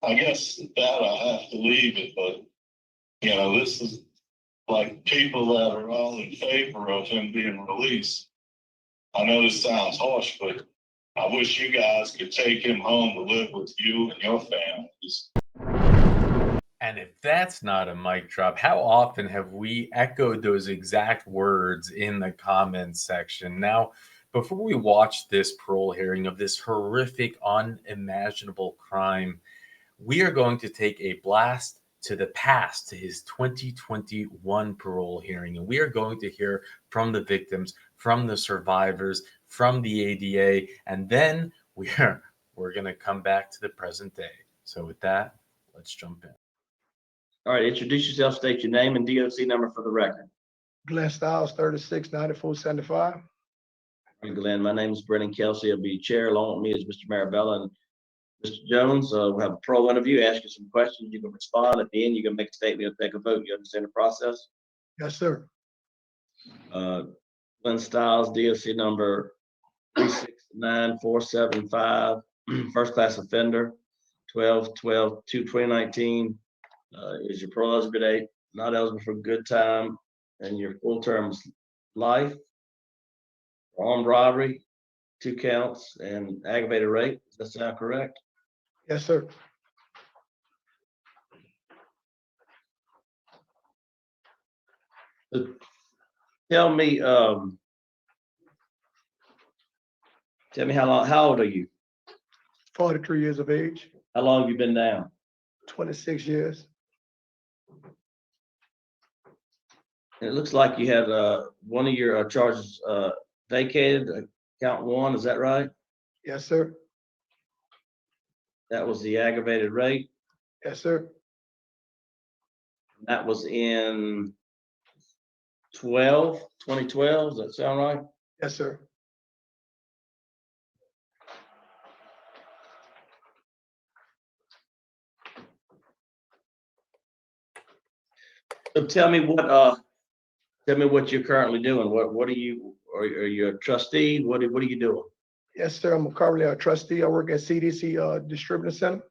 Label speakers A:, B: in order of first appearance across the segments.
A: I guess that I have to leave it, but this is like people that are all in favor of him being released. I know this sounds harsh, but I wish you guys could take him home to live with you and your families.
B: And if that's not a mic drop, how often have we echoed those exact words in the comments section? Now, before we watch this parole hearing of this horrific, unimaginable crime, we are going to take a blast to the past, to his 2021 parole hearing. And we are going to hear from the victims, from the survivors, from the ADA, and then we're going to come back to the present day. So with that, let's jump in.
C: All right, introduce yourself, state your name and DOC number for the record.
D: Glenn Stiles, 369475.
C: All right, Glenn, my name is Brennan Kelsey. I'll be chair. Along with me is Mr. Marabella and Mr. Jones. We'll have a parole interview, ask you some questions. You can respond. At the end, you can make a statement or take a vote. You understand the process?
D: Yes, sir.
C: Glenn Stiles, DOC number 369475, first class offender, 12/12/2019. Is your parole eligible date, not eligible for good time, and your full term is life, armed robbery, 2 counts, and aggravated rape. Does that sound correct?
D: Yes, sir.
C: Tell me how old are you?
D: 43 years of age.
C: How long have you been down?
D: 26 years.
C: It looks like you had one of your charges vacated, count 1, is that right?
D: Yes, sir.
C: That was the aggravated rape.
D: Yes, sir.
C: That was in 2012, does that sound right?
D: Yes, sir.
C: So tell me what you're currently doing. What are you? Are you a trustee? What are you doing?
D: Yes, sir. I'm currently a trustee. I work at CDC Distributor Center.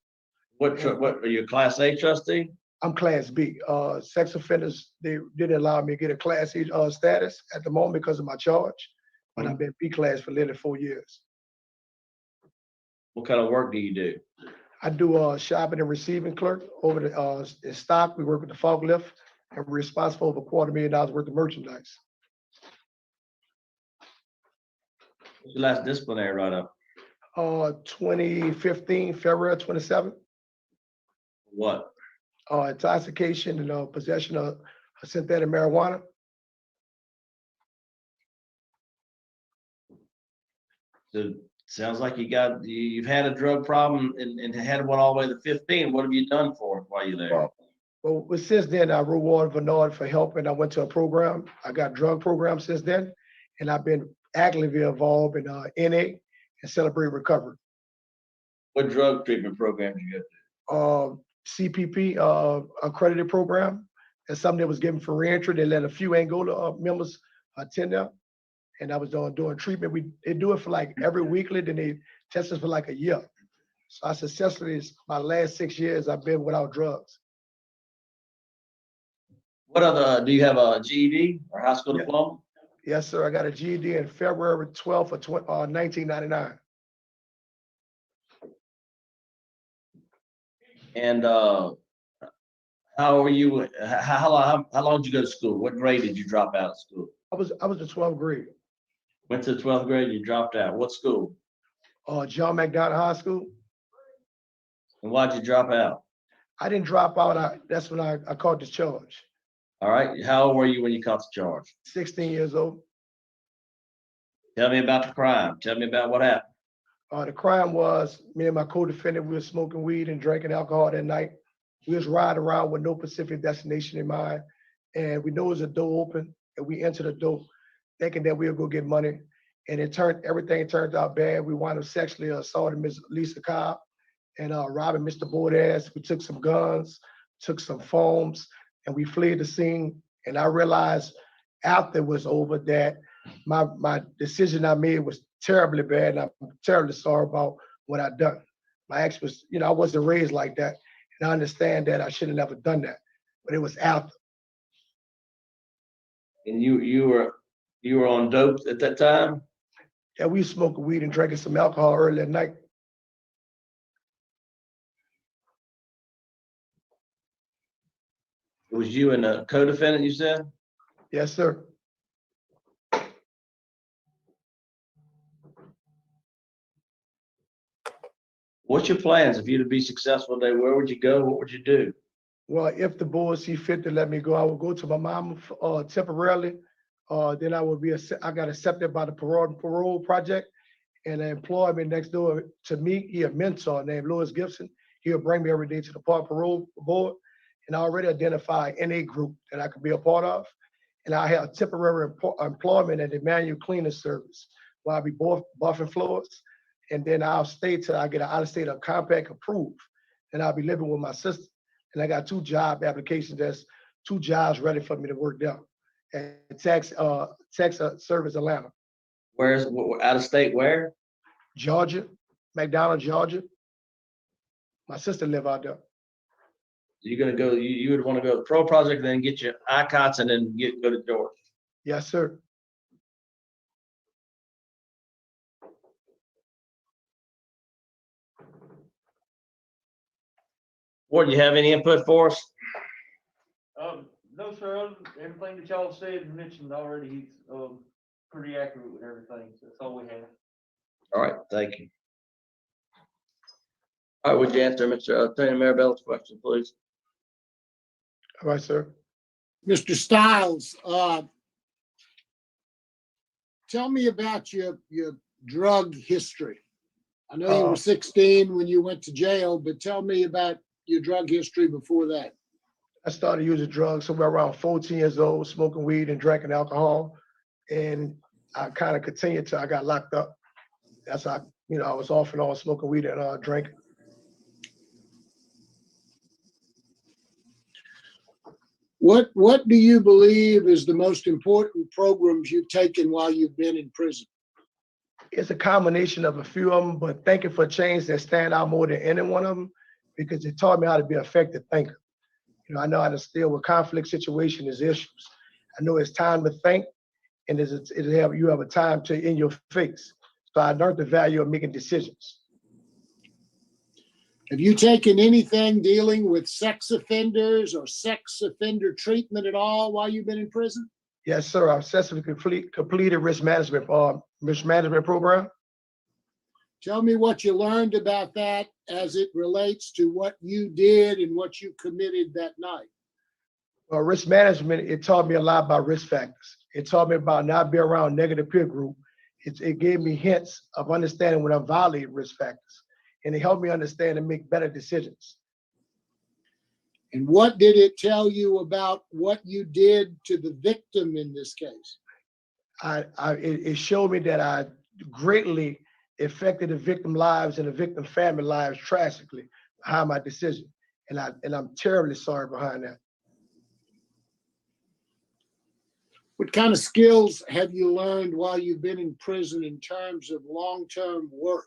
C: What are you, a Class A trustee?
D: I'm Class B. Sex offenders, they didn't allow me to get a Class A status at the moment because of my charge, but I've been B class for nearly 4 years.
C: What kind of work do you do?
D: I do shopping and receiving clerk over the in stock. We work with the forklift, and we're responsible for $250,000 worth of merchandise.
C: What's your last disciplinary write-up?
D: 2015, February 27th.
C: What?
D: Intoxication and possession of synthetic marijuana.
C: So sounds like you've had a drug problem and had one all the way to 15. What have you done for it while you're there?
D: Well, since then, I rewarded Bernard for helping. I went to a program. I got drug program since then, and I've been actively involved in NA and Celebrate Recovery.
C: What drug treatment program did you go to?
D: CPP accredited program. That's something that was given for reentry. They let a few Angola members attend there, and I was doing treatment. They do it for like every weekly, then they test us for like a year. So I successfully, my last 6 years, I've been without drugs.
C: What other, do you have a GED or high school diploma?
D: Yes, sir. I got a GED in February 12th of 1999.
C: And how are you? How long did you go to school? What grade did you drop out of school?
D: I was the 12th grade.
C: Went to the 12th grade. You dropped out. What school?
D: John McDonald High School.
C: And why'd you drop out?
D: I didn't drop out. That's when I caught the charge.
C: All right. How old were you when you caught the charge?
D: 16 years old.
C: Tell me about the crime. Tell me about what happened.
D: The crime was me and my co-defendant, we were smoking weed and drinking alcohol that night. We was riding around with no specific destination in mind. And we know it was a door open, and we entered the door thinking that we would go get money. And everything turned out bad. We wound up sexually assaulting Ms. Lisa Cobb and robbing Mr. Bordas. We took some guns, took some foams, and we fled the scene. And I realized after it was over that my decision I made was terribly bad, and I'm terribly sorry about what I done. My ex was, I wasn't raised like that. And I understand that I should have never done that. But it was after.
C: And you were on dope at that time?
D: Yeah, we smoking weed and drinking some alcohol early at night.
C: It was you and a co-defendant, you said?
D: Yes, sir.
C: What's your plans if you to be successful today? Where would you go? What would you do?
D: Well, if the board see fit to let me go, I will go to my mom temporarily. Then I got accepted by the Parole project, and they employ me next door to me. He a mentor named Louis Gibson. He'll bring me every day to the Parole board, and I already identified NA group that I could be a part of. And I have temporary employment at the manual cleaning service, where I'll be buffing floors, and then I'll stay till I get an out-of-state compact approved, and I'll be living with my sister. And I got 2 job applications. That's 2 jobs ready for me to work down at tax service Atlanta.
C: Where's out of state? Where?
D: Georgia, McDonough, Georgia. My sister live out there.
C: You're gonna go. You would want to go to the Pro Project, then get your ICOTS, and then go to Georgia.
D: Yes, sir.
C: Ward, you have any input for us?
E: No, sir. Everything that y'all said and mentioned already, he's pretty accurate with everything. So that's all we have.
C: All right, thank you. All right, would you answer Mr. Attorney Marabelle's question, please?
D: All right, sir.
F: Mr. Stiles, tell me about your drug history. I know you were 16 when you went to jail, but tell me about your drug history before that.
D: I started using drugs somewhere around 14 years old, smoking weed and drinking alcohol. And I kind of continued till I got locked up. That's how, I was off and on smoking weed and drinking.
F: What do you believe is the most important programs you've taken while you've been in prison?
D: It's a combination of a few of them, but thinking for change that stand out more than any one of them, because it taught me how to be an effective thinker. I know how to deal with conflict situations, issues. I know it's time to think, and you have a time to in your face. So I learned the value of making decisions.
F: Have you taken anything dealing with sex offenders or sex offender treatment at all while you've been in prison?
D: Yes, sir. I've successfully completed risk management program.
F: Tell me what you learned about that as it relates to what you did and what you committed that night.
D: Well, risk management, it taught me a lot about risk factors. It taught me about not being around negative peer group. It gave me hints of understanding when I'm violating risk factors. And it helped me understand and make better decisions.
F: And what did it tell you about what you did to the victim in this case?
D: It showed me that I greatly affected the victim lives and the victim family lives tragically behind my decision. And I'm terribly sorry behind that.
F: What kind of skills have you learned while you've been in prison in terms of long-term work?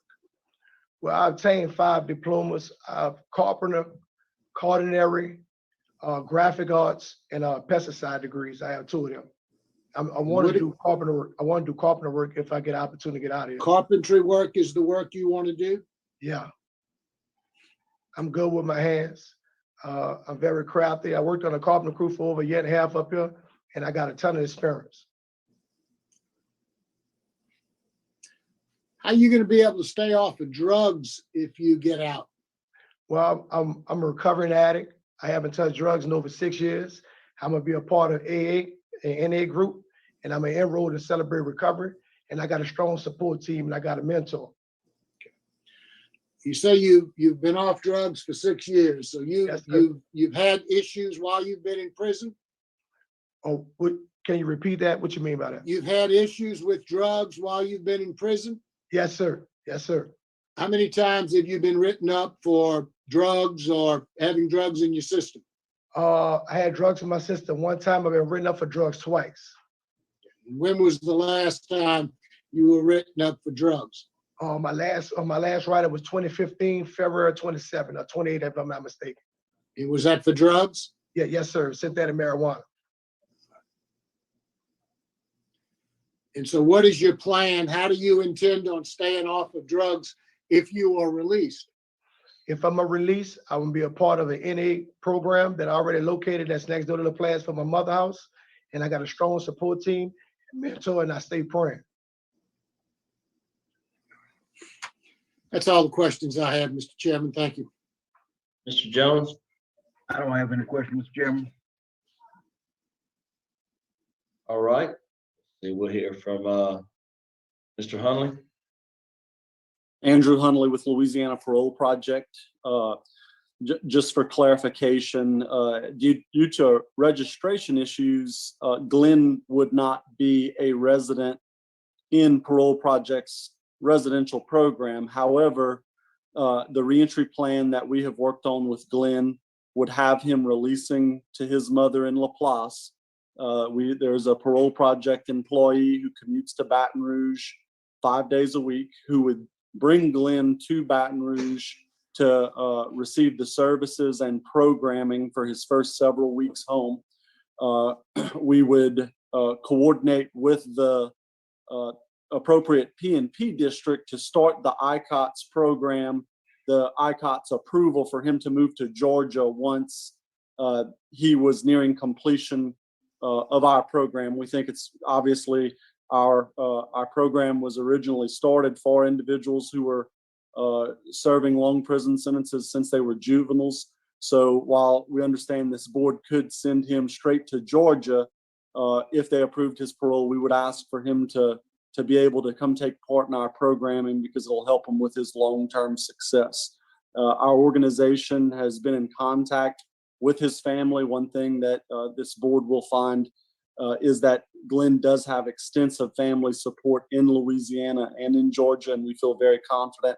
D: Well, I obtained 5 diplomas of carpenter, culinary, graphic arts, and pesticide degrees. I have 2 of them. I want to do carpenter work. I want to do carpenter work if I get an opportunity to get out of here.
F: Carpentry work is the work you want to do?
D: Yeah. I'm good with my hands. I'm very crafty. I worked on a carpenter crew for over 1.5 years up here, and I got a ton of experience.
F: How are you going to be able to stay off of drugs if you get out?
D: Well, I'm a recovering addict. I haven't touched drugs in over 6 years. I'm gonna be a part of AA and NA group, and I'm gonna enroll to Celebrate Recovery. And I got a strong support team, and I got a mentor.
F: You say you've been off drugs for 6 years, so you've had issues while you've been in prison?
D: Oh, can you repeat that? What you mean by that?
F: You've had issues with drugs while you've been in prison?
D: Yes, sir. Yes, sir.
F: How many times have you been written up for drugs or having drugs in your system?
D: I had drugs in my system 1 time. I've been written up for drugs twice.
F: When was the last time you were written up for drugs?
D: My last write-up was 2015, February 27 or 28, if I'm not mistaken.
F: And was that for drugs?
D: Yeah, yes, sir. Synthetic marijuana.
F: And so what is your plan? How do you intend on staying off of drugs if you are released?
D: If I'm a release, I will be a part of the NA program that I already located that's next door to the place for my mother house. And I got a strong support team, mentor, and I stay praying.
F: That's all the questions I have, Mr. Chairman. Thank you.
C: Mr. Jones?
G: I don't have any questions, Mr. Chairman.
C: All right. See, we'll hear from Mr. Hunley.
H: Andrew Hunley with Louisiana Parole Project. Just for clarification, due to registration issues, Glenn would not be a resident in Parole Project's residential program. However, the reentry plan that we have worked on with Glenn would have him releasing to his mother in Laplace. There's a Parole Project employee who commutes to Baton Rouge 5 days a week who would bring Glenn to Baton Rouge to receive the services and programming for his first several weeks home. We would coordinate with the appropriate P&P district to start the ICOTS program, the ICOTS approval for him to move to Georgia once he was nearing completion of our program. We think it's obviously our program was originally started for individuals who were serving long prison sentences since they were juveniles. So while we understand this board could send him straight to Georgia, if they approved his parole, we would ask for him to be able to come take part in our programming because it'll help him with his long-term success. Our organization has been in contact with his family. One thing that this board will find is that Glenn does have extensive family support in Louisiana and in Georgia, and we feel very confident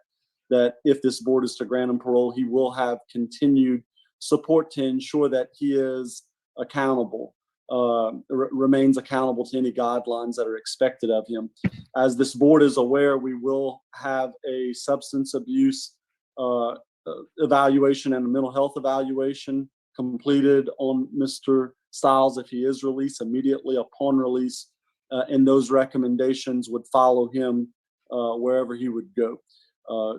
H: that if this board is to grant him parole, he will have continued support to ensure that he is accountable, remains accountable to any guidelines that are expected of him. As this board is aware, we will have a substance abuse evaluation and a mental health evaluation completed on Mr. Stiles if he is released immediately upon release, and those recommendations would follow him wherever he would go.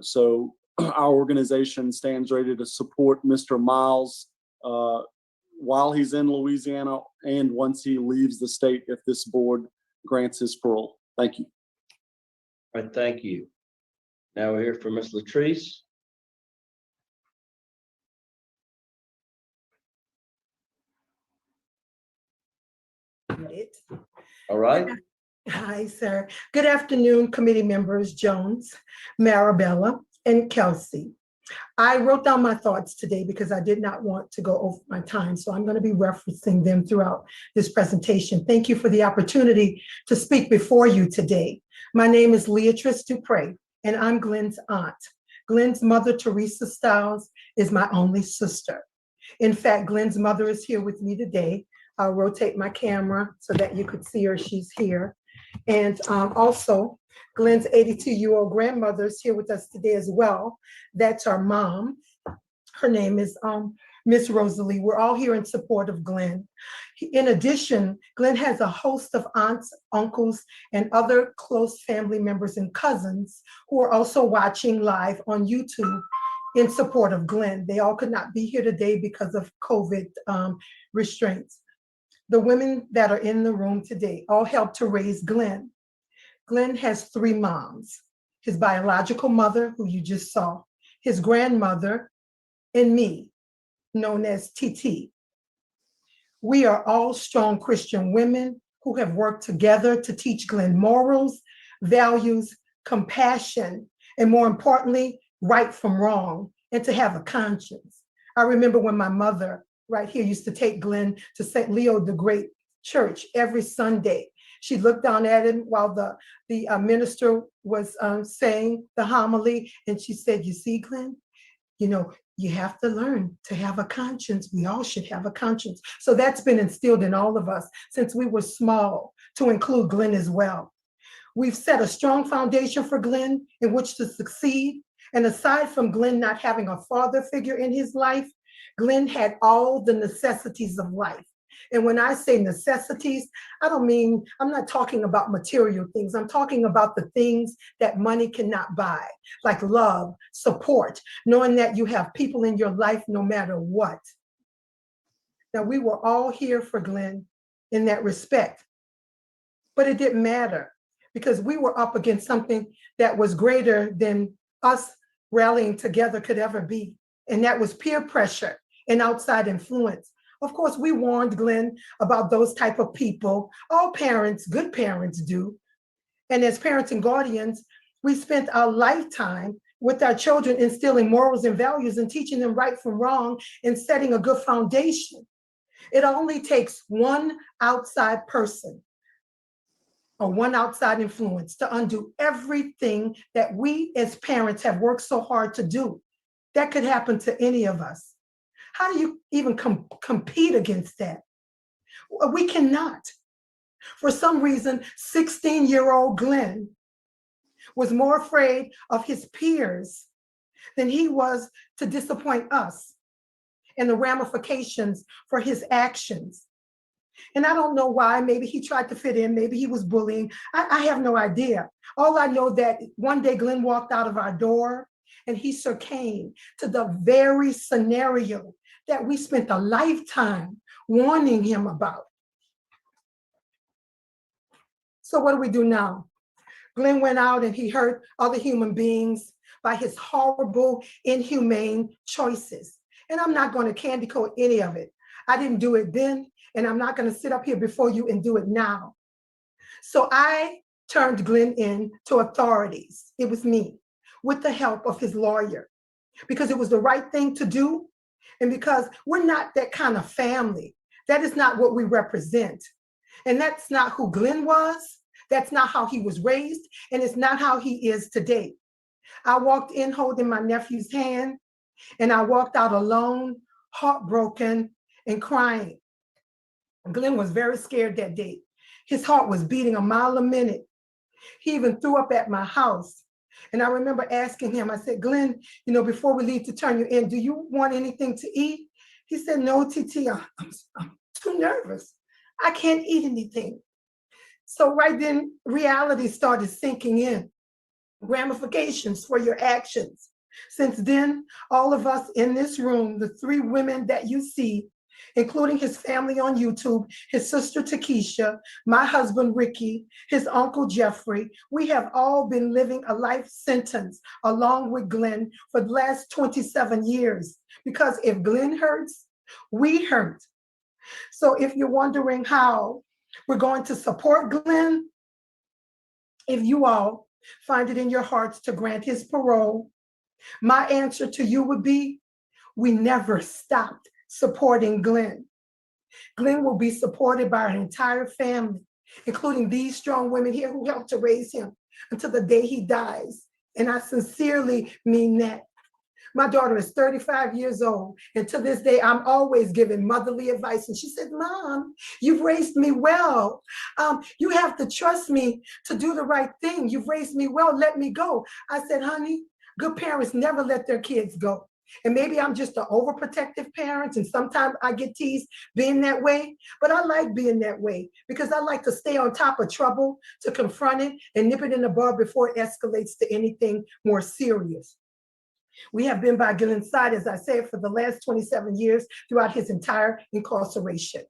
H: So our organization stands ready to support Mr. Miles while he's in Louisiana and once he leaves the state if this board grants his parole. Thank you.
C: All right, thank you. Now we're here for Ms. Latrice. All right.
I: Hi, sir. Good afternoon, committee members Jones, Marabella, and Kelsey. I wrote down my thoughts today because I did not want to go over my time, so I'm going to be referencing them throughout this presentation. Thank you for the opportunity to speak before you today. My name is Leatrice Dupre, and I'm Glenn's aunt. Glenn's mother, Teresa Stiles, is my only sister. In fact, Glenn's mother is here with me today. I'll rotate my camera so that you could see her. She's here. And also, Glenn's 82-year-old grandmother is here with us today as well. That's our mom. Her name is Miss Rosalie. We're all here in support of Glenn. In addition, Glenn has a host of aunts, uncles, and other close family members and cousins who are also watching live on YouTube in support of Glenn. They all could not be here today because of COVID restraints. The women that are in the room today all helped to raise Glenn. Glenn has three moms: his biological mother, who you just saw, his grandmother, and me, known as TT. We are all strong Christian women who have worked together to teach Glenn morals, values, compassion, and more importantly, right from wrong, and to have a conscience. I remember when my mother right here used to take Glenn to St. Leo the Great Church every Sunday. She looked down at him while the minister was saying the homily, and she said, "You see, Glenn, you know, you have to learn to have a conscience. We all should have a conscience." So that's been instilled in all of us since we were small, to include Glenn as well. We've set a strong foundation for Glenn in which to succeed. And aside from Glenn not having a father figure in his life, Glenn had all the necessities of life. And when I say necessities, I'm not talking about material things. I'm talking about the things that money cannot buy, like love, support, knowing that you have people in your life no matter what. Now, we were all here for Glenn in that respect, but it didn't matter because we were up against something that was greater than us rallying together could ever be. And that was peer pressure and outside influence. Of course, we warned Glenn about those type of people. All parents, good parents do. And as parents and guardians, we spent our lifetime with our children instilling morals and values and teaching them right from wrong and setting a good foundation. It only takes one outside person or one outside influence to undo everything that we as parents have worked so hard to do. That could happen to any of us. How do you even compete against that? We cannot. For some reason, 16-year-old Glenn was more afraid of his peers than he was to disappoint us and the ramifications for his actions. And I don't know why. Maybe he tried to fit in. Maybe he was bullying. I have no idea. All I know that one day Glenn walked out of our door and he succumbed to the very scenario that we spent a lifetime warning him about. So what do we do now? Glenn went out and he hurt other human beings by his horrible, inhumane choices. And I'm not going to candy coat any of it. I didn't do it then, and I'm not going to sit up here before you and do it now. So I turned Glenn in to authorities. It was me, with the help of his lawyer, because it was the right thing to do. And because we're not that kind of family. That is not what we represent. And that's not who Glenn was. That's not how he was raised. And it's not how he is today. I walked in holding my nephew's hand, and I walked out alone, heartbroken and crying. Glenn was very scared that day. His heart was beating a mile a minute. He even threw up at my house. And I remember asking him, I said, Glenn, before we leave to turn you in, do you want anything to eat? He said, no, TT, I'm too nervous. I can't eat anything. So right then, reality started sinking in. Ramifications for your actions. Since then, all of us in this room, the three women that you see, including his family on YouTube, his sister Takesha, my husband Ricky, his uncle Jeffrey, we have all been living a life sentence along with Glenn for the last 27 years. Because if Glenn hurts, we hurt. So if you're wondering how we're going to support Glenn, if you all find it in your hearts to grant his parole, my answer to you would be, we never stopped supporting Glenn. Glenn will be supported by our entire family, including these strong women here who helped to raise him until the day he dies. And I sincerely mean that. My daughter is 35 years old, and to this day, I'm always giving motherly advice. And she said, Mom, you've raised me well. You have to trust me to do the right thing. You've raised me well, let me go. I said, honey, good parents never let their kids go. And maybe I'm just an overprotective parent, and sometimes I get teased being that way, but I like being that way because I like to stay on top of trouble, to confront it and nip it in the bud before it escalates to anything more serious. We have been by Glenn's side, as I said, for the last 27 years throughout his entire incarceration.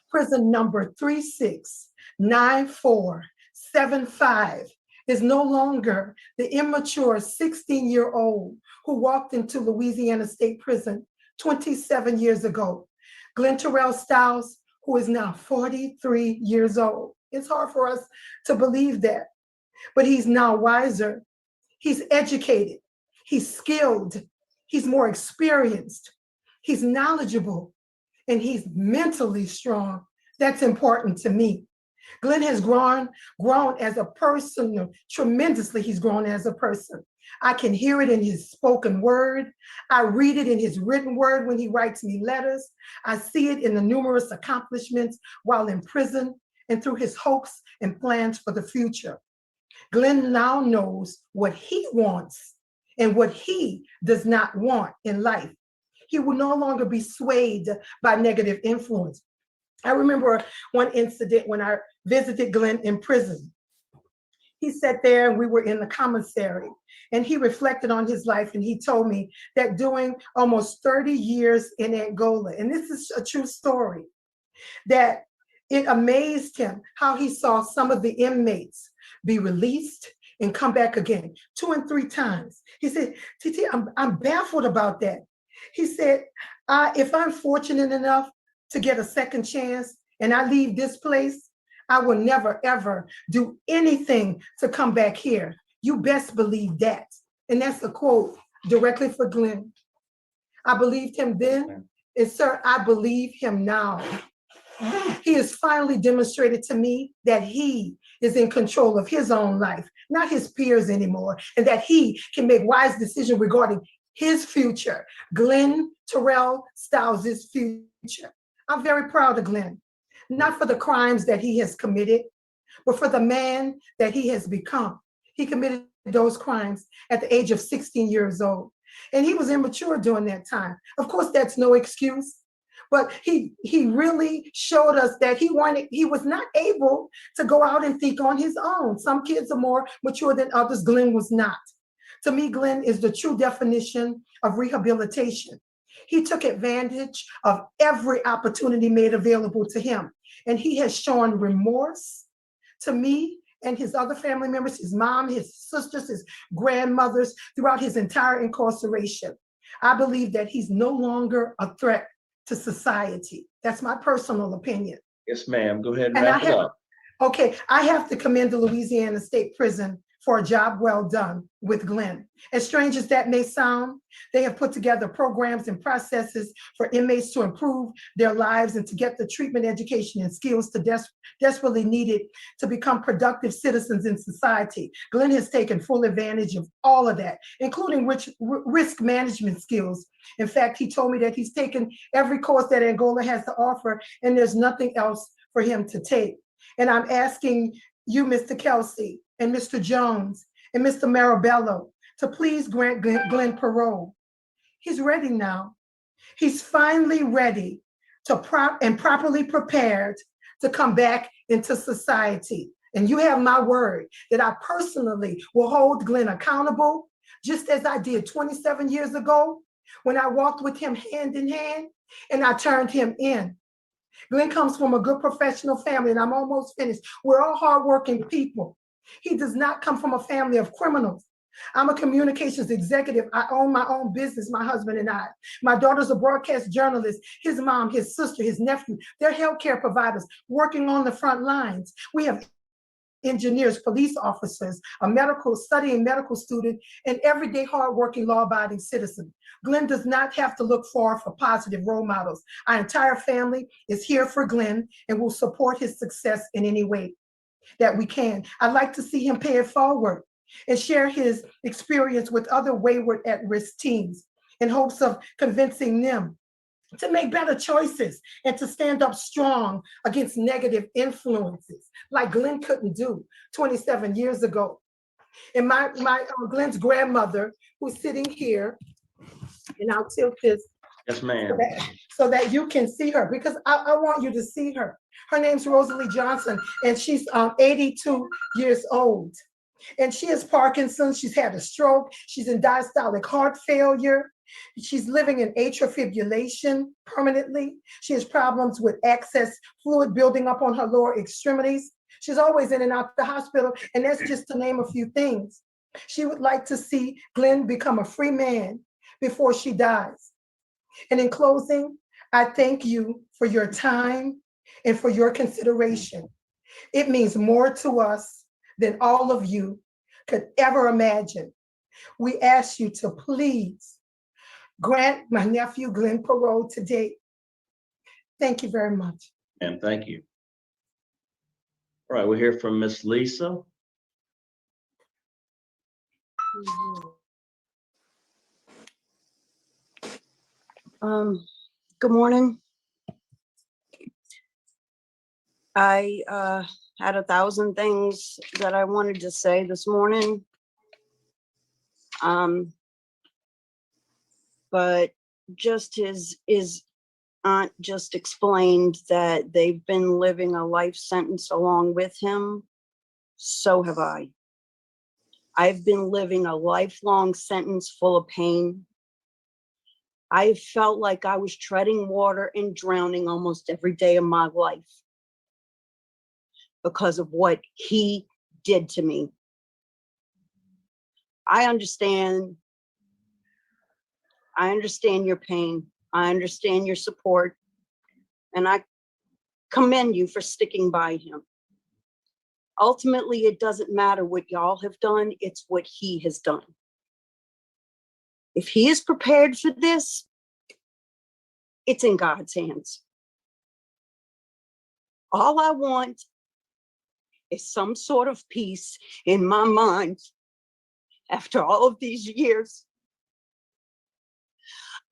I: Prison number 369475 is no longer the immature 16-year-old who walked into Louisiana State Prison 27 years ago. Glenn Terrell Stiles, who is now 43 years old. It's hard for us to believe that, but he's now wiser. He's educated. He's skilled, he's more experienced, he's knowledgeable, and he's mentally strong. That's important to me. Glenn has grown as a person, tremendously he's grown as a person. I can hear it in his spoken word. I read it in his written word when he writes me letters. I see it in the numerous accomplishments while in prison. and through his hopes and plans for the future. Glenn now knows what he wants and what he does not want in life. He will no longer be swayed by negative influence. I remember one incident when I visited Glenn in prison. He sat there and we were in the commissary, and he reflected on his life, and he told me that doing almost 30 years in Angola, and this is a true story, that it amazed him how he saw some of the inmates be released and come back again 2 and 3 times. He said, TT, I'm baffled about that. He said, if I'm fortunate enough to get a second chance and I leave this place, I will never, ever do anything to come back here. You best believe that. And that's a quote directly for Glenn. I believed him then, and sir, I believe him now. He has finally demonstrated to me that he is in control of his own life, not his peers anymore, and that he can make wise decisions regarding his future, Glenn Terrell Stiles' future. I'm very proud of Glenn, not for the crimes that he has committed, but for the man that he has become. He committed those crimes at the age of 16 years old, and he was immature during that time. Of course, that's no excuse, but he really showed us that he was not able to go out and think on his own. Some kids are more mature than others. Glenn was not. To me, Glenn is the true definition of rehabilitation. He took advantage of every opportunity made available to him, and he has shown remorse to me and his other family members, his mom, his sisters, his grandmothers, throughout his entire incarceration. I believe that he's no longer a threat to society. That's my personal opinion.
C: Yes, ma'am. Go ahead and
I: And
C: wrap it up.
I: Okay, I have to commend the Louisiana State Prison for a job well done with Glenn. As strange as that may sound, they have put together programs and processes for inmates to improve their lives and to get the treatment, education, and skills to desperately needed to become productive citizens in society. Glenn has taken full advantage of all of that, including risk management skills. In fact, he told me that he's taken every course that Angola has to offer, and there's nothing else for him to take. And I'm asking you, Mr. Kelsey, and Mr. Jones, and Mr. Marabello, to please grant Glenn parole. He's ready now. He's finally ready to properly prepared to come back into society. And you have my word that I personally will hold Glenn accountable, just as I did 27 years ago when I walked with him hand in hand and I turned him in. Glenn comes from a good professional family, and I'm almost finished. We're all hardworking people. He does not come from a family of criminals. I'm a communications executive. I own my own business, my husband and I. My daughter's a broadcast journalist. His mom, his sister, his nephew, they're healthcare providers working on the front lines. We have engineers, police officers, a studying medical student, and everyday hardworking, law-abiding citizen. Glenn does not have to look far for positive role models. Our entire family is here for Glenn and will support his success in any way that we can. I'd like to see him pay it forward and share his experience with other wayward at-risk teens in hopes of convincing them to make better choices and to stand up strong against negative influences like Glenn couldn't do 27 years ago. And my Glenn's grandmother, who's sitting here, and I'll tilt this
C: Yes, ma'am.
I: so that you can see her, because I want you to see her. Her name's Rosalie Johnson, and she's 82 years old. And she has Parkinson's. She's had a stroke. She's in diastolic heart failure. She's living in atrial fibrillation permanently. She has problems with excess fluid building up on her lower extremities. She's always in and out the hospital, and that's just to name a few things. She would like to see Glenn become a free man before she dies. And in closing, I thank you for your time and for your consideration. It means more to us than all of you could ever imagine. We ask you to please grant my nephew Glenn parole today. Thank you very much.
C: And thank you. All right, we'll hear from Miss Lisa.
J: Good morning. I had 1,000 things that I wanted to say this morning. But just his aunt just explained that they've been living a life sentence along with him. So have I. I've been living a lifelong sentence full of pain. I felt like I was treading water and drowning almost every day of my life because of what he did to me. I understand your pain. I understand your support. And I commend you for sticking by him. Ultimately, it doesn't matter what y'all have done, it's what he has done. If he is prepared for this, it's in God's hands. All I want is some sort of peace in my mind after all of these years.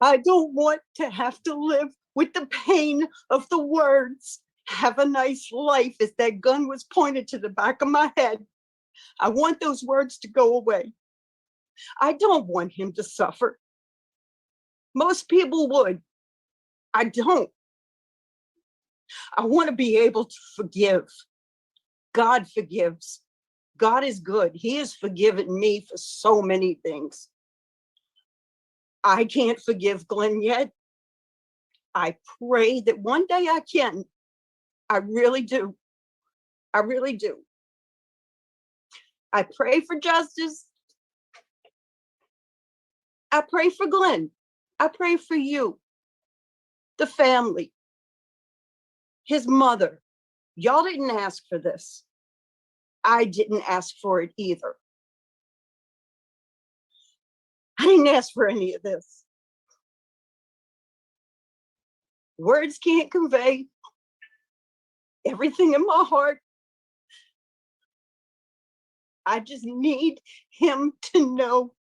J: I don't want to have to live with the pain of the words, "have a nice life," as that gun was pointed to the back of my head. I want those words to go away. I don't want him to suffer. Most people would. I don't. I want to be able to forgive. God forgives. God is good. He has forgiven me for so many things. I can't forgive Glenn yet. I pray that one day I can. I really do. I really do. I pray for justice. I pray for Glenn. I pray for you, the family, his mother. Y'all didn't ask for this. I didn't ask for it either. I didn't ask for any of this. Words can't convey everything in my heart. I just need him to know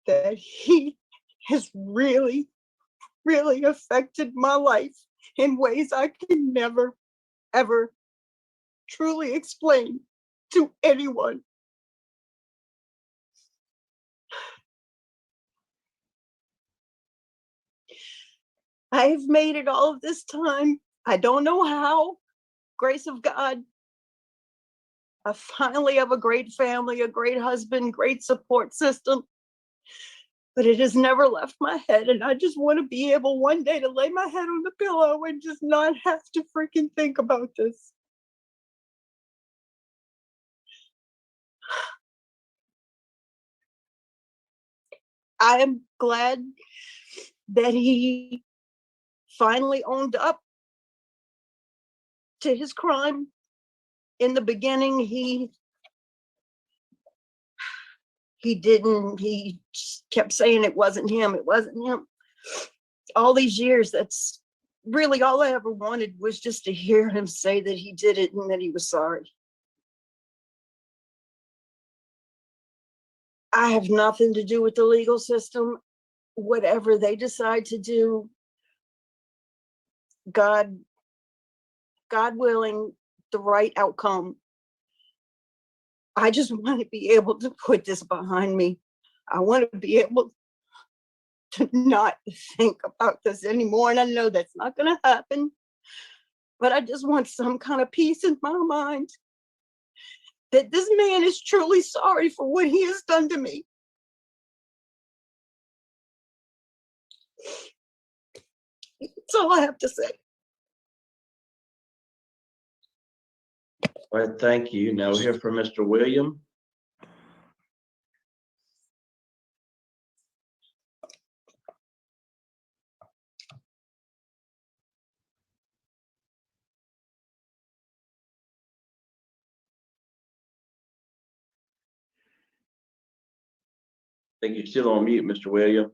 J: that he has really, really affected my life in ways I can never, ever truly explain to anyone. I have made it all of this time. I don't know how. Grace of God. I finally have a great family, a great husband, great support system. But it has never left my head. And I just want to be able one day to lay my head on the pillow and just not have to freaking think about this. I am glad that he finally owned up to his crime. In the beginning, he kept saying it wasn't him. All these years, that's really all I ever wanted, was just to hear him say that he did it and that he was sorry. I have nothing to do with the legal system. Whatever they decide to do, God willing, the right outcome. I just want to be able to put this behind me. I want to be able to not think about this anymore. And I know that's not going to happen, but I just want some kind of peace in my mind that this man is truly sorry for what he has done to me. That's all I have to say.
C: All right, thank you. Now we'll hear from Mr. William. I think you're still on mute, Mr. William.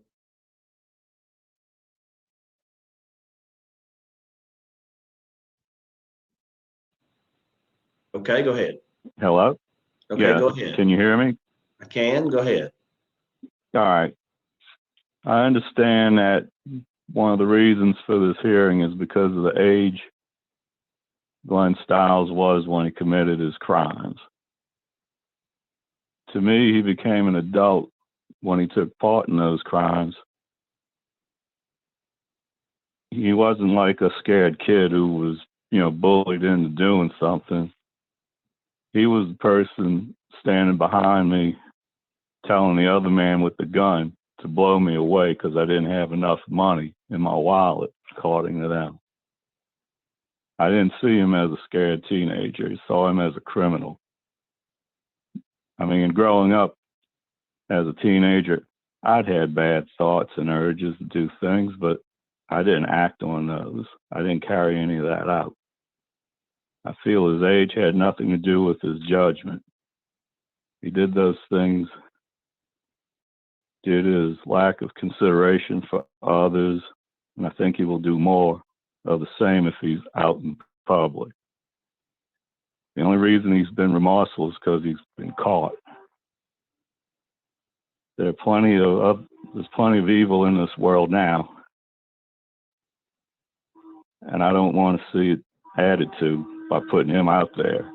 C: Okay, go ahead.
K: Hello?
C: Okay,
K: Yeah.
C: go ahead.
K: Can you hear me?
C: I can, go ahead.
K: All right. I understand that one of the reasons for this hearing is because of the age Glenn Stiles was when he committed his crimes. To me, he became an adult when he took part in those crimes. He wasn't like a scared kid who was, bullied into doing something. He was the person standing behind me telling the other man with the gun to blow me away because I didn't have enough money in my wallet, according to them. I didn't see him as a scared teenager. I saw him as a criminal. I mean, growing up as a teenager, I'd had bad thoughts and urges to do things, but I didn't act on those. I didn't carry any of that out. I feel his age had nothing to do with his judgment. He did those things due to his lack of consideration for others, and I think he will do more of the same if he's out in public. The only reason he's been remorseful is because he's been caught. There's plenty of evil in this world now, and I don't want to see it added to by putting him out there,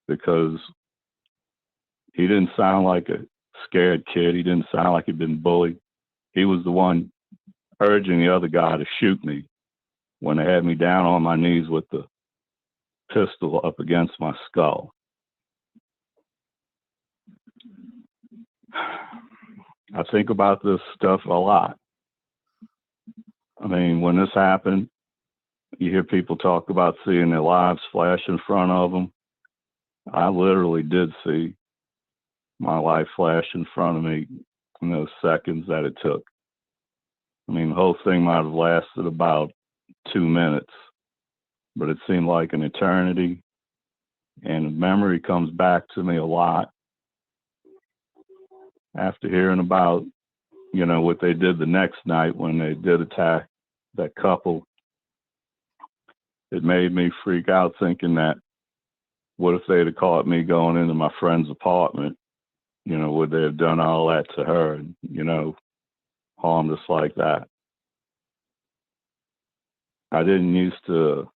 K: because he didn't sound like a scared kid. He didn't sound like he'd been bullied. He was the one urging the other guy to shoot me when they had me down on my knees with the pistol up against my skull. I think about this stuff a lot. I mean, when this happened, you hear people talk about seeing their lives flash in front of them. I literally did see my life flash in front of me in those seconds that it took. I mean, the whole thing might have lasted about 2 minutes, but it seemed like an eternity. And memory comes back to me a lot after hearing about, what they did the next night when they did attack that couple. It made me freak out thinking that, what if they'd have caught me going into my friend's apartment? Would they have done all that to her and, harmed us like that? I didn't used to,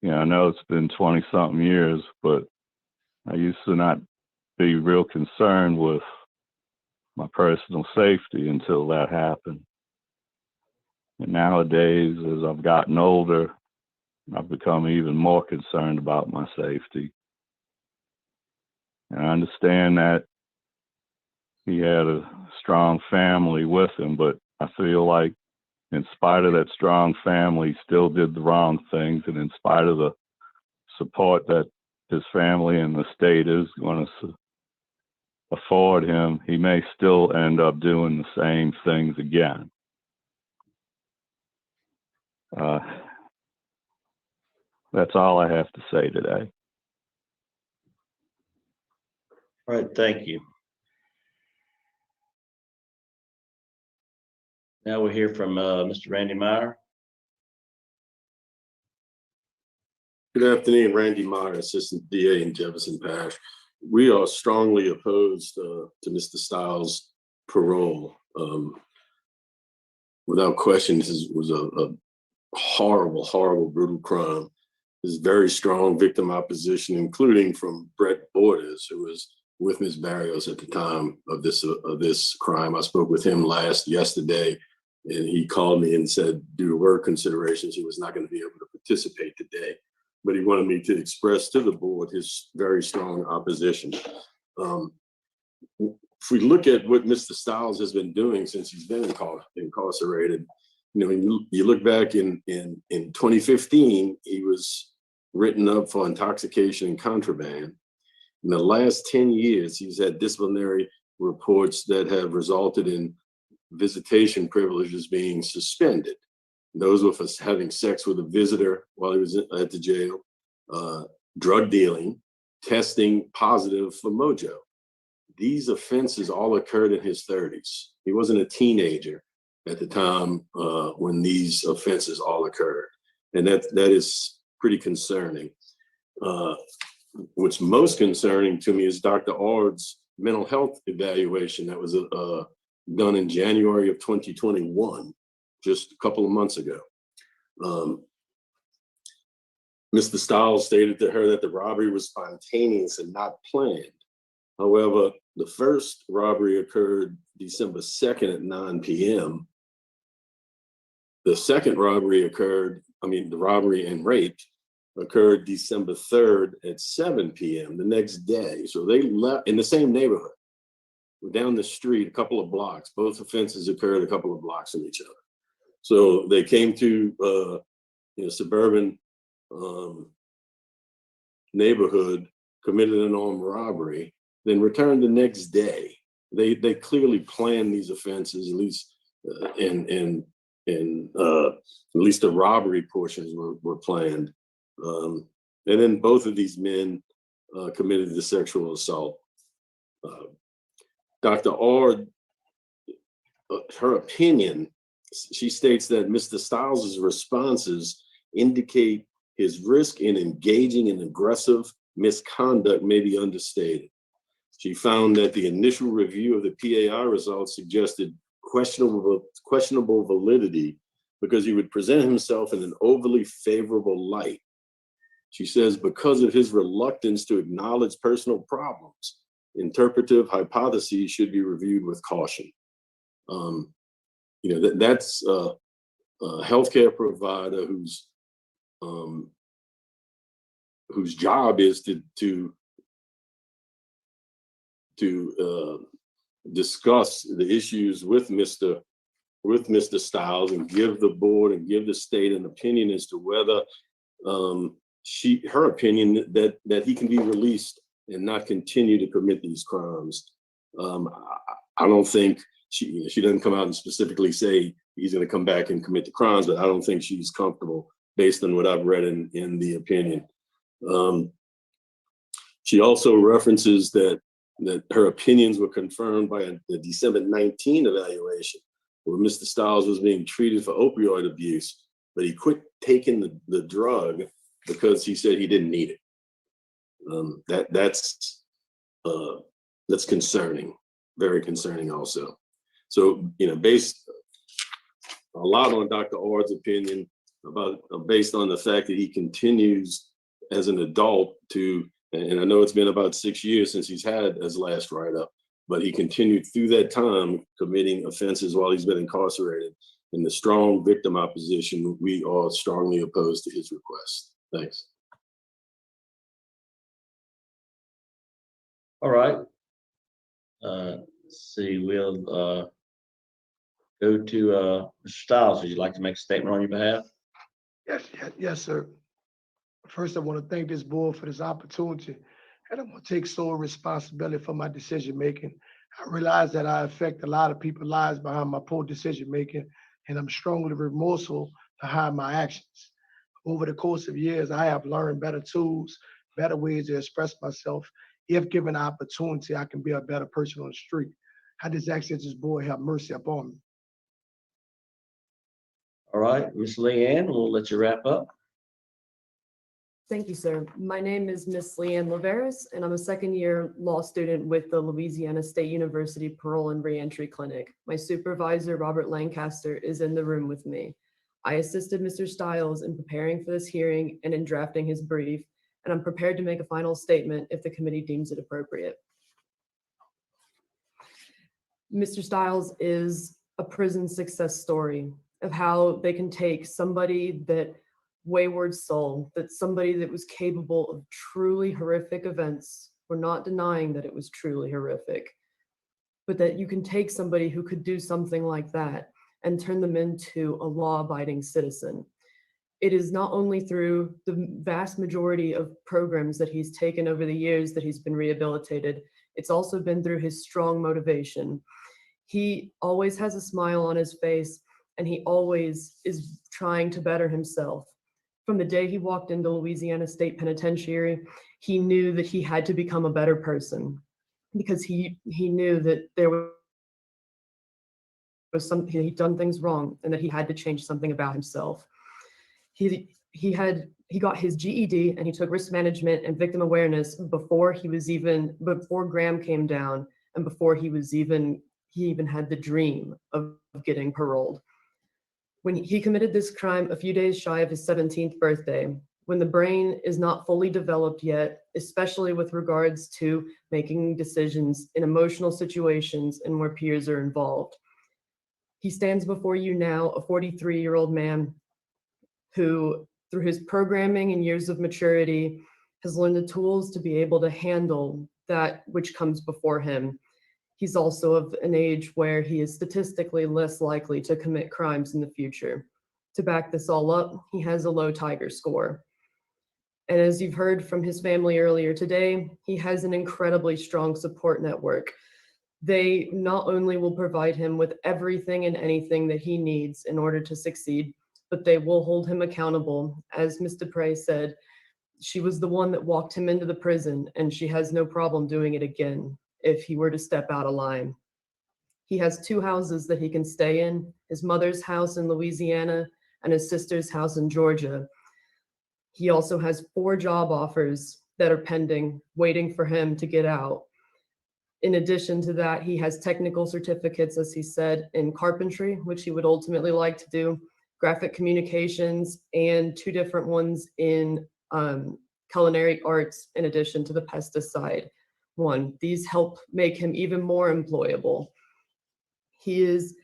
K: I know it's been 20-something years, but I used to not be real concerned with my personal safety until that happened. And nowadays, as I've gotten older, I've become even more concerned about my safety. And I understand that he had a strong family with him, but I feel like in spite of that strong family, he still did the wrong things. And in spite of the support that his family and the state is going to afford him, he may still end up doing the same things again. That's all I have to say today.
C: All right, thank you. Now we'll hear from Mr. Randy Meyer.
L: Good afternoon, Randy Meyer, Assistant DA in Jefferson Parish. We are strongly opposed to Mr. Stiles' parole. Without question, this was a horrible, horrible, brutal crime. There's very strong victim opposition, including from Brett Borders, who was with Ms. Barrios at the time of this crime. I spoke with him yesterday, and he called me and said, due to work considerations, he was not going to be able to participate today. But he wanted me to express to the board his very strong opposition. If we look at what Mr. Stiles has been doing since he's been incarcerated, when you look back in 2015, he was written up for intoxication and contraband. In the last 10 years, he's had disciplinary reports that have resulted in visitation privileges being suspended. Those were for having sex with a visitor while he was at the jail, drug dealing, testing positive for mojo. These offenses all occurred in his 30s. He wasn't a teenager at the time when these offenses all occurred. And that is pretty concerning. What's most concerning to me is Dr. Ord's mental health evaluation that was done in January of 2021, just a couple of months ago. Mr. Stiles stated to her that the robbery was spontaneous and not planned. However, the first robbery occurred December 2nd at 9 p.m. The second robbery occurred, the robbery and rape occurred December 3rd at 7 p.m. the next day. So they left in the same neighborhood. Down the street, a couple of blocks. Both offenses occurred a couple of blocks from each other. So they came to suburban neighborhood, committed an armed robbery, then returned the next day. They clearly planned these offenses, at least at least the robbery portions were planned. And then both of these men committed the sexual assault. Dr. Ord, her opinion, she states that Mr. Stiles' responses indicate his risk in engaging in aggressive misconduct may be understated. She found that the initial review of the PAI results suggested questionable validity because he would present himself in an overly favorable light. She says because of his reluctance to acknowledge personal problems, interpretive hypotheses should be reviewed with caution. That's a healthcare provider whose job is to discuss the issues with Mr. Stiles and give the board and give the state an opinion as to whether her opinion that he can be released and not continue to commit these crimes. I don't think she doesn't come out and specifically say he's going to come back and commit the crimes, but I don't think she's comfortable based on what I've read in the opinion. She also references that her opinions were confirmed by the December 19 evaluation, where Mr. Stiles was being treated for opioid abuse, but he quit taking the drug because he said he didn't need it. That's concerning, very concerning also. So, based a lot on Dr. Ord's opinion based on the fact that he continues as an adult and I know it's been about 6 years since he's had his last write-up, but he continued through that time committing offenses while he's been incarcerated. In the strong victim opposition, we are strongly opposed to his request. Thanks.
C: All right. Let's see, we'll go to Mr. Stiles. Would you like to make a statement on your behalf?
D: Yes, sir. First, I want to thank this board for this opportunity, and I'm going to take sole responsibility for my decision-making. I realize that I affect a lot of people's lives behind my poor decision-making, and I'm strongly remorseful behind my actions. Over the course of years, I have learned better tools, better ways to express myself. If given the opportunity, I can be a better person on the street. I just ask that this board have mercy upon me.
C: All right, Ms. Leanne, we'll let you wrap up.
M: Thank you, sir. My name is Miss Leanne Laveris, and I'm a second-year law student with the Louisiana State University Parole and Reentry Clinic. My supervisor, Robert Lancaster, is in the room with me. I assisted Mr. Stiles in preparing for this hearing and in drafting his brief, and I'm prepared to make a final statement if the committee deems it appropriate. Mr. Stiles is a prison success story of how they can take somebody that wayward soul, that somebody that was capable of truly horrific events. We're not denying that it was truly horrific, but that you can take somebody who could do something like that and turn them into a law-abiding citizen. It is not only through the vast majority of programs that he's taken over the years that he's been rehabilitated, it's also been through his strong motivation. He always has a smile on his face, and he always is trying to better himself. From the day he walked into Louisiana State Penitentiary, he knew that he had to become a better person because he knew that there was something, he'd done things wrong and that he had to change something about himself. He got his GED and he took risk management and victim awareness before Graham came down and before he even had the dream of getting paroled. When he committed this crime a few days shy of his 17th birthday, when the brain is not fully developed yet, especially with regards to making decisions in emotional situations and where peers are involved. He stands before you now, a 43-year-old man who, through his programming and years of maturity, has learned the tools to be able to handle that which comes before him. He's also of an age where he is statistically less likely to commit crimes in the future. To back this all up, he has a low Tiger score. And as you've heard from his family earlier today, he has an incredibly strong support network. They not only will provide him with everything and anything that he needs in order to succeed, but they will hold him accountable. As Ms. Dupre said, she was the one that walked him into the prison, and she has no problem doing it again if he were to step out of line. He has 2 houses that he can stay in, his mother's house in Louisiana and his sister's house in Georgia. He also has 4 job offers that are pending, waiting for him to get out. In addition to that, he has technical certificates, as he said, in carpentry, which he would ultimately like to do, graphic communications, and 2 different ones in culinary arts, in addition to the pesticide one. These help make him even more employable. He is,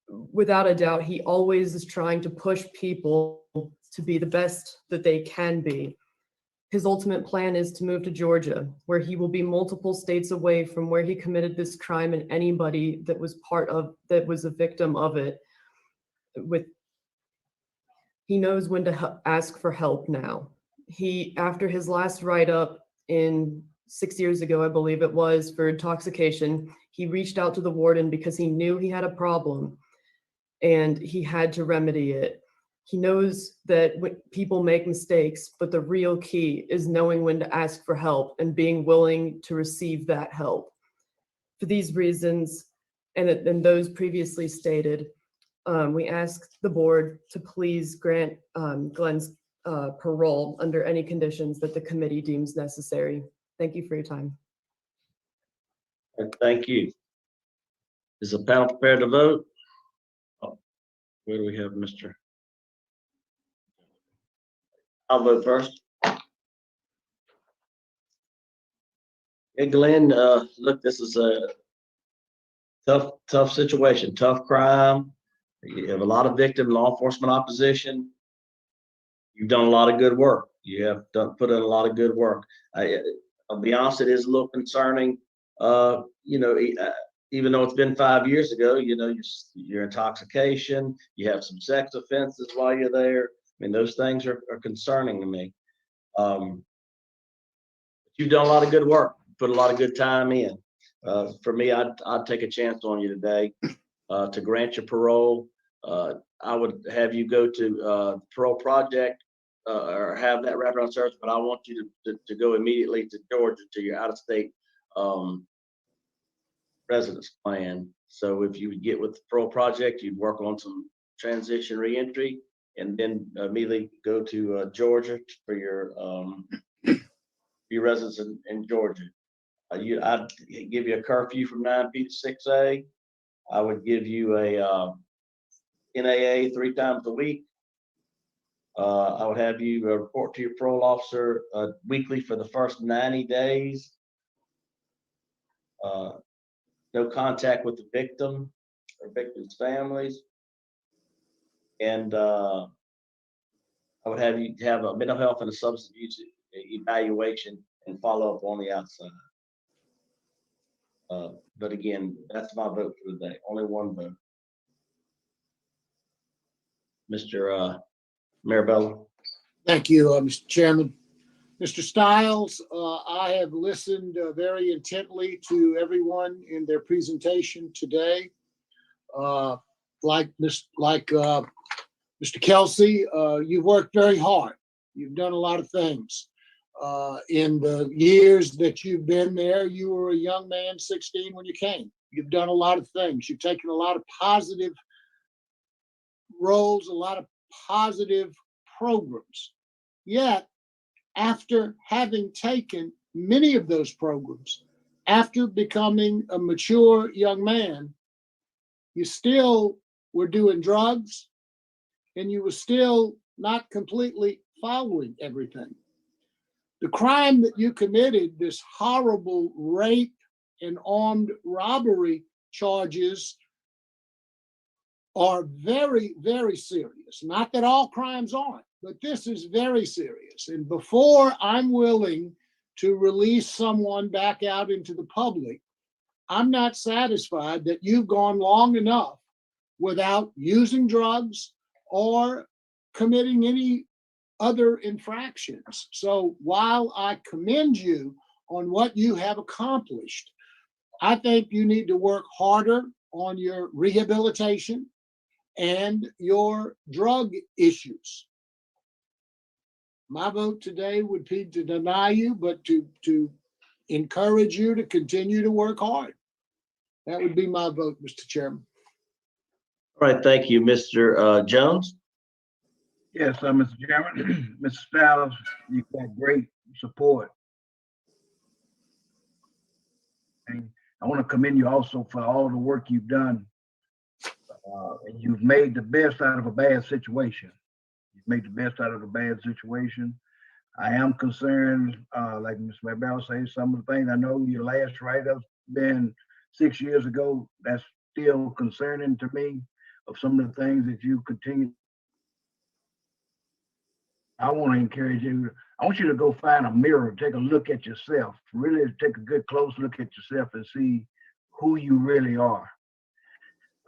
M: without a doubt, he always is trying to push people to be the best that they can be. His ultimate plan is to move to Georgia, where he will be multiple states away from where he committed this crime and anybody that was that was a victim of it. He knows when to ask for help now. After his last write-up 6 years ago, I believe it was, for intoxication, he reached out to the warden because he knew he had a problem and he had to remedy it. He knows that people make mistakes, but the real key is knowing when to ask for help and being willing to receive that help. For these reasons, and those previously stated, we ask the board to please grant Glenn's parole under any conditions that the committee deems necessary. Thank you for your time.
C: Thank you. Is the panel prepared to vote? Where do we have Mr.? I'll vote first. Hey, Glenn, look, this is a tough situation, tough crime. You have a lot of victim law enforcement opposition. You've done a lot of good work. You have put in a lot of good work. I'll be honest, it is a little concerning. Even though it's been 5 years ago, your intoxication, you have some sex offenses while you're there. I mean, those things are concerning to me. You've done a lot of good work, put a lot of good time in. For me, I'd take a chance on you today to grant your parole. I would have you go to Parole Project or have that wraparound service, but I want you to go immediately to Georgia to your out-of-state residence plan. So if you would get with the Parole Project, you'd work on some transition reentry, and then immediately go to Georgia for your residence in Georgia. I'd give you a curfew from 9 p to 6 a. I would give you a NAA 3 times a week. I would have you report to your parole officer weekly for the first 90 days. No contact with the victim or victims' families. And I would have you have a mental health and a substance abuse evaluation and follow up on the outside. But again, that's my vote for the day. Only one vote. Mr. Marabella.
F: Thank you, Mr. Chairman. Mr. Stiles, I have listened very intently to everyone in their presentation today. Like Mr. Kelsey, you've worked very hard. You've done a lot of things. In the years that you've been there, you were a young man, 16 when you came. You've done a lot of things. You've taken a lot of positive roles, a lot of positive programs. Yet, after having taken many of those programs, after becoming a mature young man, you still were doing drugs, and you were still not completely following everything. The crime that you committed, this horrible rape and armed robbery charges, are very, very serious. Not that all crimes aren't, but this is very serious. And before I'm willing to release someone back out into the public, I'm not satisfied that you've gone long enough without using drugs or committing any other infractions. So while I commend you on what you have accomplished, I think you need to work harder on your rehabilitation and your drug issues. My vote today would be to deny you, but to encourage you to continue to work hard. That would be my vote, Mr. Chairman.
C: All right, thank you, Mr. Jones.
G: Yes, Mr. Chairman, Mr. Stiles, you've got great support. And I want to commend you also for all the work you've done. And you've made the best out of a bad situation. You've made the best out of a bad situation. I am concerned, like Ms. Mabel says, some of the things I know your last write-up's been 6 years ago. That's still concerning to me, of some of the things that you continue. I want to encourage you. I want you to go find a mirror, take a look at yourself, really take a good close look at yourself and see who you really are.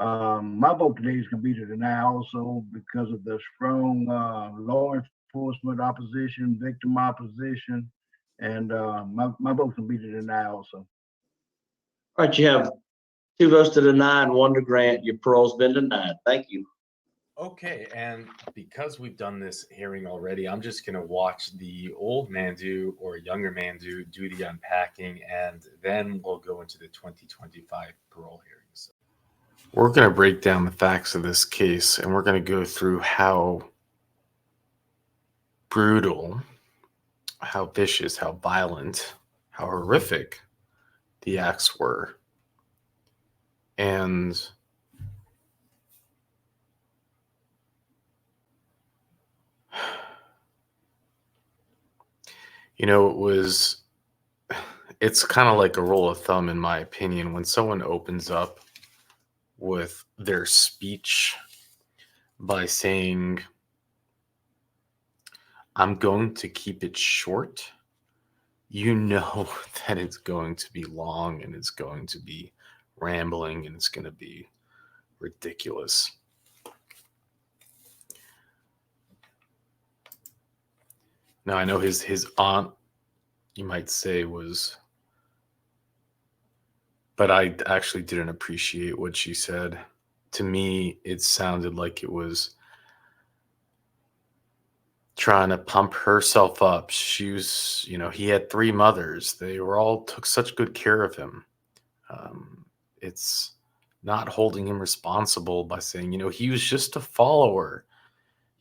G: My vote today is going to be to deny also because of the strong law enforcement opposition, victim opposition, and my vote's going to be to deny also.
C: All right, you have 2 votes to deny and 1 to grant. Your parole's been denied. Thank you.
B: Okay, and because we've done this hearing already, I'm just going to watch the old man do, or younger man do the unpacking, and then we'll go into the 2025 parole hearings. We're going to break down the facts of this case, and we're going to go through how brutal, how vicious, how violent, how horrific the acts were. And you know, it's kind of like a rule of thumb, in my opinion, when someone opens up with their speech by saying, I'm going to keep it short, you know that it's going to be long and it's going to be rambling and it's going to be ridiculous. Now, I know his aunt, you might say, was, but I actually didn't appreciate what she said. To me, it sounded like it was trying to pump herself up. She was, he had 3 mothers. They were all took such good care of him. It's not holding him responsible by saying, he was just a follower.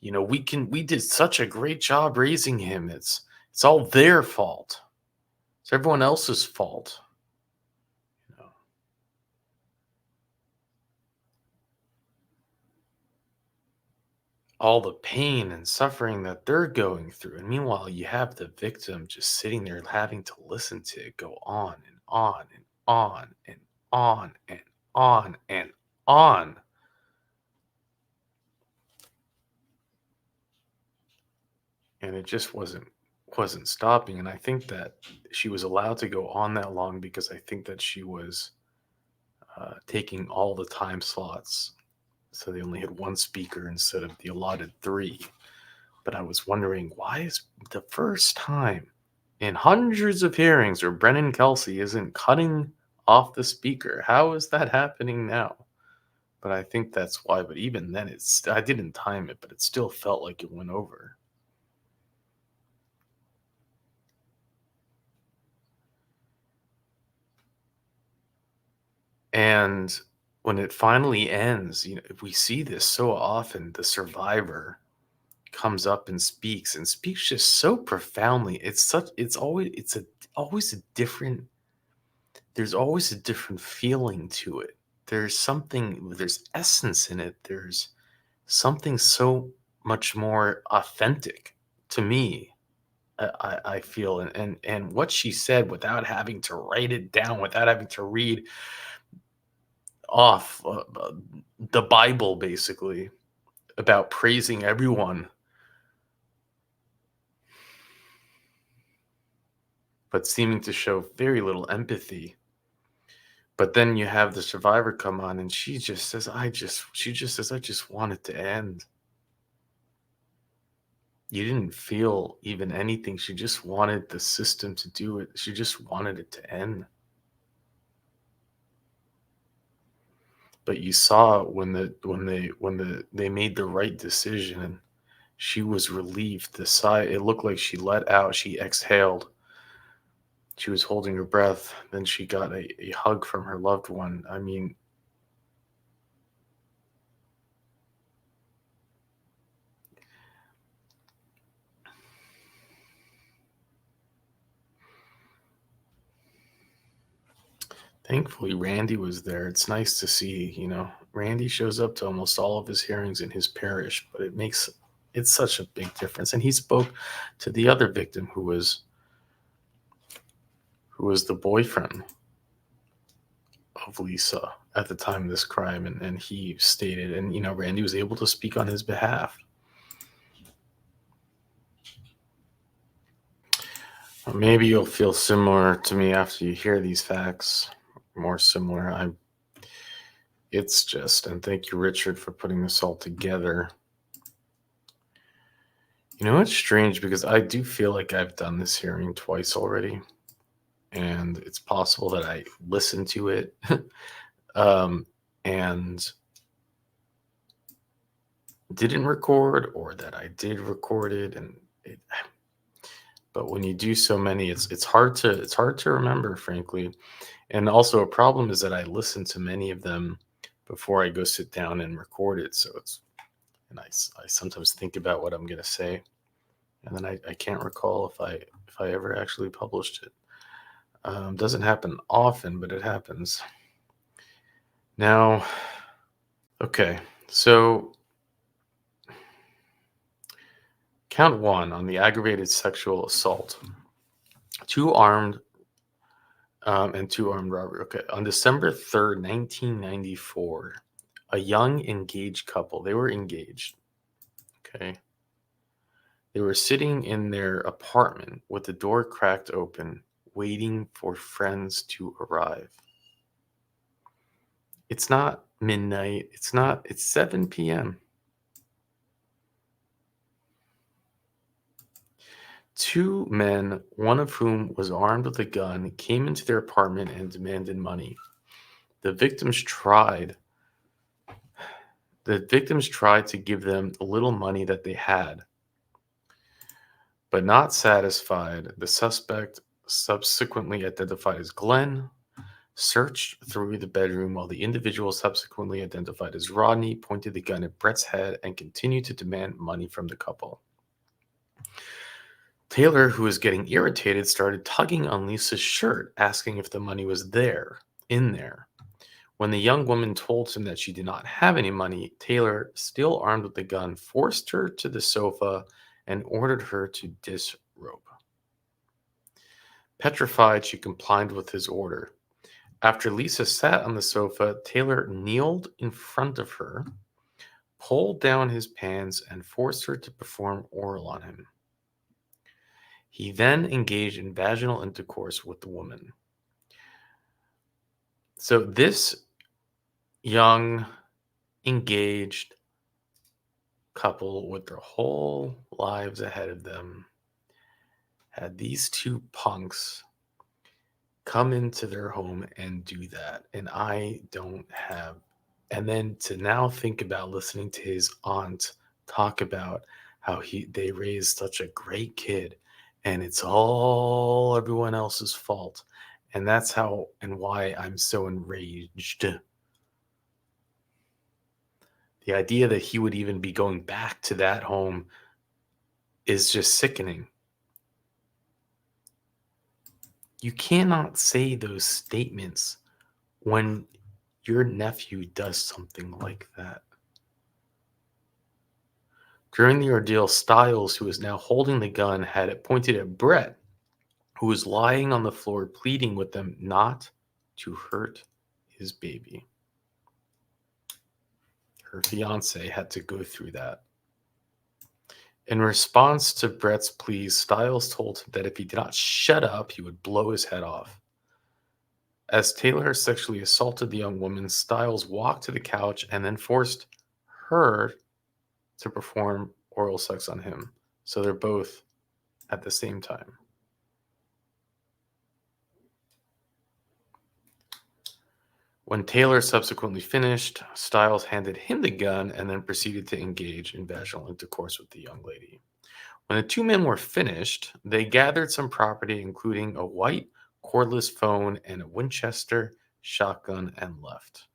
B: We did such a great job raising him. It's all their fault. It's everyone else's fault. All the pain and suffering that they're going through. And meanwhile, you have the victim just sitting there having to listen to it go on and on and on and on and on and on. And it just wasn't stopping. And I think that she was allowed to go on that long because I think that she was taking all the time slots. So they only had 1 speaker instead of the allotted 3. But I was wondering, why is the first time in hundreds of hearings where Brennan Kelsey isn't cutting off the speaker? How is that happening now? But I think that's why. But even then, I didn't time it, but it still felt like it went over. And when it finally ends, we see this so often. The survivor comes up and speaks just so profoundly. There's always a different feeling to it. There's essence in it. There's something so much more authentic to me. I feel, and what she said without having to write it down, without having to read off the Bible, basically, about praising everyone, but seeming to show very little empathy. But then you have the survivor come on, and she just says, I just want it to end. You didn't feel even anything. She just wanted the system to do it. She just wanted it to end. But you saw when they made the right decision, she was relieved. The sigh, it looked like she let out, she exhaled. She was holding her breath. Then she got a hug from her loved one. I mean, thankfully, Randy was there. It's nice to see, Randy shows up to almost all of his hearings in his parish, but it's such a big difference. And he spoke to the other victim who was the boyfriend of Lisa at the time of this crime. And he stated, and, Randy was able to speak on his behalf. Maybe you'll feel similar to me after you hear these facts. More similar. It's just, and thank you, Richard, for putting this all together. It's strange because I do feel like I've done this hearing twice already, and it's possible that I listened to it and didn't record, or that I did record it, but when you do so many, it's hard to remember, frankly. And also a problem is that I listen to many of them before I go sit down and record it. So I sometimes think about what I'm going to say, and then I can't recall if I ever actually published it. Doesn't happen often, but it happens. Now, okay, so count 1 on the aggravated sexual assault. 2 armed and 2 armed robbery. Okay, on December 3rd, 1994, a young engaged couple, they were engaged, okay? They were sitting in their apartment with the door cracked open, waiting for friends to arrive. It's not midnight. It's 7 p.m. 2 men, one of whom was armed with a gun, came into their apartment and demanded money. The victims tried to give them the little money that they had. But not satisfied, the suspect, subsequently identified as Glenn, searched through the bedroom, while the individual subsequently identified as Rodney pointed the gun at Brett's head and continued to demand money from the couple. Taylor, who was getting irritated, started tugging on Lisa's shirt, asking if the money was in there. When the young woman told him that she did not have any money, Taylor, still armed with the gun, forced her to the sofa and ordered her to disrobe. Petrified, she complied with his order. After Lisa sat on the sofa, Taylor kneeled in front of her, pulled down his pants, and forced her to perform oral on him. He then engaged in vaginal intercourse with the woman. So this young, engaged couple with their whole lives ahead of them had these 2 punks come into their home and do that. And and then to now think about listening to his aunt talk about how they raised such a great kid and it's all everyone else's fault. And that's how and why I'm so enraged. The idea that he would even be going back to that home is just sickening. You cannot say those statements when your nephew does something like that. During the ordeal, Stiles, who was now holding the gun, had it pointed at Brett, who was lying on the floor pleading with them not to hurt his baby. Her fiance had to go through that. In response to Brett's pleas, Stiles told him that if he did not shut up, he would blow his head off. As Taylor sexually assaulted the young woman, Stiles walked to the couch and then forced her to perform oral sex on him. So they're both at the same time. When Taylor subsequently finished, Stiles handed him the gun and then proceeded to engage in vaginal intercourse with the young lady. When the two men were finished, they gathered some property, including a white cordless phone and a Winchester shotgun, and left.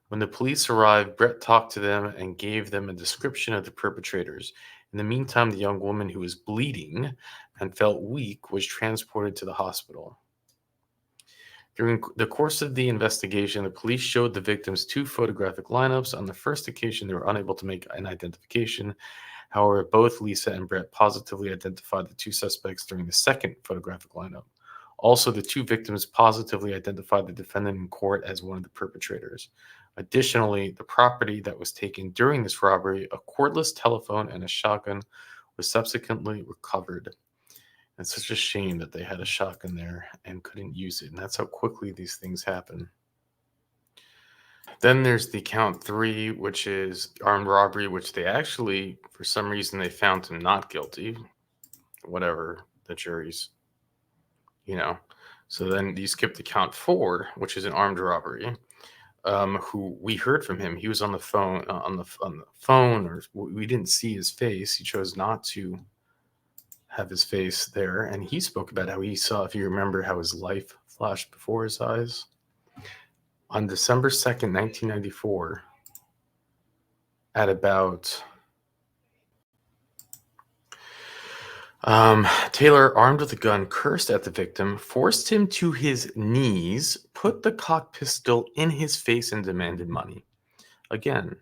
B: When the police arrived, Brett talked to them and gave them a description of the perpetrators. In the meantime, the young woman, who was bleeding and felt weak, was transported to the hospital. During the course of the investigation, the police showed the victims two photographic lineups. On the first occasion, they were unable to make an identification. However, both Lisa and Brett positively identified the two suspects during the second photographic lineup. Also, the two victims positively identified the defendant in court as one of the perpetrators. Additionally, the property that was taken during this robbery, a cordless telephone and a shotgun, was subsequently recovered. It's such a shame that they had a shotgun there and couldn't use it. And that's how quickly these things happen. Then there's the count 3, which is armed robbery, which they actually, for some reason, they found him not guilty. Whatever, the jury's, So then you skip to count 4, which is an armed robbery. Who we heard from him. He was on the phone, or we didn't see his face. He chose not to have his face there, and he spoke about how he saw, if you remember, how his life flashed before his eyes. On December 2nd, 1994, at about Taylor, armed with a gun, cursed at the victim, forced him to his knees, put the cocked pistol in his face, and demanded money. Again,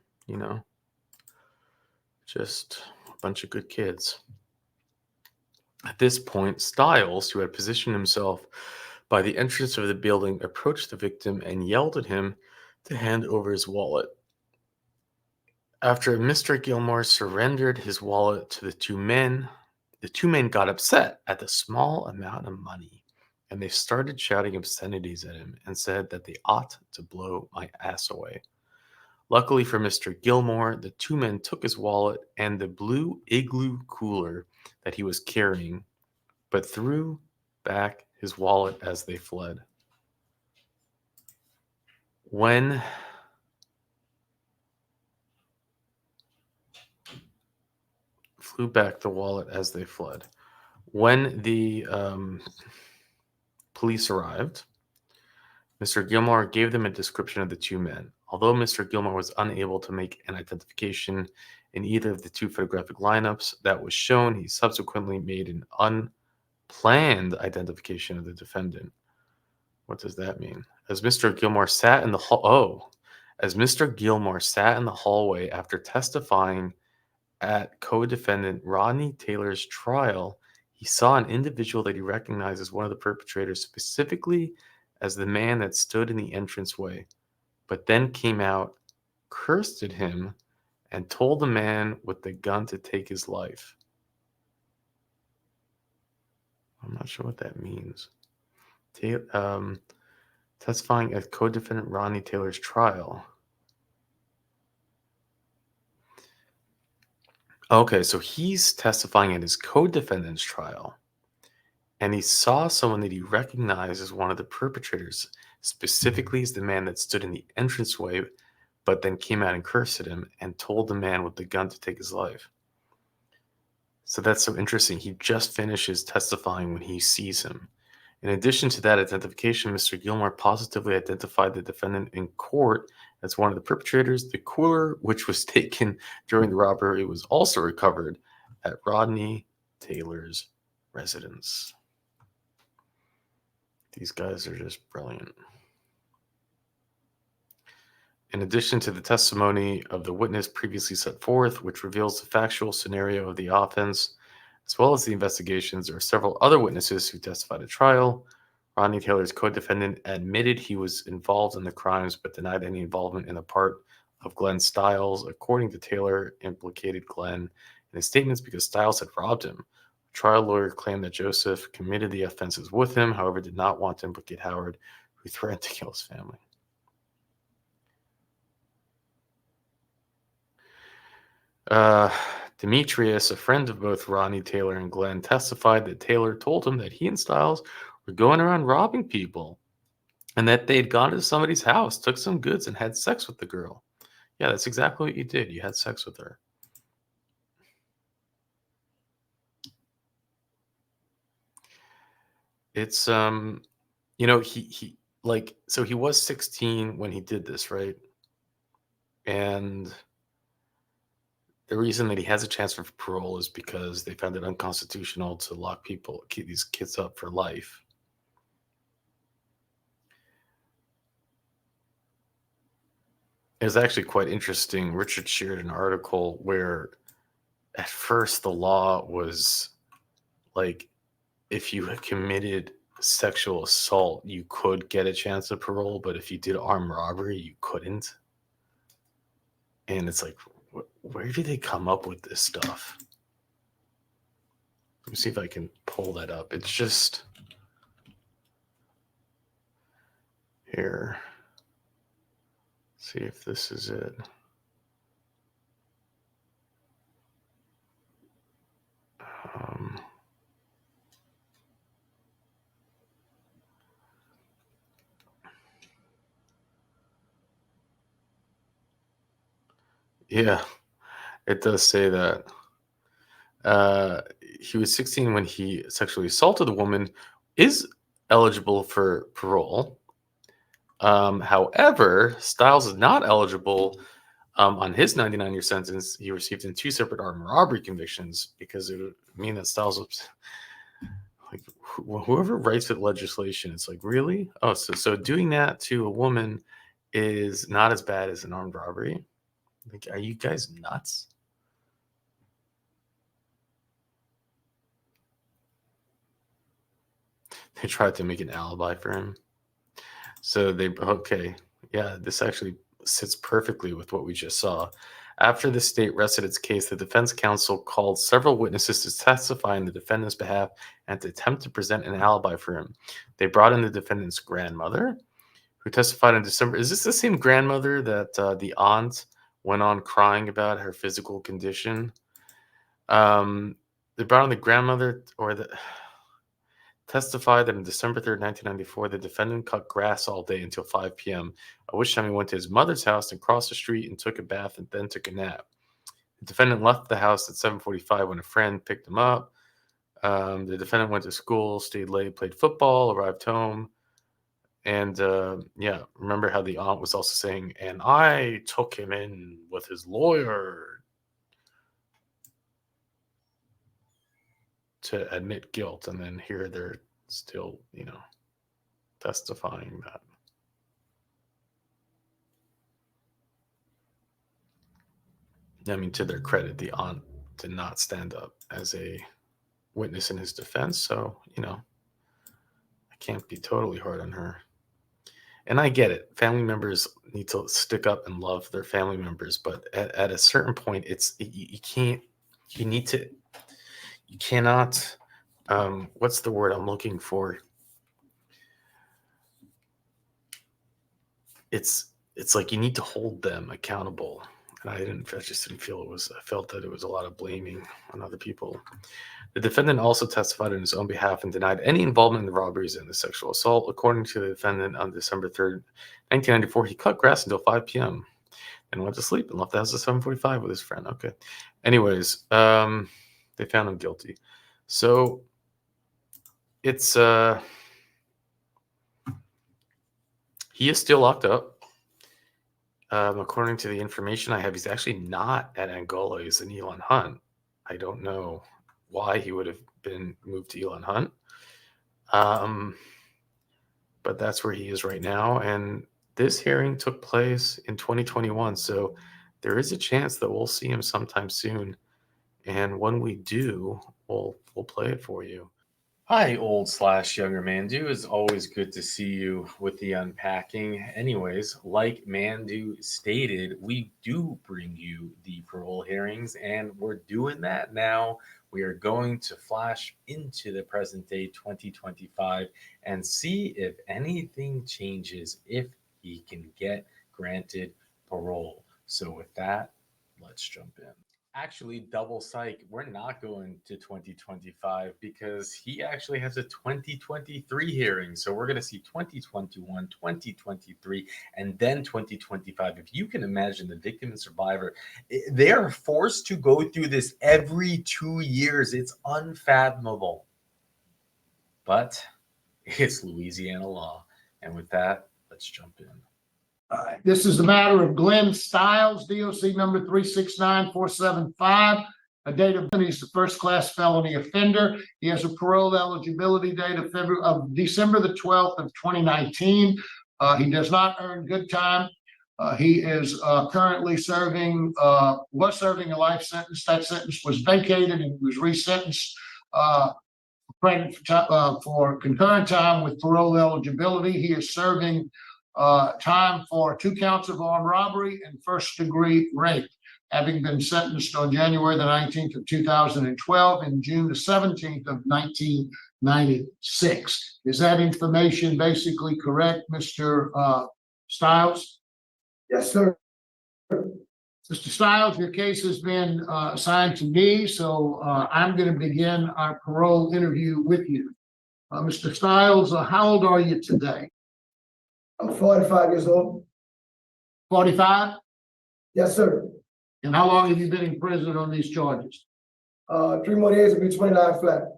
B: just a bunch of good kids. At this point, Stiles, who had positioned himself by the entrance of the building, approached the victim and yelled at him to hand over his wallet. After Mr. Gilmore surrendered his wallet to the two men got upset at the small amount of money, and they started shouting obscenities at him and said that they ought to blow my ass away. Luckily for Mr. Gilmore, the two men took his wallet and the blue igloo cooler that he was carrying, but threw back his wallet as they fled. Flew back the wallet as they fled. When the police arrived, Mr. Gilmore gave them a description of the two men. Although Mr. Gilmore was unable to make an identification in either of the two photographic lineups that was shown, he subsequently made an unplanned identification of the defendant. What does that mean? As Mr. Gilmore sat in the hallway after testifying at co-defendant Rodney Taylor's trial, he saw an individual that he recognized as one of the perpetrators, specifically as the man that stood in the entranceway, but then came out, cursed at him, and told the man with the gun to take his life. I'm not sure what that means. Testifying at co-defendant Rodney Taylor's trial. Okay, so he's testifying at his co-defendant's trial, and he saw someone that he recognized as one of the perpetrators, specifically as the man that stood in the entranceway, but then came out and cursed at him and told the man with the gun to take his life. So that's so interesting. He just finishes testifying when he sees him. In addition to that identification, Mr. Gilmore positively identified the defendant in court as one of the perpetrators. The cooler, which was taken during the robbery, was also recovered at Rodney Taylor's residence. These guys are just brilliant. In addition to the testimony of the witness previously set forth, which reveals the factual scenario of the offense, as well as the investigations, there are several other witnesses who testified at trial. Rodney Taylor's co-defendant admitted he was involved in the crimes, but denied any involvement in the part of Glenn Stiles. According to Taylor, implicated Glenn in his statements because Stiles had robbed him. The trial lawyer claimed that Joseph committed the offenses with him, however, did not want to implicate Howard, who threatened to kill his family. Demetrius, a friend of both Rodney Taylor and Glenn, testified that Taylor told him that he and Stiles were going around robbing people and that they'd gone to somebody's house, took some goods, and had sex with the girl. Yeah, that's exactly what you did. You had sex with her. It's he like, so he was 16 when he did this, right? And the reason that he has a chance for parole is because they found it unconstitutional to keep these kids up for life. It was actually quite interesting. Richard shared an article where at first the law was like, if you had committed sexual assault, you could get a chance of parole, but if you did armed robbery, you couldn't. And it's like, where do they come up with this stuff? Let me see if I can pull that up. It's just here. See if this is it. Yeah, it does say that. He was 16 when he sexually assaulted a woman, is eligible for parole. However, Stiles is not eligible on his 99-year sentence. He received in 2 separate armed robbery convictions because it would mean that Stiles was like, whoever writes the legislation, it's like, really? Oh, so doing that to a woman is not as bad as an armed robbery? Like, are you guys nuts? They tried to make an alibi for him. So this actually sits perfectly with what we just saw. After the state rested its case, the defense counsel called several witnesses to testify on the defendant's behalf and to attempt to present an alibi for him. They brought in the defendant's grandmother, who testified in December. Is this the same grandmother that the aunt went on crying about her physical condition? They brought in the grandmother, testified that on December 3rd, 1994, the defendant cut grass all day until 5 p.m., at which time he went to his mother's house and crossed the street and took a bath and then took a nap. The defendant left the house at 7:45 when a friend picked him up. The defendant went to school, stayed late, played football, arrived home. And remember how the aunt was also saying, and I took him in with his lawyer to admit guilt. And then here they're still, testifying that. I mean, to their credit, the aunt did not stand up as a witness in his defense. So, I can't be totally hard on her. And I get it. Family members need to stick up and love their family members. But at a certain point, you cannot, what's the word I'm looking for? It's like you need to hold them accountable. And I just didn't feel I felt that it was a lot of blaming on other people. The defendant also testified on his own behalf and denied any involvement in the robberies and the sexual assault. According to the defendant, on December 3rd, 1994, he cut grass until 5 p.m. and went to sleep and left the house at 7:45 with his friend. Okay. Anyways, they found him guilty. So it's he is still locked up. According to the information I have, he's actually not at Angola. He's in Elon Hunt. I don't know why he would have been moved to Elon Hunt. But that's where he is right now. And this hearing took place in 2021, so there is a chance that we'll see him sometime soon. And when we do, we'll play it for you. Hi, old/younger Mandu. It's always good to see you with the unpacking. Anyways, like Mandu stated, we do bring you the parole hearings, and we're doing that now. We are going to flash into the present day 2025 and see if anything changes, if he can get granted parole. So with that, let's jump in. Actually, double psych, we're not going to 2025 because he actually has a 2023 hearing. So we're going to see 2021, 2023, and then 2025. If you can imagine the victim and survivor, they are forced to go through this every 2 years. It's unfathomable. But it's Louisiana law. And with that, let's jump in.
F: This is the matter of Glenn Stiles, DOC number 369475. A date of he's the first-class felony offender. He has a parole eligibility date of December the 12th of 2019. He does not earn good time. He is currently was serving a life sentence. That sentence was vacated and he was resentenced for concurrent time with parole eligibility. He is serving time for 2 counts of armed robbery and first-degree rape, having been sentenced on January the 19th of 2012 and June the 17th of 1996. Is that information basically correct, Mr. Stiles?
D: Yes, sir.
F: Mr. Stiles, your case has been assigned to me, so I'm going to begin our parole interview with you. Mr. Stiles, how old are you today?
D: I'm 45 years old.
F: 45?
D: Yes, sir.
F: And how long have you been in prison on these charges?
D: 3 more days will be 29 flat.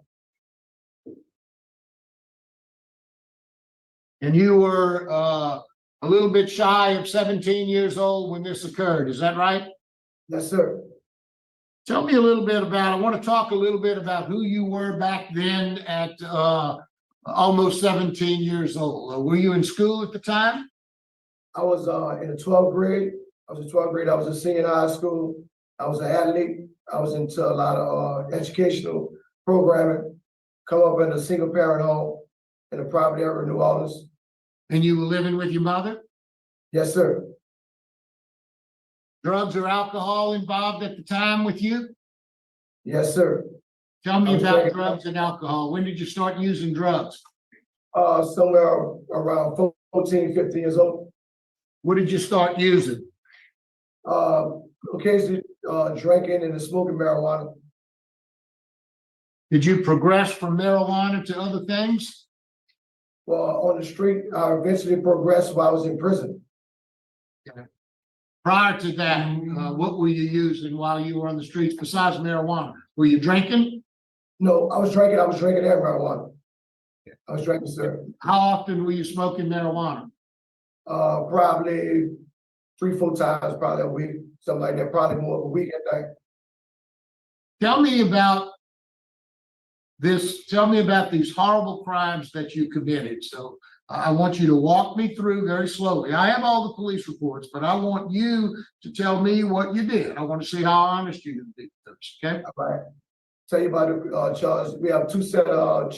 F: And you were a little bit shy of 17 years old when this occurred, is that right?
D: Yes, sir.
F: Tell me a little bit about, I want to talk a little bit about who you were back then at almost 17 years old. Were you in school at the time?
D: I was in the 12th grade. I was a senior in high school. I was an athlete. I was into a lot of educational programming. Come up in a single parent home in a private area in New Orleans.
F: And you were living with your mother?
D: Yes, sir.
F: Drugs or alcohol involved at the time with you?
D: Yes, sir.
F: Tell me about drugs and alcohol. When did you start using drugs?
D: Somewhere around 14, 15 years old.
F: What did you start using?
D: Occasionally drinking and smoking marijuana.
F: Did you progress from marijuana to other things?
D: Well, on the street, I eventually progressed while I was in prison.
F: Okay. Prior to that, what were you using while you were on the streets besides marijuana? Were you drinking?
D: No, I was drinking and marijuana. I was drinking, sir.
F: How often were you smoking marijuana?
D: Probably 3-4 times, probably a week, something like that, probably more of a week at night.
F: Tell me about this. Tell me about these horrible crimes that you committed. So I want you to walk me through very slowly. I have all the police reports, but I want you to tell me what you did. I want to see how honest you can be. Okay.
D: All right. Tell you about the charges. We have 2 set of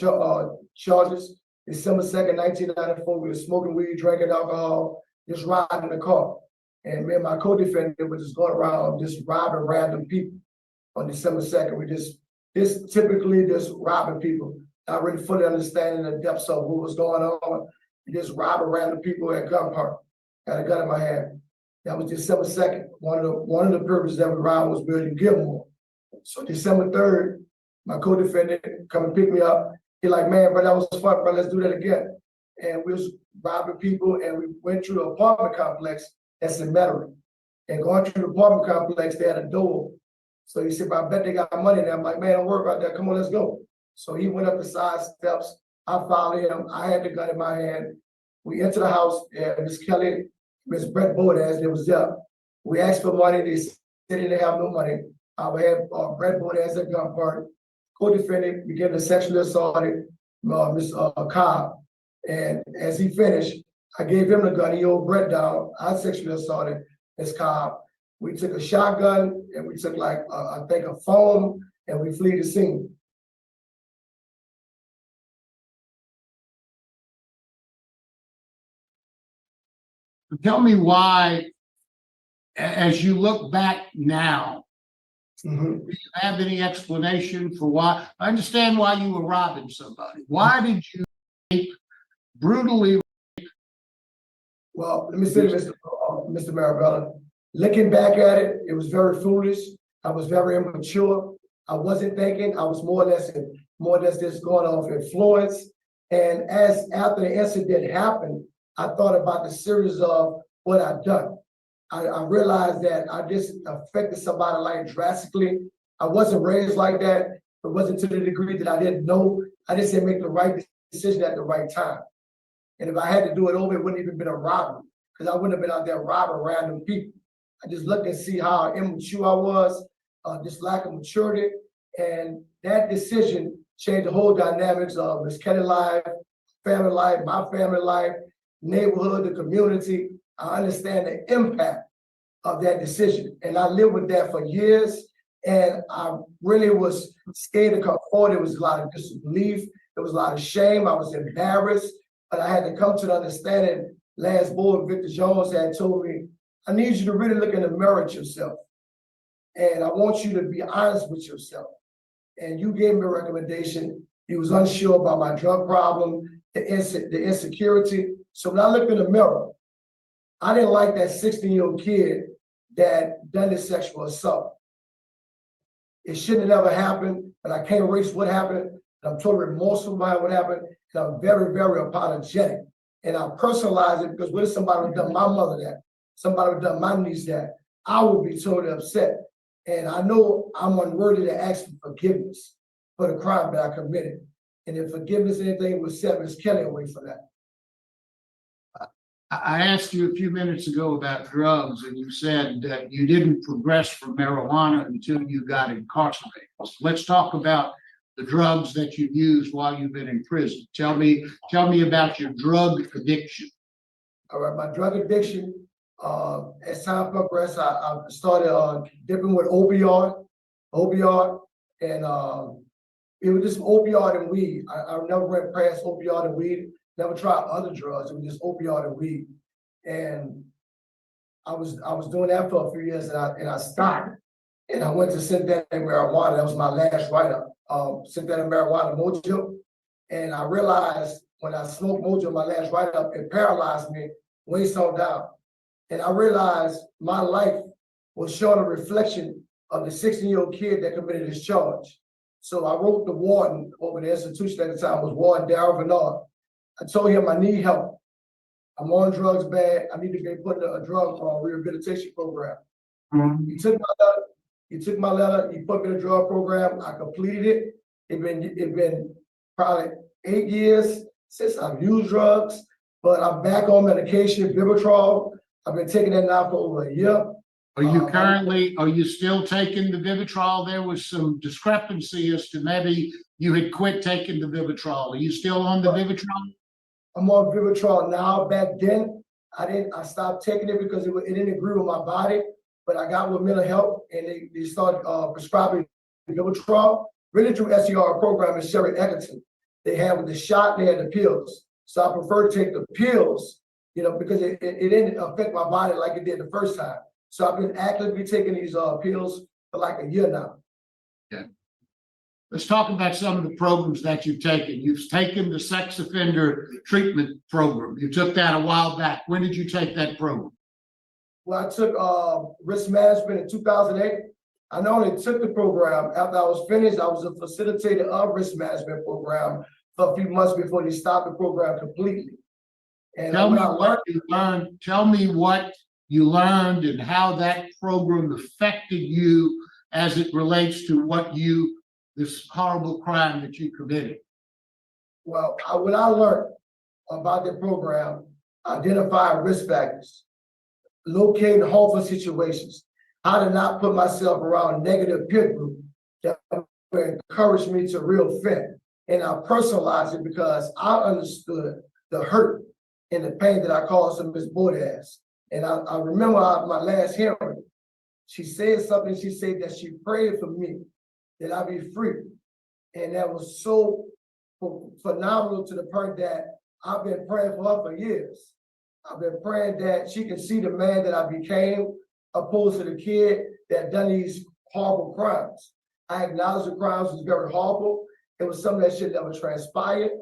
D: charges. December 2nd, 1994, we were smoking weed, drinking alcohol, just riding in the car. And me and my co-defendant were just going around just robbing random people on December 2nd. We typically robbing people, not really fully understanding the depths of what was going on. We just robbing random people at gun park. Got a gun in my hand. That was December 2nd. One of the purposes that we robbed was Billy Gilmore. So December 3rd, my co-defendant come and pick me up. He like, man, bro, that was fun, bro. Let's do that again. And we was robbing people, and we went through the apartment complex that's in Metairie. And going through the apartment complex, they had a door. So he said, I bet they got money there. I'm like, man, don't worry about that. Come on, let's go. So he went up the side steps. I followed him. I had the gun in my hand. We entered the house, and Miss Kelly, Miss Brett Bodas, they was there. We asked for money. They said they didn't have no money. I had Brett Bodas at gun party. Co-defendant began to sexually assault Miss Cobb. And as he finished, I gave him the gun. He owed Brett down. I sexually assaulted his cop. We took a shotgun and we took like, I think a phone, and we flee the scene.
F: Tell me why, as you look back now,
D: Mhm.
F: do you have any explanation for why? I understand why you were robbing somebody. Why did you brutally?
D: Well, let me say, Mr. Marabella, looking back at it, it was very foolish. I was very immature. I wasn't thinking. I was more or less just going off influence. And as after the incident happened, I thought about the series of what I've done. I realized that I just affected somebody's life drastically. I wasn't raised like that. It wasn't to the degree that I didn't know. I just didn't make the right decision at the right time. And if I had to do it over, it wouldn't even been a robbery, because I wouldn't have been out there robbing random people. I just looked and see how immature I was, just lack of maturity. And that decision changed the whole dynamics of Miss Kelly life, family life, my family life, neighborhood, the community. I understand the impact of that decision. And I lived with that for years. And I really was scared to come forward. There was a lot of disbelief. There was a lot of shame. I was embarrassed. But I had to come to the understanding. Last board, Victor Jones had told me, I need you to really look in the mirror at yourself. And I want you to be honest with yourself. And you gave me a recommendation. You was unsure about my drug problem, the insecurity. So when I looked in the mirror, I didn't like that 16-year-old kid that done this sexual assault. It shouldn't have ever happened, but I can't erase what happened. And I'm totally remorseful about what happened. And I'm very, very apologetic. And I personalize it, because what if somebody would have done my mother that? Somebody would have done my niece that? I would be totally upset. And I know I'm unworthy to ask for forgiveness for the crime that I committed. And if forgiveness anything would set Ms. Kelly away for that.
F: I asked you a few minutes ago about drugs, and you said that you didn't progress from marijuana until you got incarcerated. So let's talk about the drugs that you used while you've been in prison. Tell me about your drug addiction.
D: All right, my drug addiction, as time progressed, I started dipping with opioid, and it was just opioid and weed. I never went past opioid and weed. Never tried other drugs. It was just opioid and weed. And I was doing that for a few years, and I stopped. And I went to synthetic marijuana. That was my last write-up. Synthetic marijuana, mojo. And I realized when I smoked mojo, my last write-up, it paralyzed me, waist on down. And I realized my life was showing a reflection of the 16-year-old kid that committed this charge. So I wrote the warden over the institution at the time, was Warden Darryl Bernard. I told him I need help. I'm on drugs bad. I need to be put in a drug rehabilitation program.
F: Mm-hmm.
D: He took my letter. He put me in a drug program. I completed it. It been probably 8 years since I've used drugs, but I'm back on medication, Vivitrol. I've been taking that now for over a year.
F: Are you still taking the Vivitrol? There was some discrepancy as to maybe you had quit taking the Vivitrol. Are you still on the Vivitrol?
D: I'm on Vivitrol now. Back then, I stopped taking it because it didn't agree with my body, but I got with mental health, and they started prescribing Vivitrol, really through SER program in Sherry Egerton. They had with the shot, they had the pills. So I prefer to take the pills, because it didn't affect my body like it did the first time. So I've been actively taking these pills for like a year now.
F: Yeah. Let's talk about some of the programs that you've taken. You've taken the sex offender treatment program. You took that a while back. When did you take that program?
D: Well, I took risk management in 2008. I not only took the program, after I was finished, I was a facilitator of risk management program for a few months before they stopped the program completely. And
F: Tell me what you learned and how that program affected you as it relates to this horrible crime that you committed.
D: Well, what I learned about the program, identify risk factors, locating harmful situations, how to not put myself around a negative peer group that encouraged me to real fit. And I personalized it because I understood the hurt and the pain that I caused to Ms. Bordas. And I remember my last hearing, she said something, she said that she prayed for me, that I be free. And that was so phenomenal to the point that I've been praying for her for years. I've been praying that she can see the man that I became, opposed to the kid that done these horrible crimes. I acknowledge the crimes was very horrible. It was something that should never transpired,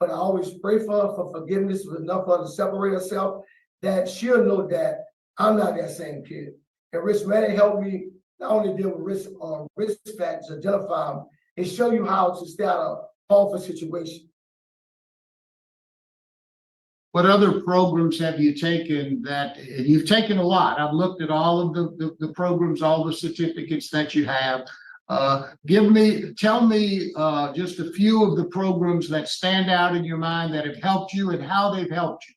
D: but I always pray for her for forgiveness, was enough for her to separate herself, that she'll know that I'm not that same kid. And risk management helped me not only deal with risk factors, identify them, and show you how to stay out of harmful situation.
F: What other programs have you taken that, and you've taken a lot. I've looked at all of the programs, all the certificates that you have. Tell me just a few of the programs that stand out in your mind that have helped you and how they've helped you.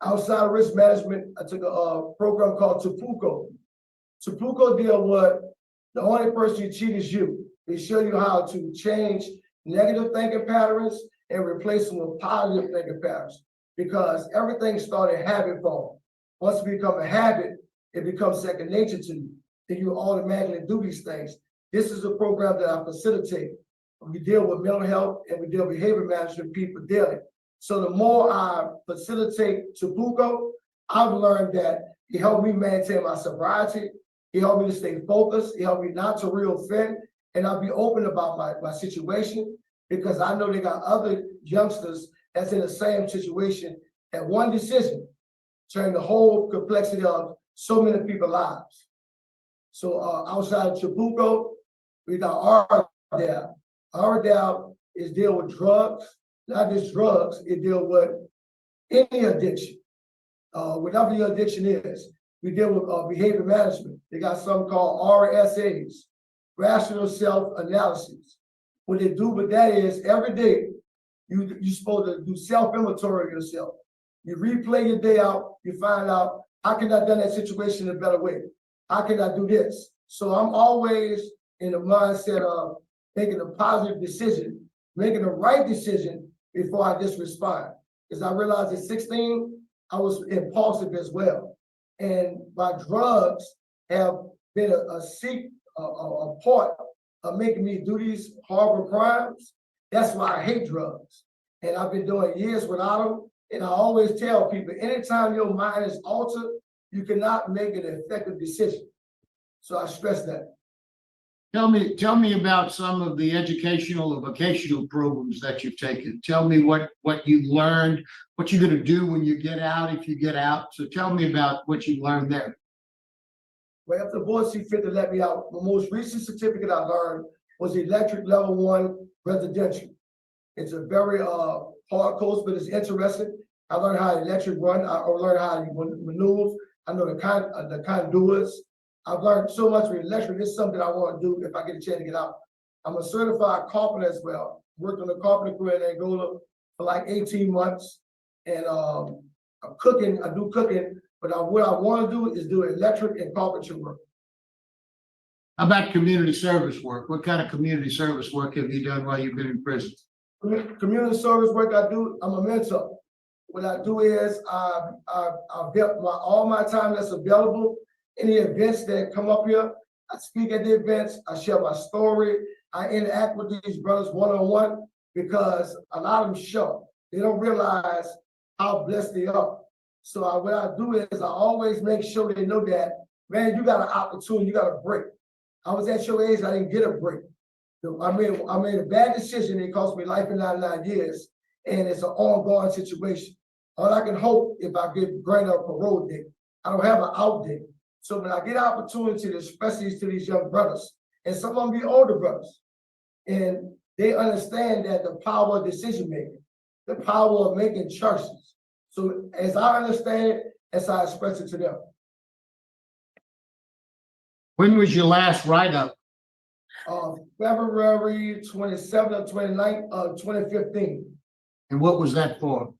D: Outside of risk management, I took a program called Tapuco. Tapuco deal with the only person you cheat is you. They show you how to change negative thinking patterns and replace them with positive thinking patterns, because everything started habit form. Once it becomes a habit, it becomes second nature to you. Then you automatically do these things. This is a program that I facilitate. We deal with mental health and we deal with behavior management people daily. So the more I facilitate Tapuco, I've learned that it helped me maintain my sobriety. It helped me to stay focused. It helped me not to reoffend. And I'll be open about my situation, because I know they got other youngsters that's in the same situation. That one decision turned the whole complexity of so many people's lives. So outside of Tapuco, we got RDAL. RDAL is deal with drugs, not just drugs, it deal with any addiction. Whatever your addiction is, we deal with behavior management. They got something called RSAs, rational self-analysis. What they do with that is every day, you're supposed to do self-inventory of yourself. You replay your day out, you find out, how can I do that situation in a better way? How can I do this? So I'm always in the mindset of making a positive decision, making the right decision before I just respond. Because I realized at 16, I was impulsive as well. And my drugs have been a part of making me do these horrible crimes. That's why I hate drugs. And I've been doing years without them. And I always tell people, anytime your mind is altered, you cannot make an effective decision. So I stress that.
F: Tell me about some of the educational or vocational programs that you've taken. Tell me what you've learned, what you're going to do when you get out, if you get out. So tell me about what you've learned there.
D: Well, if the board see fit to let me out, the most recent certificate I learned was electric level 1 residential. It's a very hard course, but it's interesting. I learned how electric run. I learned how you maneuver. I know the conduits. I've learned so much with electric. It's something I want to do if I get a chance to get out. I'm a certified carpenter as well. Worked on the carpenter career in Angola for like 18 months. And I'm cooking, I do cooking, but what I want to do is do electric and carpentry work.
F: How about community service work? What kind of community service work have you done while you've been in prison?
D: Community service work I do, I'm a mentor. What I do is I all my time that's available, any events that come up here, I speak at the events, I share my story, I interact with these brothers one-on-one, because a lot of them show. They don't realize how blessed they are. So what I do is I always make sure they know that, man, you got an opportunity, you got a break. I was at your age, I didn't get a break. I made a bad decision, it cost me life in 99 years, and it's an ongoing situation. All I can hope if I get granted a parole date, I don't have an out date. So when I get opportunity to express these to these young brothers, and some of them be older brothers, and they understand that the power of decision making, the power of making choices. So as I understand it, as I express it to them.
F: When was your last write-up?
D: February 27th or 29th of 2015.
F: And what was that for?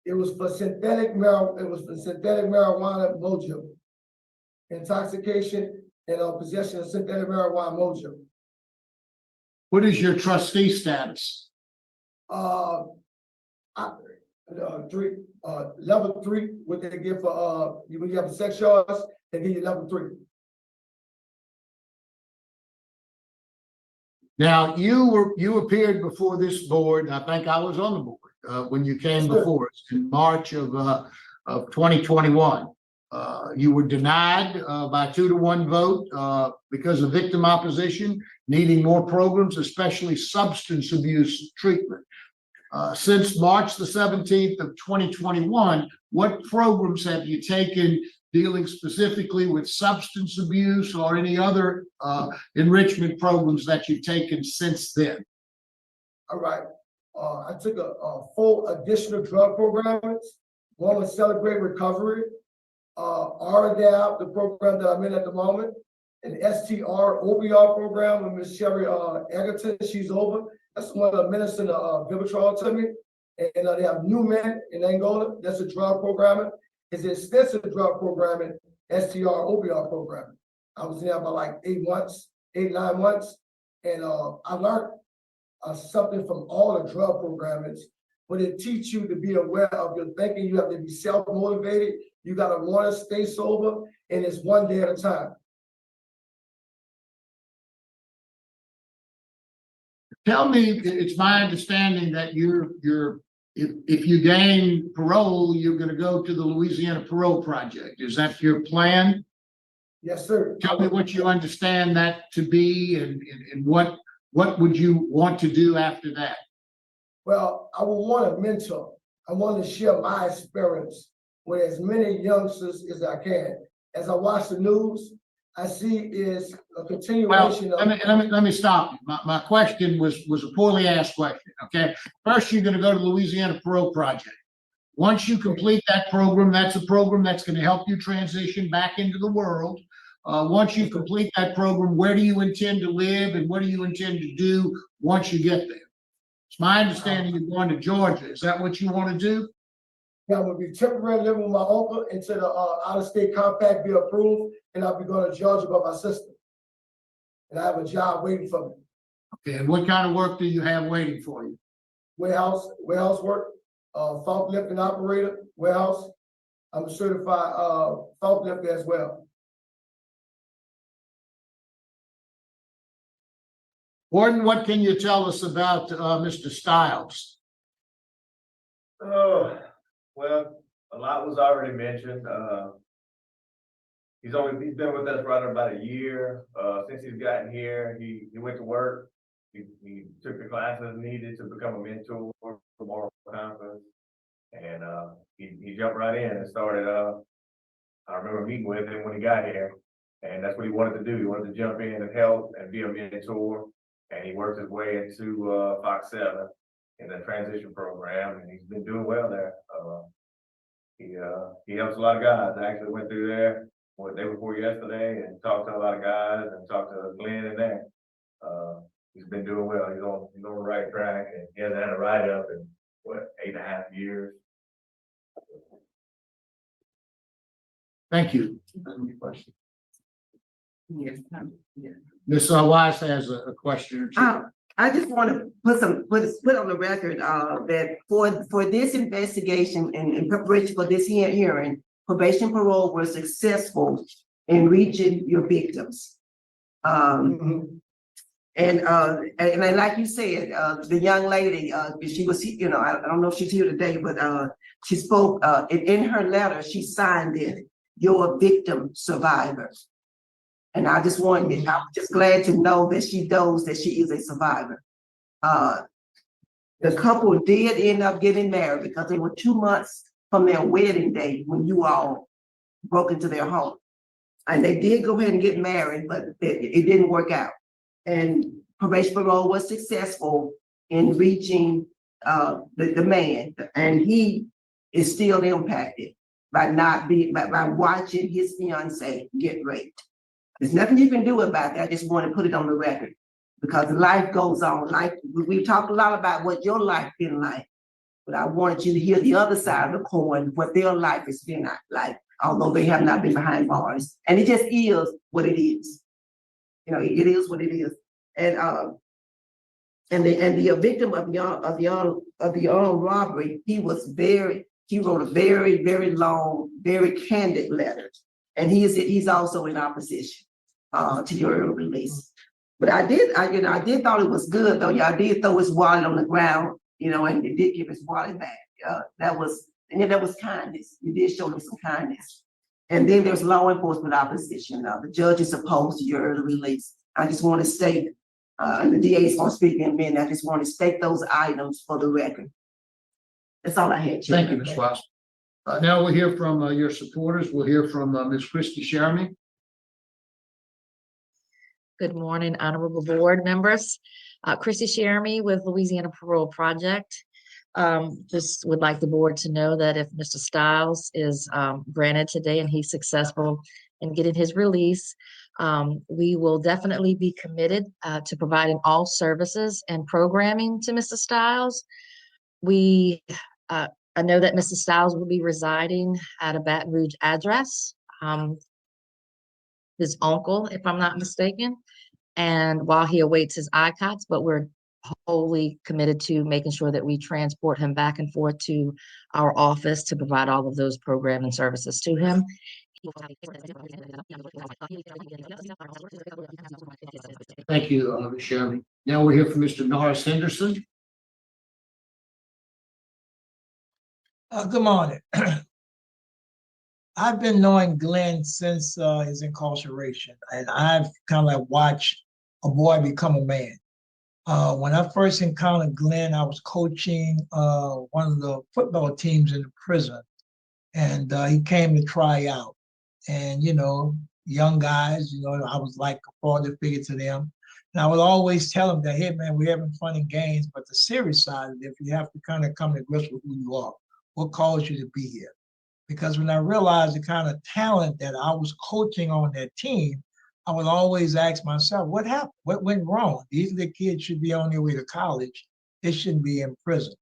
D: It was for synthetic marijuana. It was for synthetic marijuana mojo, intoxication and possession of synthetic marijuana mojo.
F: What is your trustee status?
D: I Level 3, what they give for, when you have a sex charge, they give you level 3.
F: Now, you appeared before this board. I think I was on the board when you came before us in March of 2021. You were denied by 2-to-1 vote because of victim opposition, needing more programs, especially substance abuse treatment. Since March the 17th of 2021, what programs have you taken dealing specifically with substance abuse or any other enrichment programs that you've taken since then?
D: All right. I took a 4 additional drug programs. One was Celebrate Recovery, RDAP, the program that I'm in at the moment, an STR OBR program with Miss Sherry Egerton. She's over. That's the one that administered Vivitrol to me. And they have New Men in Angola. That's a drug programming. It's an extensive drug programming, STR OBR programming. I was there about like 8 months, 8-9 months. And I learned something from all the drug programmings, but it teaches you to be aware of your thinking. You have to be self-motivated. You got to want to stay sober, and it's one day at a time.
F: Tell me, it's my understanding that if you gain parole, you're going to go to the Louisiana Parole Project. Is that your plan?
D: Yes, sir.
F: Tell me what you understand that to be, and what would you want to do after that? Well, I would want a mentor. I want to share my experience with as many youngsters as I can. As I watch the news, I see is a continuation of. Let me stop you. My question was a poorly asked question. Okay, first you're going to go to the Louisiana Parole Project. Once you complete that program, that's a program that's going to help you transition back into the world. Once you complete that program, where do you intend to live, and what do you intend to do once you get there? It's my understanding you're going to Georgia. Is that what you want to do? Yeah, I'm going to be temporarily living with my uncle until the out-of-state compact be approved, and I'll be going to Georgia by my sister. And I have a job waiting for me. Okay, and what kind of work do you have waiting for you? Warehouse work, forklift and operator, warehouse. I'm a certified forklifter as well. Gordon, what can you tell us about Mr. Stiles?
N: Well, a lot was already mentioned. He's been with us right about a year. Since he's gotten here, he went to work. He took the classes needed to become a mentor for moral compass, and he jumped right in and started. I remember meeting with him when he got here, and that's what he wanted to do. He wanted to jump in and help and be a mentor, and he worked his way into Fox 7 in the transition program, and he's been doing well there. He helps a lot of guys. I actually went through there day before yesterday and talked to a lot of guys and talked to Glenn in there. He's been doing well. He's on the right track, and he hasn't had a write up in 8.5 years.
F: Thank you. Ms. Wise has a question or two.
O: I just want to put on the record that for this investigation and in preparation for this hearing, probation parole was successful in reaching your victims. And like you said, the young lady, she was, I don't know if she's here today, but she spoke in her letter. She signed it, "You're a victim survivor." And I just wanted, I'm just glad to know that she knows that she is a survivor. The couple did end up getting married because they were 2 months from their wedding day when you all broke into their home. And they did go ahead and get married, but it didn't work out. And probation parole was successful in reaching the man, and he is still impacted by watching his fiance get raped. There's nothing you can do about that. I just want to put it on the record because life goes on. We've talked a lot about what your life been like, but I wanted you to hear the other side of the coin, what their life has been like, although they have not been behind bars. And it just is what it is. It is what it is. And And the victim of the armed robbery, he wrote a very, very long, very candid letter. And he's also in opposition to your early release. But I did thought it was good though. Y'all did throw his wallet on the ground, and you did give his wallet back. That was kindness. You did show him some kindness. And then there's law enforcement opposition. The judge is opposed to your early release. I just want to state, and the DA is going to speak in a minute. I just want to state those items for the record. That's all I had.
F: Thank you, Ms. Watson. Now we'll hear from your supporters. We'll hear from Ms. Christy Sherman.
P: Good morning, honorable board members. Chrissy Sheremy with Louisiana Parole Project. Just would like the board to know that if Mr. Stiles is granted today and he's successful in getting his release, we will definitely be committed to providing all services and programming to Mr. Stiles. I know that Mr. Stiles will be residing at a Baton Rouge address. His uncle, if I'm not mistaken, and while he awaits his ICOTS, but we're wholly committed to making sure that we transport him back and forth to our office to provide all of those programming services to him.
F: Thank you, Ms. Sherman. Now we'll hear from Mr. Norris Henderson.
Q: Good morning. I've been knowing Glenn since his incarceration, and I've kind of like watched a boy become a man. When I first encountered Glenn, I was coaching one of the football teams in the prison, and he came to try out. And, young guys, I was like a father figure to them. And I would always tell them that, hey, man, we're having fun and games, but the serious side of it, you have to kind of come to grips with who you are. What caused you to be here? Because when I realized the kind of talent that I was coaching on that team, I would always ask myself, what happened? What went wrong? These little kids should be on their way to college. They shouldn't be in prison.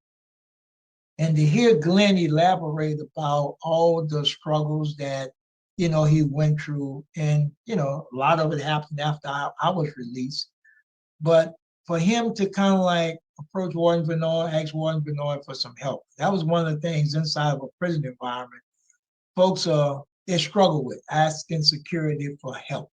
Q: And to hear Glenn elaborate about all the struggles that, he went through, and, a lot of it happened after I was released. But for him to kind of like approach Warden Bernard, ask Warden Bernard for some help. That was one of the things inside of a prison environment. Folks, they struggle with asking security for help.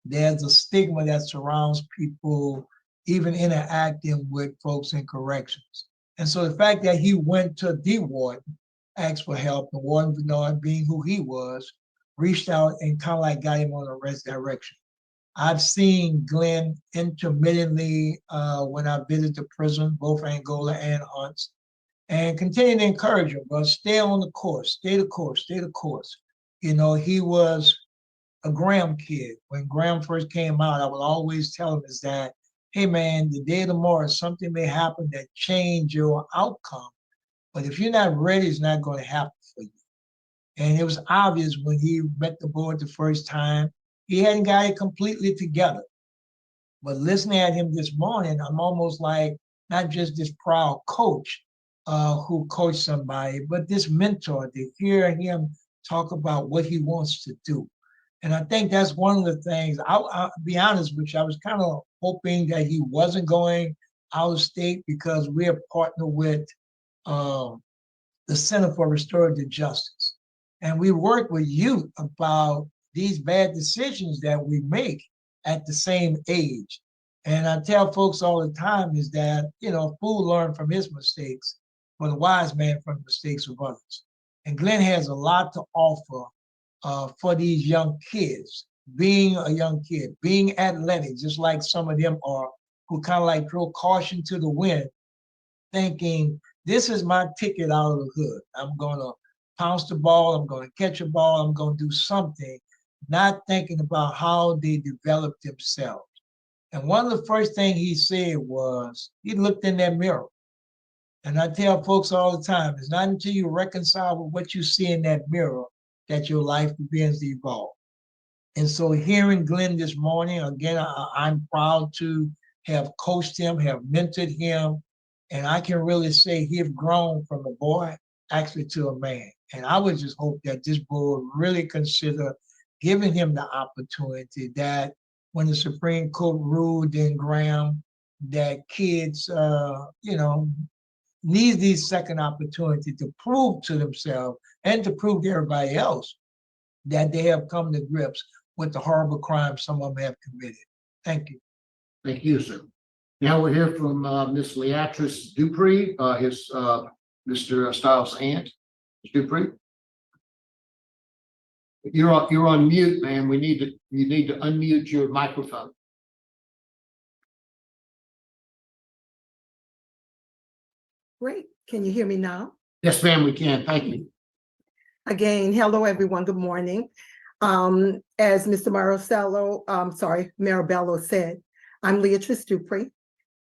Q: There's a stigma that surrounds people even interacting with folks in corrections. And so the fact that he went to the warden, asked for help, and Warden Bernard, being who he was, reached out and kind of like got him on the right direction. I've seen Glenn intermittently when I visit the prison, both Angola and Hunts, and continue to encourage him, but stay on the course, stay the course, stay the course. He was a Graham kid. When Graham first came out, I would always tell him is that, hey man, the day of tomorrow, something may happen that change your outcome. But if you're not ready, it's not going to happen for you. And it was obvious when he met the board the first time, he hadn't got it completely together. But listening at him this morning, I'm almost like not just this proud coach who coached somebody, but this mentor, to hear him talk about what he wants to do. And I think that's one of the things, I'll be honest with you, I was kind of hoping that he wasn't going out of state because we're partnered with the Center for Restorative Justice. And we work with youth about these bad decisions that we make at the same age. And I tell folks all the time is that, a fool learns from his mistakes, but a wise man from the mistakes of others. And Glenn has a lot to offer for these young kids, being a young kid, being athletic, just like some of them are, who kind of like throw caution to the wind, thinking, this is my ticket out of the hood. I'm going to pounce the ball, I'm going to catch a ball, I'm going to do something, not thinking about how they develop themselves. And one of the first things he said was, he looked in that mirror. And I tell folks all the time, it's not until you reconcile with what you see in that mirror that your life begins to evolve. And so hearing Glenn this morning, again, I'm proud to have coached him, have mentored him, and I can really say he's grown from a boy actually to a man. And I would just hope that this board really consider giving him the opportunity that when the Supreme Court ruled in Graham that kids, need these second opportunity to prove to themselves and to prove to everybody else that they have come to grips with the horrible crimes some of them have committed. Thank you.
F: Thank you, sir. Now we'll hear from Ms. Leatrice Dupree, Mr. Stiles' aunt. Ms. Dupree? You're on mute, ma'am. You need to unmute your microphone.
I: Great. Can you hear me now?
F: Yes, ma'am, we can. Thank you.
I: Again, hello, everyone. Good morning. As Mr. Marabello said, I'm Leatrice Dupree,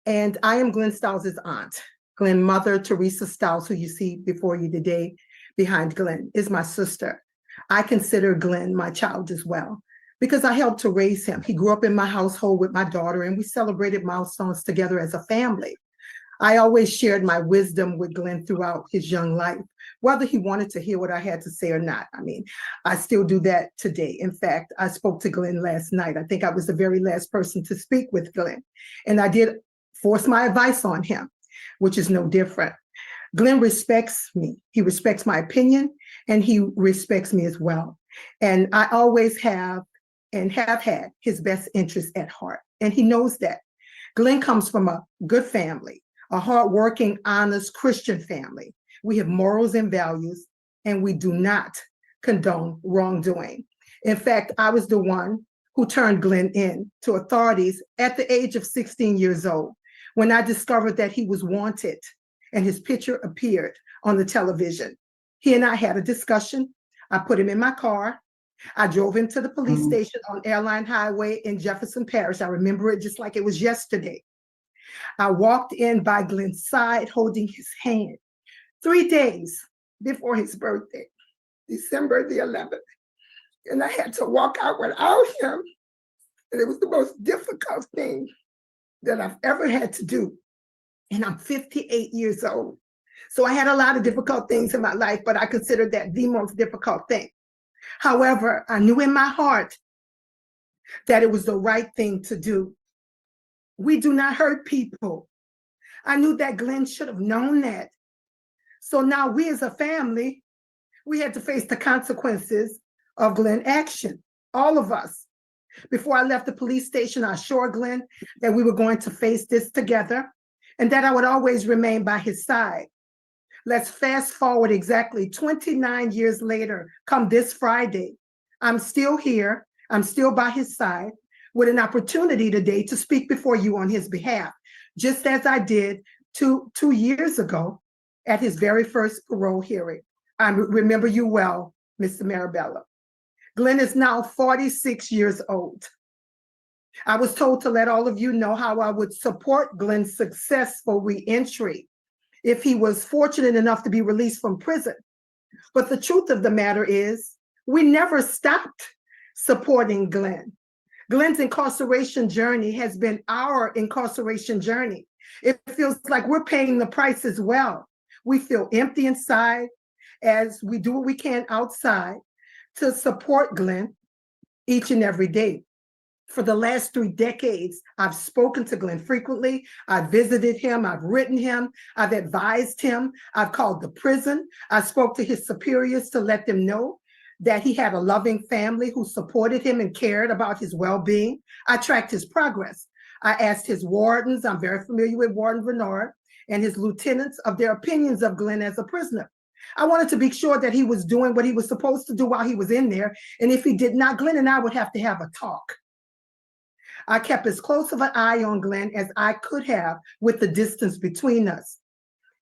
I: and I am Glenn Stiles' aunt. Glenn, mother Teresa Stiles, who you see before you today behind Glenn, is my sister. I consider Glenn my child as well, because I helped to raise him. He grew up in my household with my daughter, and we celebrated milestones together as a family. I always shared my wisdom with Glenn throughout his young life, whether he wanted to hear what I had to say or not. I mean, I still do that today. In fact, I spoke to Glenn last night. I think I was the very last person to speak with Glenn, and I did force my advice on him, which is no different. Glenn respects me. He respects my opinion, and he respects me as well. And I always have and have had his best interest at heart, and he knows that. Glenn comes from a good family, a hardworking, honest Christian family. We have morals and values, and we do not condone wrongdoing. In fact, I was the one who turned Glenn in to authorities at the age of 16 years old when I discovered that he was wanted and his picture appeared on the television. He and I had a discussion. I put him in my car. I drove him to the police station on Airline Highway in Jefferson Parish. I remember it just like it was yesterday. I walked in by Glenn's side holding his hand 3 days before his birthday, December the 11th. And I had to walk out without him. And it was the most difficult thing that I've ever had to do. And I'm 58 years old. So I had a lot of difficult things in my life, but I considered that the most difficult thing. However, I knew in my heart that it was the right thing to do. We do not hurt people. I knew that Glenn should have known that. So now we as a family, we had to face the consequences of Glenn's action, all of us. Before I left the police station, I assured Glenn that we were going to face this together and that I would always remain by his side. Let's fast forward exactly 29 years later, come this Friday. I'm still here, I'm still by his side with an opportunity today to speak before you on his behalf, just as I did two years ago at his very first parole hearing. I remember you well, Mr. Marabello. Glenn is now 46 years old. I was told to let all of you know how I would support Glenn's successful reentry if he was fortunate enough to be released from prison. But the truth of the matter is, we never stopped supporting Glenn. Glenn's incarceration journey has been our incarceration journey. It feels like we're paying the price as well. We feel empty inside as we do what we can outside to support Glenn each and every day. For the last 3 decades, I've spoken to Glenn frequently. I've visited him, I've written him, I've advised him, I've called the prison. I spoke to his superiors to let them know that he had a loving family who supported him and cared about his well-being. I tracked his progress. I asked his wardens, I'm very familiar with Warden Bernard, and his lieutenants of their opinions of Glenn as a prisoner. I wanted to be sure that he was doing what he was supposed to do while he was in there. And if he did not, Glenn and I would have to have a talk. I kept as close of an eye on Glenn as I could have with the distance between us.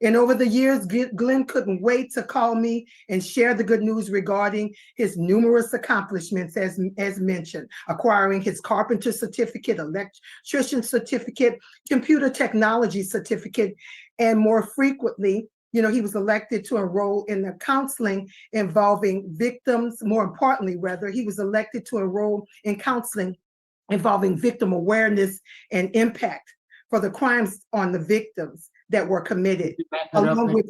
I: And over the years, Glenn couldn't wait to call me and share the good news regarding his numerous accomplishments, as mentioned, acquiring his carpenter certificate, electrician certificate, computer technology certificate, and more frequently, he was elected to enroll in the counseling involving victims. More importantly, rather, he was elected to enroll in counseling involving victim awareness and impact for the crimes on the victims that were committed. Along with,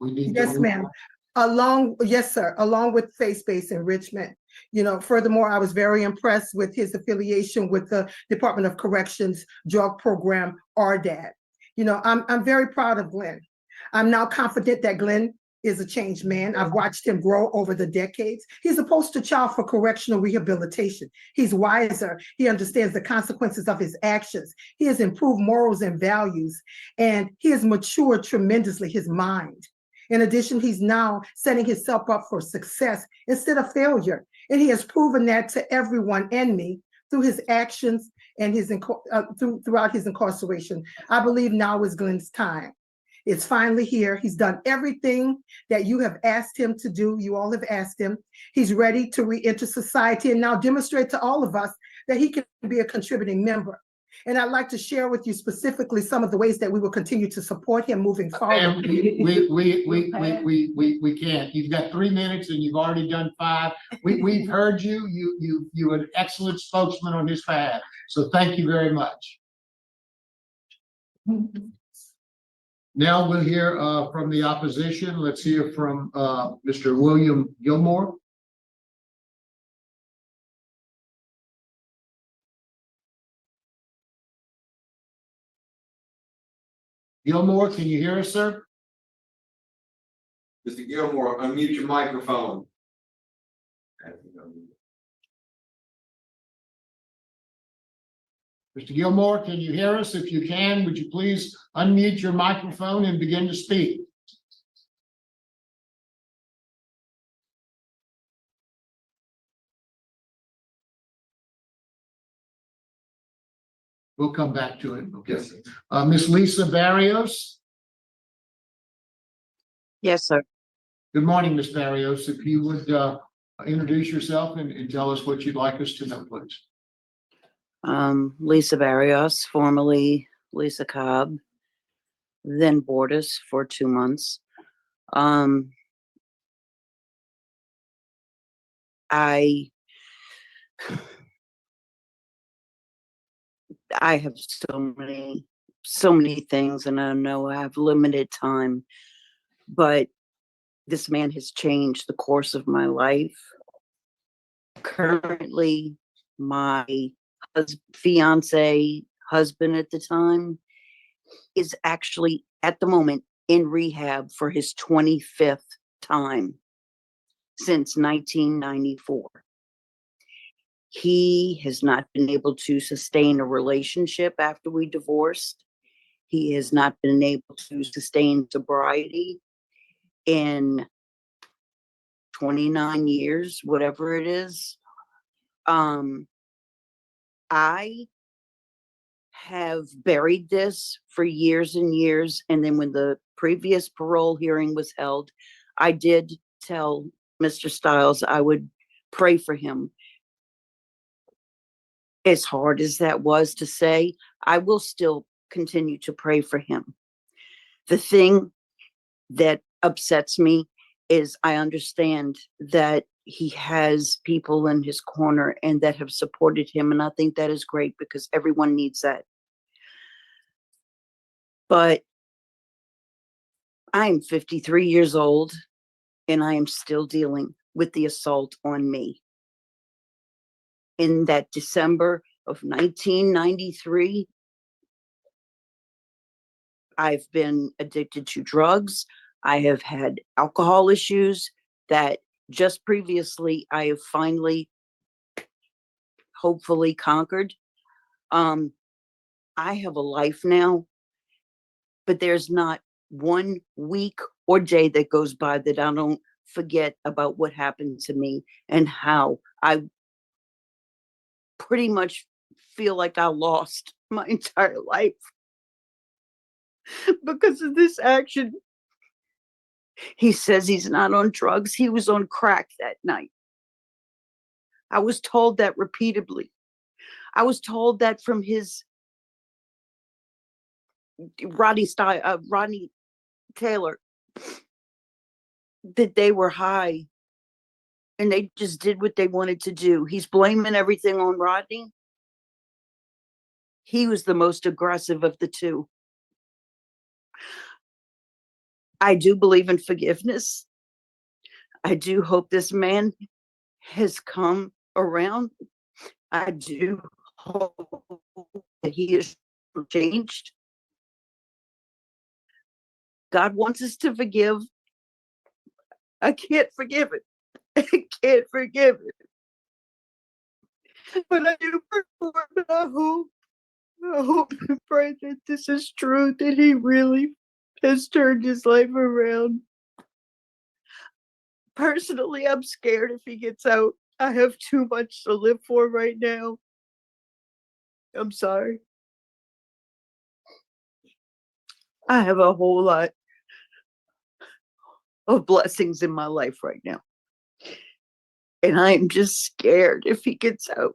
I: yes, ma'am. Along with faith-based enrichment Furthermore, I was very impressed with his affiliation with the Department of Corrections drug program, RDAD. I'm very proud of Glenn. I'm now confident that Glenn is a changed man. I've watched him grow over the decades. He's a poster child for correctional rehabilitation. He's wiser. He understands the consequences of his actions. He has improved morals and values, and he has matured tremendously, his mind. In addition, he's now setting himself up for success instead of failure. And he has proven that to everyone and me through his actions and throughout his incarceration. I believe now is Glenn's time. It's finally here. He's done everything that you have asked him to do. You all have asked him. He's ready to re-enter society and now demonstrate to all of us that he can be a contributing member. And I'd like to share with you specifically some of the ways that we will continue to support him moving forward.
F: And we can't. You've got 3 minutes and you've already done 5. We've heard you. You're an excellent spokesman on his behalf. So thank you very much. Now we'll hear from the opposition. Let's hear from Mr. William Gilmore. Gilmore, can you hear us, sir?
R: Mr. Gilmore, unmute your microphone.
F: Mr. Gilmore, can you hear us? If you can, would you please unmute your microphone and begin to speak? We'll come back to it. Okay. Ms. Lisa Barrios.
S: Yes, sir.
F: Good morning, Ms. Barrios. If you would introduce yourself and tell us what you'd like us to know, please.
S: Lisa Barrios, formerly Lisa Cobb, then Borders for 2 months. I have so many things, and I know I have limited time, but this man has changed the course of my life. Currently, my fiance, husband at the time, is actually at the moment in rehab for his 25th time since 1994. He has not been able to sustain a relationship after we divorced. He has not been able to sustain sobriety in 29 years, whatever it is. I have buried this for years and years. And then when the previous parole hearing was held, I did tell Mr. Stiles I would pray for him. As hard as that was to say, I will still continue to pray for him. The thing that upsets me is I understand that he has people in his corner and that have supported him. And I think that is great because everyone needs that. But I'm 53 years old and I am still dealing with the assault on me. In that December of 1993, I've been addicted to drugs. I have had alcohol issues that just previously I have finally, hopefully conquered. I have a life now, but there's not 1 week or day that goes by that I don't forget about what happened to me and how I pretty much feel like I lost my entire life because of this action. He says he's not on drugs. He was on crack that night. I was told that repeatedly. I was told that from his Rodney Taylor, that they were high and they just did what they wanted to do. He's blaming everything on Rodney. He was the most aggressive of the two. I do believe in forgiveness. I do hope this man has come around. I do hope that he is changed. God wants us to forgive. I can't forgive it. I can't forgive it. But I do pray for it. I hope and pray that this is true, that he really has turned his life around. Personally, I'm scared if he gets out. I have too much to live for right now. I'm sorry. I have a whole lot of blessings in my life right now. And I'm just scared if he gets out,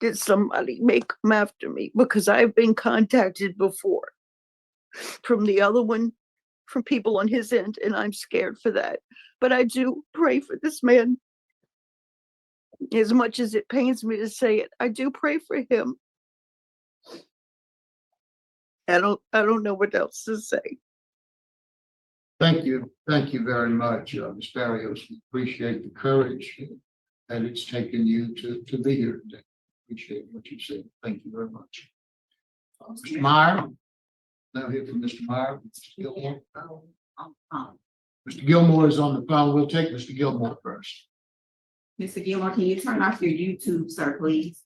S: that somebody may come after me, because I've been contacted before from the other one, from people on his end, and I'm scared for that. But I do pray for this man. As much as it pains me to say it, I do pray for him. I don't know what else to say.
F: Thank you. Thank you very much, Ms. Barrios. We appreciate the courage that it's taken you to be here today. Appreciate what you said. Thank you very much. Mr. Meyer, now hear from Mr. Meyer. Mr. Gilmore. Mr. Gilmore is on the phone. We'll take Mr. Gilmore first.
T: Mr. Gilmore, can you turn off your YouTube, sir, please?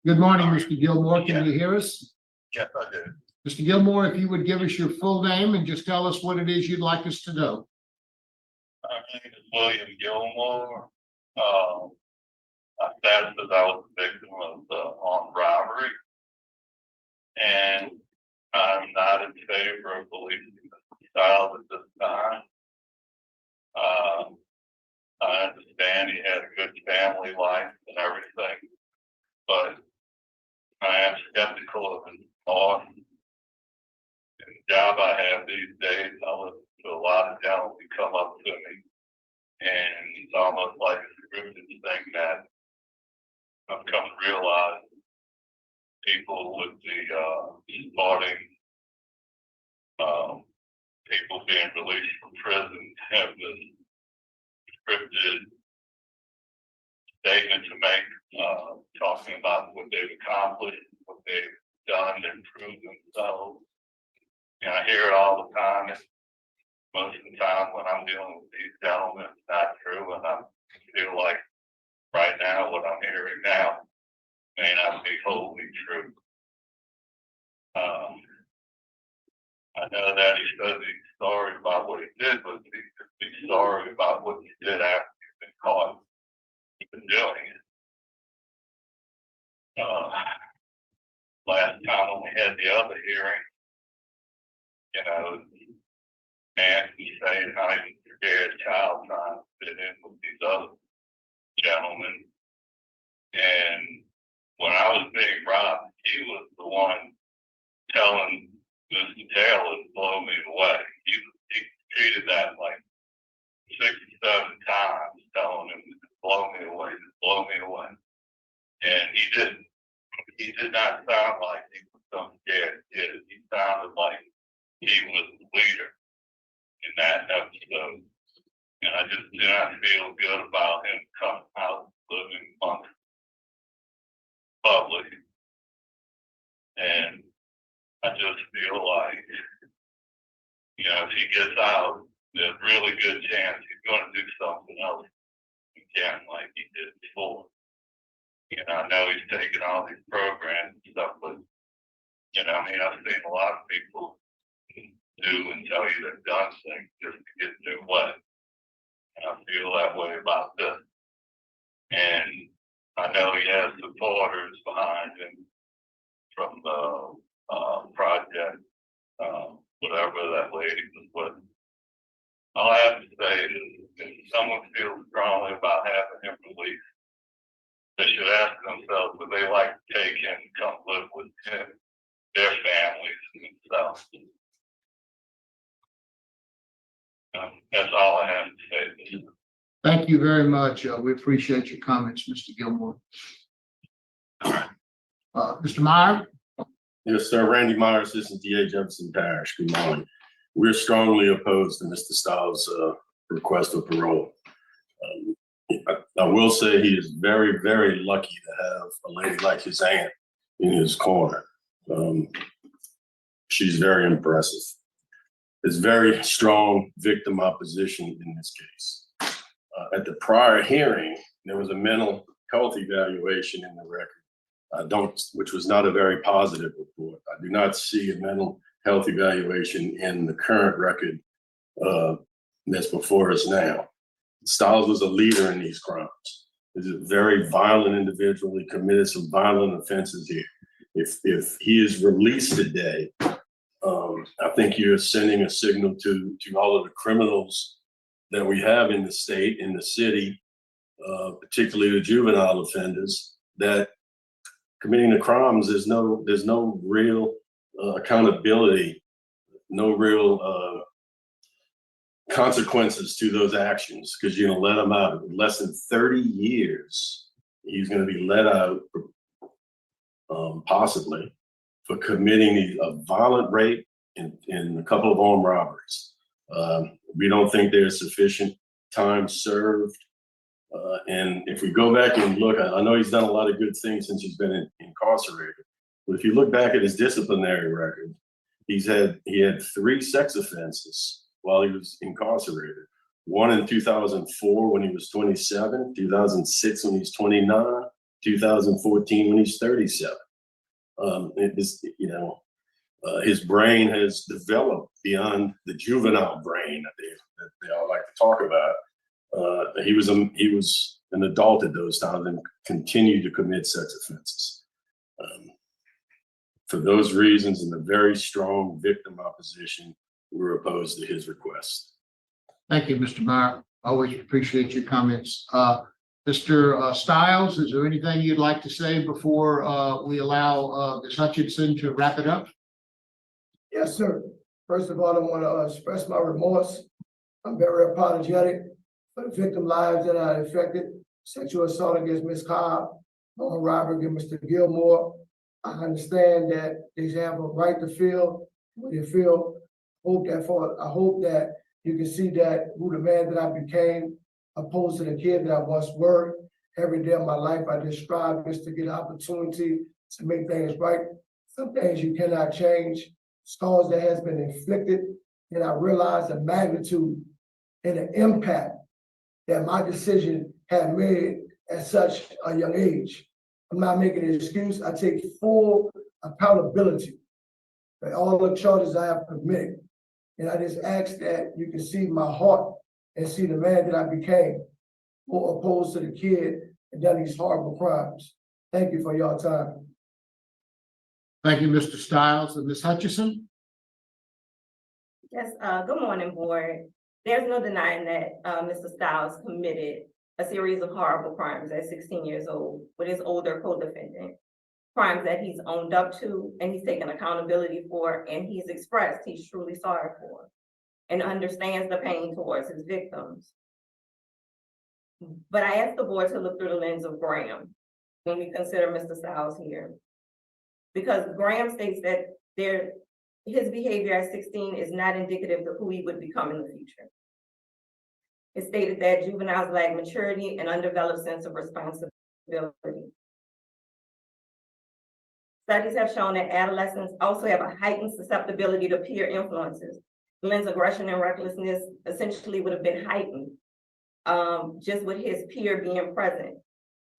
F: Good morning, Mr. Gilmore. Can you hear us?
A: Yes, I do.
F: Mr. Gilmore, if you would give us your full name and just tell us what it is you'd like us to know.
A: My name is William Gilmore. My status is I was a victim of armed robbery, and I'm not in favor of policing the style at this time. I understand he had a good family life and everything, but I am skeptical of his law. The job I have these days, I listen to a lot of gentlemen who come up to me, and it's almost like a scripted thing that I've come to realize people with the supporting people being released from prison have this scripted statement to make, talking about what they've accomplished, what they've done to improve themselves. And I hear it all the time. And most of the time when I'm dealing with these gentlemen, it's not true. And I feel like right now, what I'm hearing now may not be wholly true. I know that he says he's sorry about what he did, but he's sorry about what he did after he's been caught. He's been doing it. Last time when we had the other hearing, you know, man can say how he was a scared child trying to fit in with these other gentlemen. And when I was being robbed, he was the one telling Mr. Taylor to blow me away. He treated that like 6 or 7 times, telling him to blow me away, to blow me away. And he didn't. He did not sound like he was some scared kid. He sounded like he was the leader in that episode. And I just did not feel good about him coming out living amongst public. And I just feel like, you know, if he gets out, there's a really good chance he's going to do something else again like he did before. You know, I know he's taking all these programs and stuff, but, you know, I mean, I've seen a lot of people do and tell you they've done things just to get their way. And I feel that way about this. And I know he has supporters behind him from the project, whatever that lady was with. All I have to say is if someone feels strongly about having him released, they should ask themselves, would they like to take him and come live with him, their families, and themselves? That's all I have to say.
F: Thank you very much. We appreciate your comments, Mr. Gilmore. Mr. Meyer?
L: Yes, sir. Randy Myers, Assistant DA, Jefferson Parish. Good morning. we're strongly opposed to Mr. Stiles' request for parole. I will say he is very, very lucky to have a lady like his aunt in his corner. She's very impressive. There's very strong victim opposition in this case. At the prior hearing, there was a mental health evaluation in the record, which was not a very positive report. I do not see a mental health evaluation in the current record that's before us now. Stiles was a leader in these crimes. He's a very violent individual. He committed some violent offenses here. If he is released today, I think you're sending a signal to all of the criminals that we have in the state, in the city, particularly the juvenile offenders, that committing the crimes, there's no real accountability, no real consequences to those actions, because you're gonna let him out. In less than 30 years, he's gonna be let out, possibly, for committing a violent rape and a couple of armed robberies. We don't think there's sufficient time served. And if we go back and look, I know he's done a lot of good things since he's been incarcerated, but if you look back at his disciplinary record, he had 3 sex offenses while he was incarcerated. One in 2004 when he was 27, 2006 when he's 29, 2014 when he's 37. His brain has developed beyond the juvenile brain that they all like to talk about. He was an adult at those times and continued to commit sex offenses. For those reasons and the very strong victim opposition, we're opposed to his request.
F: Thank you, Mr. Meyer. Always appreciate your comments. Mr. Stiles, is there anything you'd like to say before we allow Ms. Hutchinson to wrap it up?
D: Yes, sir. First of all, I want to express my remorse. I'm very apologetic for the victim lives that I affected. Sexual assault against Ms. Cobb, armed robbery against Mr. Gilmore. I understand that they have a right to feel what they feel. I hope that you can see that who the man that I became, opposed to the kid that I once were. Every day of my life, I just strive just to get an opportunity to make things right. Some things you cannot change, scars that has been inflicted, and I realize the magnitude and the impact that my decision had made at such a young age. I'm not making an excuse. I take full accountability for all the charges I have committed. And I just ask that you can see my heart and see the man that I became, more opposed to the kid and done these horrible crimes. Thank you for your time.
F: Thank you, Mr. Stiles. And Ms. Hutchison?
S: Yes, good morning, board. There's no denying that Mr. Stiles committed a series of horrible crimes at 16 years old with his older co-defendant. Crimes that he's owned up to and he's taken accountability for, and he's expressed he's truly sorry for and understands the pain towards his victims. But I asked the board to look through the lens of Graham when we consider Mr. Stiles here. Because Graham states that his behavior at 16 is not indicative of who he would become in the future. It stated that juveniles lack maturity and undeveloped sense of responsibility. Studies have shown that adolescents also have a heightened susceptibility to peer influences. Glenn's aggression and recklessness essentially would have been heightened just with his peer being present.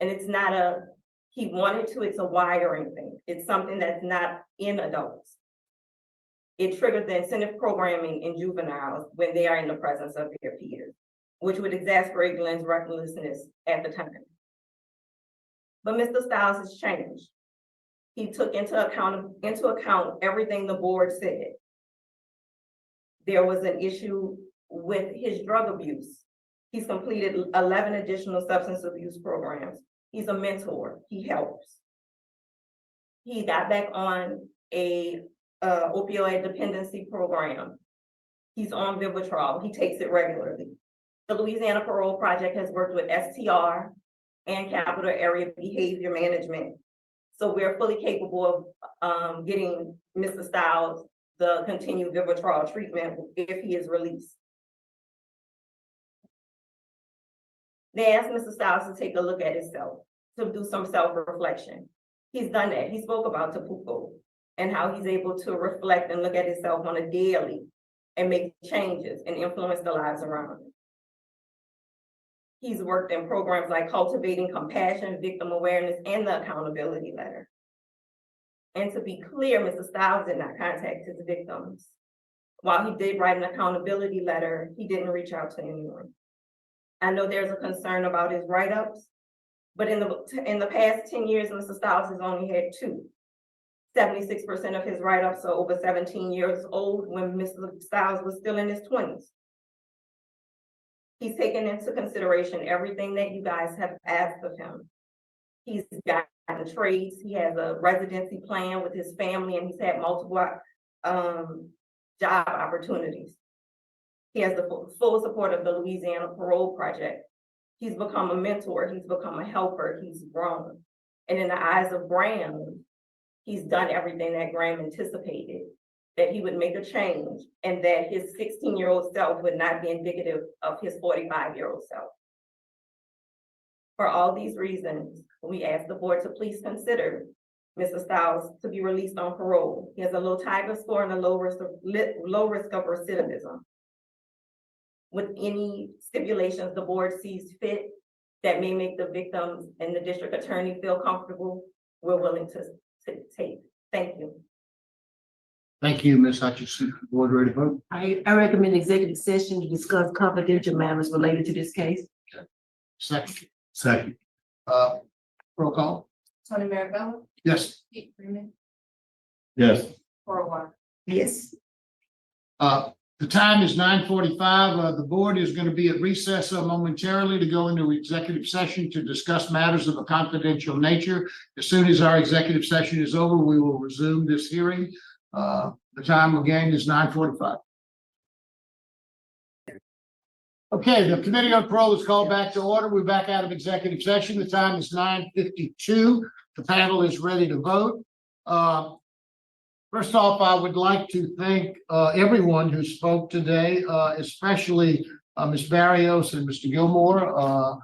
S: And it's not he wanted to, it's a wiring thing. It's something that's not in adults. It triggered the incentive programming in juveniles when they are in the presence of their peers, which would exasperate Glenn's recklessness at the time. But Mr. Stiles has changed. He took into account everything the board said. There was an issue with his drug abuse. He's completed 11 additional substance abuse programs. He's a mentor, he helps. He got back on a opioid dependency program. He's on Vivitrol, he takes it regularly. The Louisiana Parole Project has worked with STR and Capital Area Behavior Management. So we're fully capable of getting Mr. Stiles the continued Vivitrol treatment if he is released. They asked Mr. Styles to take a look at himself, to do some self-reflection. He's done that. He spoke about Tapuko and how he's able to reflect and look at himself on a daily and make changes and influence the lives around him. He's worked in programs like Cultivating Compassion, Victim Awareness, and the Accountability Letter. And to be clear, Mr. Styles did not contact his victims. While he did write an accountability letter, he didn't reach out to anyone. I know there's a concern about his write-ups, but in the past 10 years, Mr. Styles has only had 2. 76% of his write-ups are over 17 years old when Mr. Styles was still in his 20s. He's taken into consideration everything that you guys have asked of him. He's gotten trades, he has a residency plan with his family, and he's had multiple job opportunities. He has the full support of the Louisiana Parole Project. He's become a mentor, he's become a helper, he's grown. And in the eyes of Graham, he's done everything that Graham anticipated, that he would make a change and that his 16-year-old self would not be indicative of his 45-year-old self. For all these reasons, we ask the board to please consider Mr. Styles to be released on parole. He has a low Tiger score and a low risk of recidivism. With any stipulations the board sees fit that may make the victims and the district attorney feel comfortable, we're willing to take. Thank you.
F: Thank you, Ms. Hutchinson. Board ready to vote?
O: I recommend executive session to discuss confidential matters related to this case.
F: Second. Second. Roll call.
U: Tony Marabella,
F: Yes.
U: Pete Freeman,
F: Yes.
U: Parole.
O: Yes.
F: The time is 9:45. The board is going to be at recess momentarily to go into executive session to discuss matters of a confidential nature. As soon as our executive session is over, we will resume this hearing. The time again is 9:45. Okay, the Committee on Parole is called back to order. We're back out of executive session. The time is 9:52. The panel is ready to vote. First off, I would like to thank everyone who spoke today, especially Ms. Barrios and Mr. Gilmore.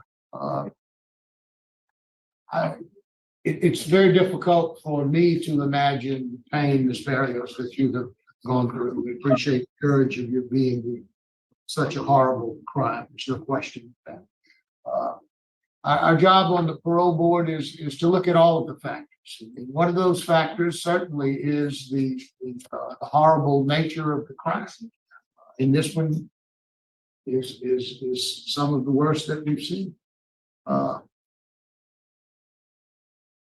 F: It's very difficult for me to imagine the pain, Ms. Barrios, that you have gone through. We appreciate the courage of you being such a horrible crime. There's no question of that. Our job on the parole board is to look at all of the factors. And one of those factors certainly is the horrible nature of the crime. And this one is some of the worst that we've seen.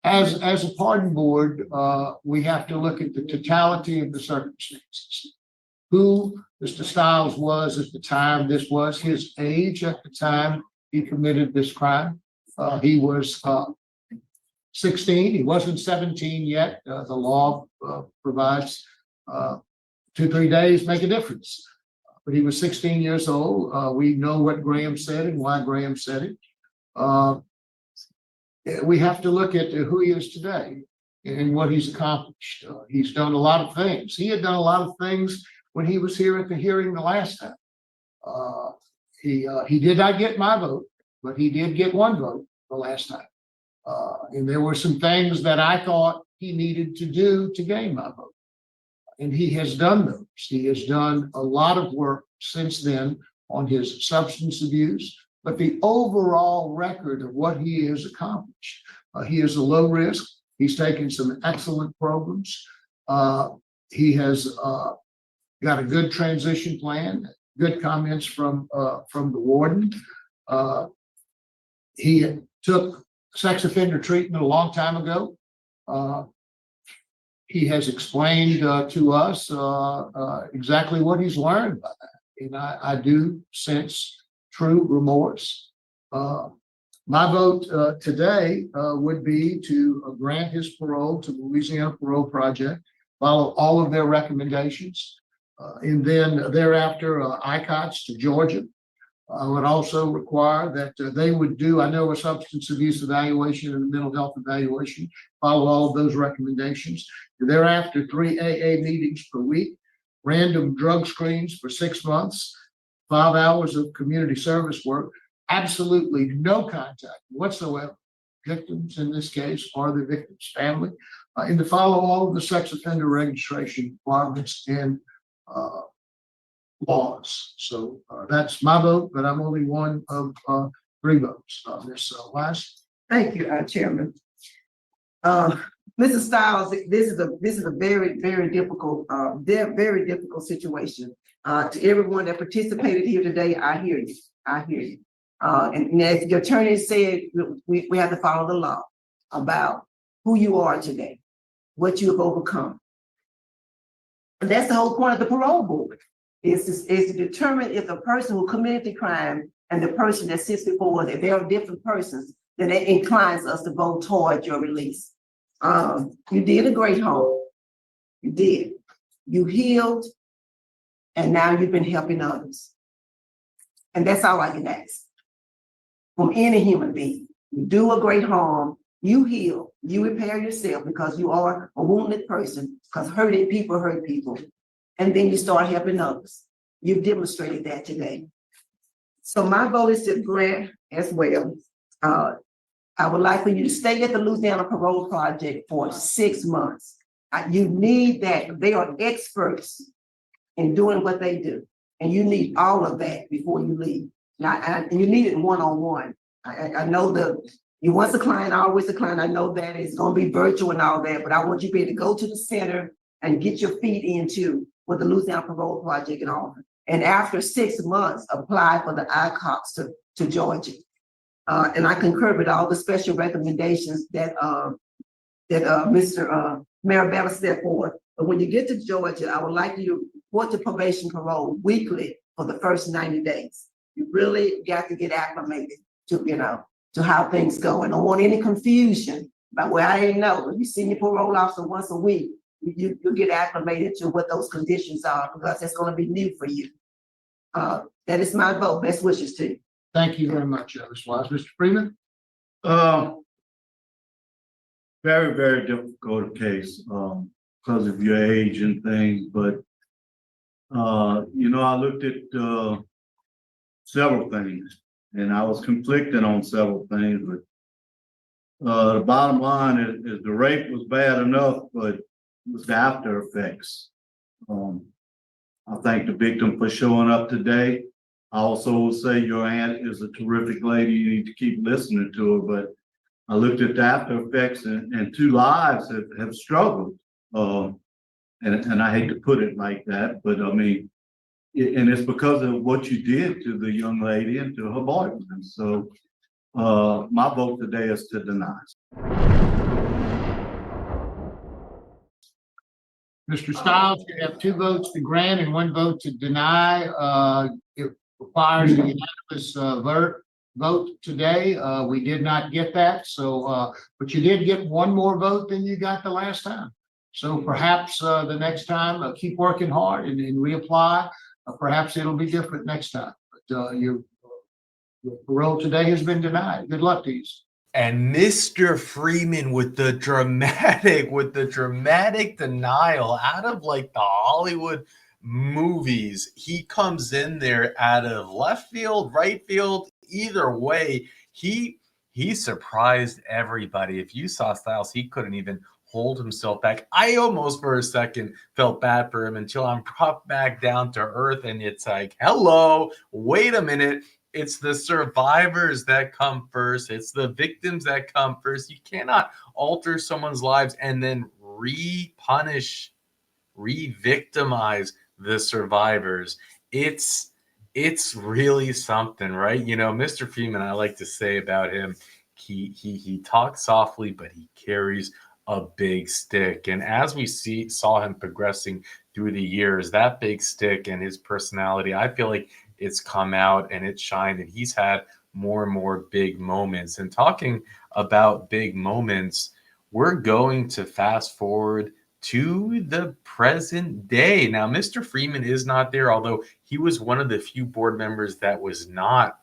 F: As a pardon board, we have to look at the totality of the circumstances. Who Mr. Styles was at the time this was, his age at the time he committed this crime. He was 16, he wasn't 17 yet. The law provides 2-3 days make a difference. But he was 16 years old. We know what Graham said and why Graham said it. We have to look at who he is today and what he's accomplished. He's done a lot of things. He had done a lot of things when he was here at the hearing the last time. He did not get my vote, but he did get one vote the last time. And there were some things that I thought he needed to do to gain my vote. And he has done those. He has done a lot of work since then on his substance abuse, but the overall record of what he has accomplished, he is a low risk. He's taken some excellent programs. He has got a good transition plan, good comments from the warden. He took sex offender treatment a long time ago. He has explained to us exactly what he's learned by that. And I do sense true remorse. My vote today would be to grant his parole to the Louisiana Parole Project, follow all of their recommendations, and then thereafter ICOTS to Georgia. I would also require that they would do, I know, a substance abuse evaluation and a mental health evaluation, follow all of those recommendations. And thereafter, 3 AA meetings per week. random drug screens for 6 months, 5 hours of community service work, absolutely no contact whatsoever. Victims in this case or the victim's family, and to follow all of the sex offender registration requirements and laws. So that's my vote, but I'm only one of 3 votes on this last.
O: Thank you, Chairman. Mrs. Stiles, this is a very, very difficult, very difficult situation. To everyone that participated here today, I hear you. I hear you. And as the attorney said, we have to follow the law about who you are today, what you have overcome. And that's the whole point of the parole board, is to determine if the person who committed the crime and the person that sits before us, if they are different persons, then it inclines us to vote toward your release. You did a great home. You did. You healed, and now you've been helping others. And that's all I can ask from any human being. You do a great harm, you heal, you repair yourself because you are a wounded person, because hurting people hurt people. And then you start helping others. You've demonstrated that today. So my vote is to grant as well. I would like for you to stay at the Louisiana Parole Project for 6 months. You need that. They are experts in doing what they do. And you need all of that before you leave. Now, and you need it one-on-one. I know you once a client, always a client. I know that it's going to be virtual and all that, but I want you to be able to go to the center and get your feet into what the Louisiana Parole Project and all. And after 6 months, apply for the ICOPS to Georgia. And I concur with all the special recommendations that Mr. Marabella set forth. But when you get to Georgia, I would like you to report to probation parole weekly for the first 90 days. You really got to get acclimated to how things go. And I don't want any confusion about, well, I didn't know. If you see your parole officer once a week, you'll get acclimated to what those conditions are, because that's going to be new for you. That is my vote. Best wishes to you.
F: Thank you very much, Ms. Wise. Mr. Freeman?
E: Very, very difficult case because of your age and things, but I looked at several things and I was conflicted on several things, but the bottom line is the rape was bad enough, but it was the after effects. I thank the victim for showing up today. I also will say your aunt is a terrific lady. You need to keep listening to her, but I looked at the after effects and 2 lives have struggled. And I hate to put it like that, but I mean, and it's because of what you did to the young lady and to her boyfriend. So my vote today is to deny.
F: Mr. Stiles, you have 2 votes to grant and 1 vote to deny. It requires a unanimous vote today. We did not get that, so but you did get 1 more vote than you got the last time. So perhaps the next time, keep working hard and reapply. Perhaps it'll be different next time. But your parole today has been denied. Good luck to you.
B: And Mr. Freeman with the dramatic denial out of like the Hollywood movies. He comes in there out of left field, right field, either way. He surprised everybody. If you saw Stiles, he couldn't even hold himself back. I almost for a second felt bad for him until I'm brought back down to earth, and it's like, hello, wait a minute. It's the survivors that come first. It's the victims that come first. You cannot alter someone's lives and then re-victimize the survivors. It's really something, right? Mr. Freeman, I like to say about him, he talks softly, but he carries a big stick. And as we saw him progressing through the years, that big stick and his personality, I feel like it's come out and it's shined, and he's had more and more big moments. And talking about big moments, we're going to fast forward to the present day. Now, Mr. Freeman is not there, although he was one of the few board members that was not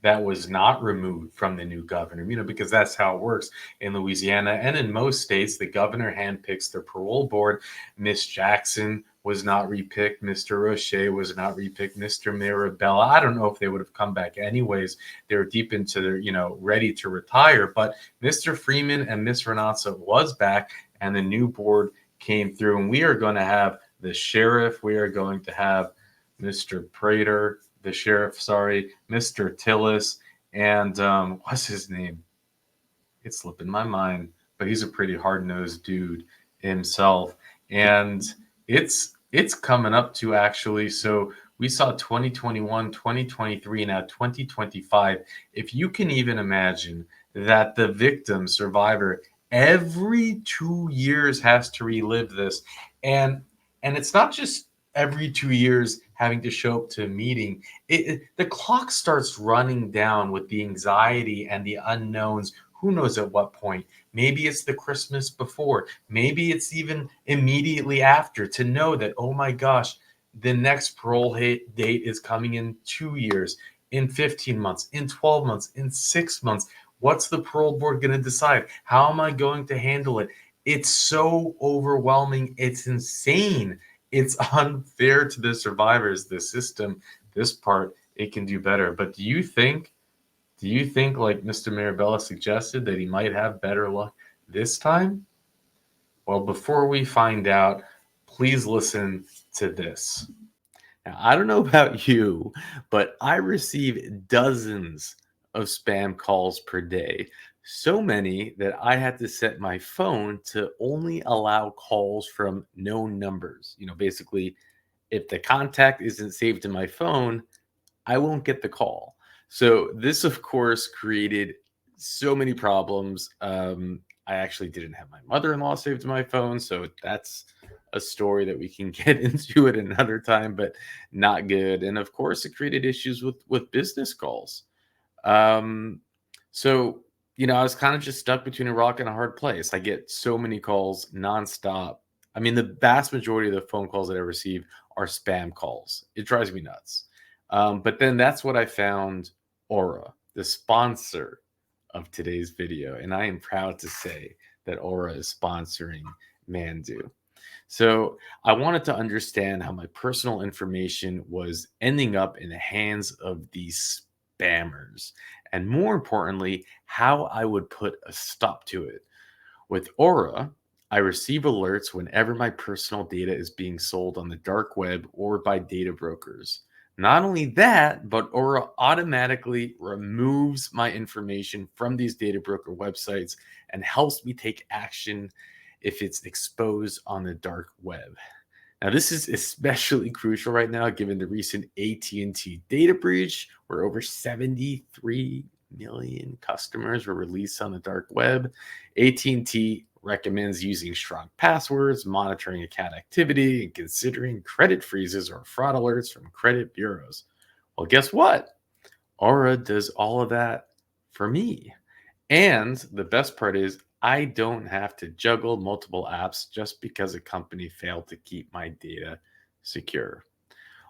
B: that was not removed from the new governor, because that's how it works in Louisiana and in most states. The governor handpicks the parole board. Miss Jackson was not repicked. Mr. Roche was not repicked. Mr. Mirabella, I don't know if they would have come back anyways. They were deep into their, ready to retire. But Mr. Freeman and Miss Renanza was back, and the new board came through. And we are going to have the sheriff. We are going to have Mr. Prater, the sheriff, sorry, Mr. Tillis, and what's his name? It's slipping my mind, but he's a pretty hard-nosed dude himself. And it's coming up to, actually, so we saw 2021, 2023, now 2025. If you can even imagine that the victim, survivor, every 2 years has to relive this. And it's not just every 2 years having to show up to a meeting. The clock starts running down with the anxiety and the unknowns. Who knows at what point? Maybe it's the Christmas before. Maybe it's even immediately after, to know that, oh my gosh, the next parole date is coming in 2 years, in 15 months, in 12 months, in 6 months. What's the parole board going to decide? How am I going to handle it? It's so overwhelming. It's insane. It's unfair to the survivors, the system, this part, it can do better. But do you think, like Mr. Mirabella suggested, that he might have better luck this time? Well, before we find out, please listen to this. Now, I don't know about you, but I receive dozens of spam calls per day. So many that I had to set my phone to only allow calls from known numbers. Basically, if the contact isn't saved in my phone, I won't get the call. So this, of course, created so many problems. I actually didn't have my mother-in-law saved in my phone, so that's a story that we can get into at another time, but not good. And of course, it created issues with business calls. So, I was kind of just stuck between a rock and a hard place. I get so many calls nonstop. I mean, the vast majority of the phone calls that I receive are spam calls. It drives me nuts. But then that's what I found Aura, the sponsor of today's video. And I am proud to say that Aura is sponsoring Mandu. So I wanted to understand how my personal information was ending up in the hands of these spammers. And more importantly, how I would put a stop to it. With Aura, I receive alerts whenever my personal data is being sold on the dark web or by data brokers. Not only that, but Aura automatically removes my information from these data broker websites and helps me take action if it's exposed on the dark web. Now, this is especially crucial right now, given the recent AT&T data breach, where over 73 million customers were released on the dark web. AT&T recommends using strong passwords, monitoring account activity, and considering credit freezes or fraud alerts from credit bureaus. Well, guess what? Aura does all of that for me. And the best part is, I don't have to juggle multiple apps just because a company failed to keep my data secure.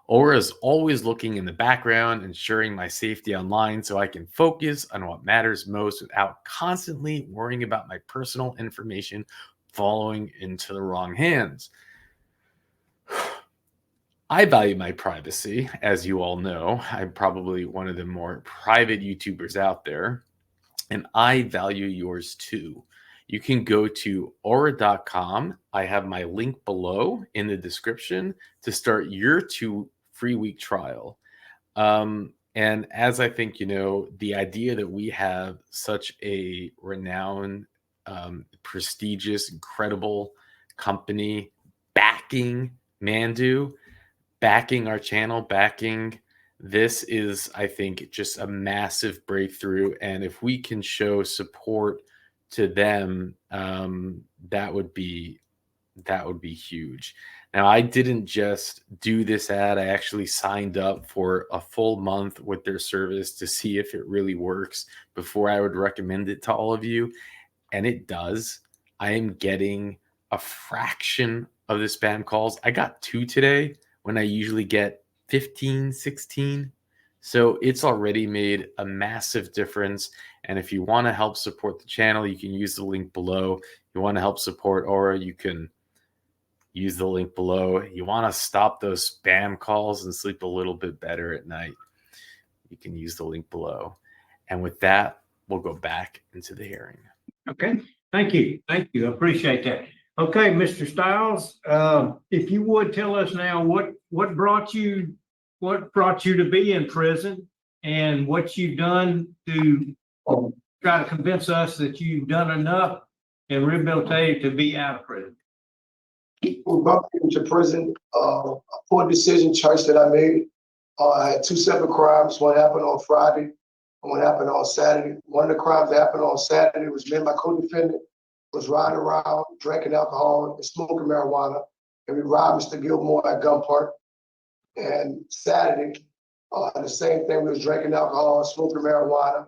B: Aura is always looking in the background, ensuring my safety online so I can focus on what matters most without constantly worrying about my personal information falling into the wrong hands. I value my privacy, as you all know. I'm probably one of the more private YouTubers out there, and I value yours too. You can go to aura.com. I have my link below in the description to start your 2 free week trial. And as I think the idea that we have such a renowned, prestigious, incredible company backing Mandu, backing our channel, backing this is, I think, just a massive breakthrough. And if we can show support to them, that would be huge. Now, I didn't just do this ad. I actually signed up for a full month with their service to see if it really works before I would recommend it to all of you. And it does. I am getting a fraction of the spam calls. I got 2 today when I usually get 15, 16. So it's already made a massive difference. And if you want to help support the channel, you can use the link below. If you want to help support Aura, you can use the link below. You want to stop those spam calls and sleep a little bit better at night, you can use the link below. And with that, we'll go back into the hearing.
H: Okay, thank you. Thank you. I appreciate that. Okay, Mr. Stiles, if you would tell us now what brought you to be in prison and what you've done to try to convince us that you've done enough and rehabilitated to be out of prison.
D: We brought me into prison, a poor decision choice that I made. I had 2 separate crimes. One happened on Friday, and one happened on Saturday. One of the crimes that happened on Saturday was me and my co-defendant was riding around, drinking alcohol and smoking marijuana, and we robbed Mr. Gilmore at Gun Park. And Saturday, the same thing, we was drinking alcohol, smoking marijuana,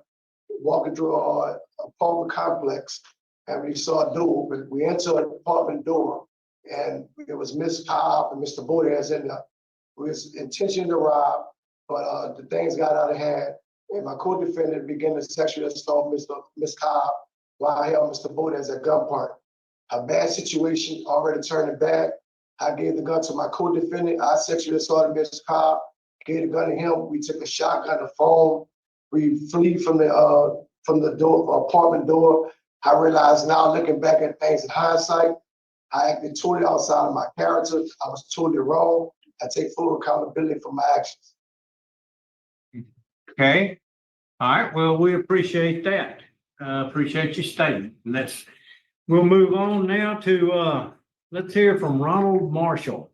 D: walking through an apartment complex, and we saw a door open. We entered an apartment door, and it was Miss Cobb and Mr. Boudez in there. We was intention to rob, but the things got out of hand, and my co-defendant began to sexually assault Miss Cobb while I held Mr. Boudez at Gun Park. A bad situation, already turning bad. I gave the gun to my co-defendant. I sexually assaulted Miss Cobb, gave the gun to him. We took a shotgun, a phone. We flee from the door, apartment door. I realized now, looking back at things in hindsight, I acted totally outside of my character. I was totally wrong. I take full accountability for my actions.
H: Okay. All right. Well, we appreciate that. Appreciate your statement. And we'll move on now to let's hear from Ronald Marshall.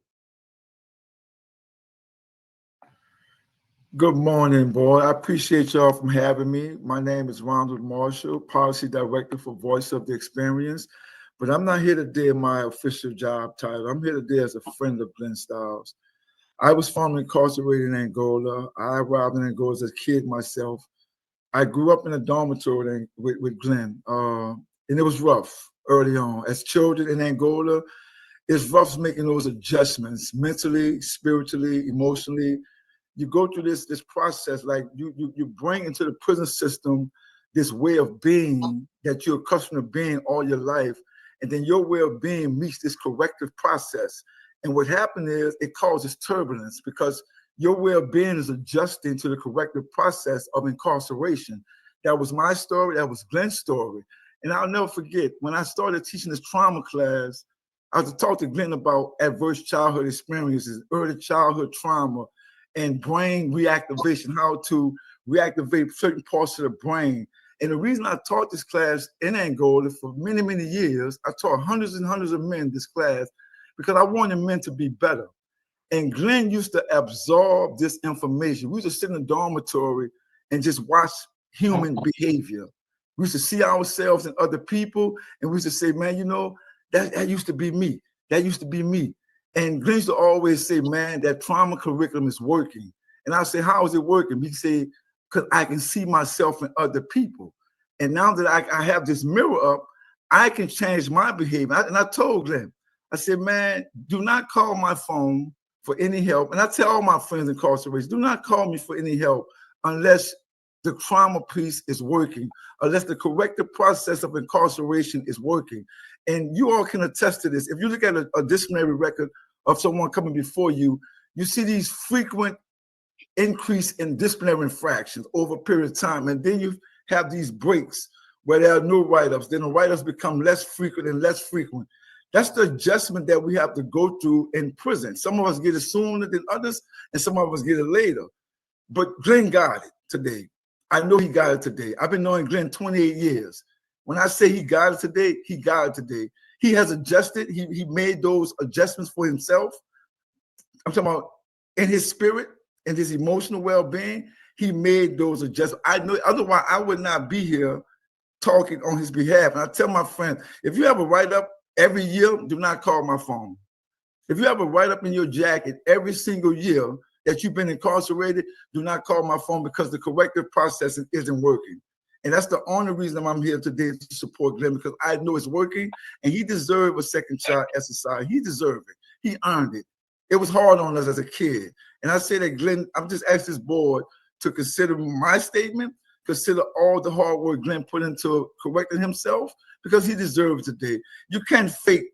V: Good morning, boy. I appreciate y'all from having me. My name is Ronald Marshall, Policy Director for Voice of the Experience. But I'm not here today in my official job title. I'm here today as a friend of Glenn Stiles. I was formerly incarcerated in Angola. I arrived in Angola as a kid myself. I grew up in a dormitory with Glenn, and it was rough early on. As children in Angola, it's rough making those adjustments mentally, spiritually, emotionally. You go through this process, like you bring into the prison system this way of being that you're accustomed to being all your life, and then your way of being meets this corrective process. And what happened is it causes turbulence because your way of being is adjusting to the corrective process of incarceration. That was my story. That was Glenn's story. And I'll never forget, when I started teaching this trauma class, I was to talk to Glenn about adverse childhood experiences, early childhood trauma, and brain reactivation, how to reactivate certain parts of the brain. And the reason I taught this class in Angola for many, many years, I taught hundreds and hundreds of men this class because I wanted men to be better. And Glenn used to absorb this information. We used to sit in the dormitory and just watch human behavior. We used to see ourselves in other people, and we used to say, man, you know, that used to be me. That used to be me. And Glenn used to always say, man, that trauma curriculum is working. And I say, how is it working? He said, because I can see myself in other people. And now that I have this mirror up, I can change my behavior. And I told Glenn, I said, man, do not call my phone for any help. And I tell all my friends incarcerated, do not call me for any help unless the trauma piece is working, unless the corrective process of incarceration is working. And you all can attest to this. If you look at a disciplinary record of someone coming before you, you see these frequent increase in disciplinary infractions over a period of time. And then you have these breaks where there are no write-ups. Then the write-ups become less frequent and less frequent. That's the adjustment that we have to go through in prison. Some of us get it sooner than others, and some of us get it later. But Glenn got it today. I know he got it today. I've been knowing Glenn 28 years. When I say he got it today, he got it today. He has adjusted. He made those adjustments for himself. I'm talking about in his spirit, in his emotional well-being. He made those adjustments. I know, otherwise I would not be here talking on his behalf. And I tell my friends, if you have a write-up every year, do not call my phone. If you have a write-up in your jacket every single year that you've been incarcerated, do not call my phone because the corrective process isn't working. And that's the only reason I'm here today to support Glenn, because I know it's working and he deserved a second shot at society. He deserved it. He earned it. It was hard on us as a kid. And I say that, Glenn, I'm just asking this board to consider my statement, consider all the hard work Glenn put into correcting himself, because he deserves today. You can't fake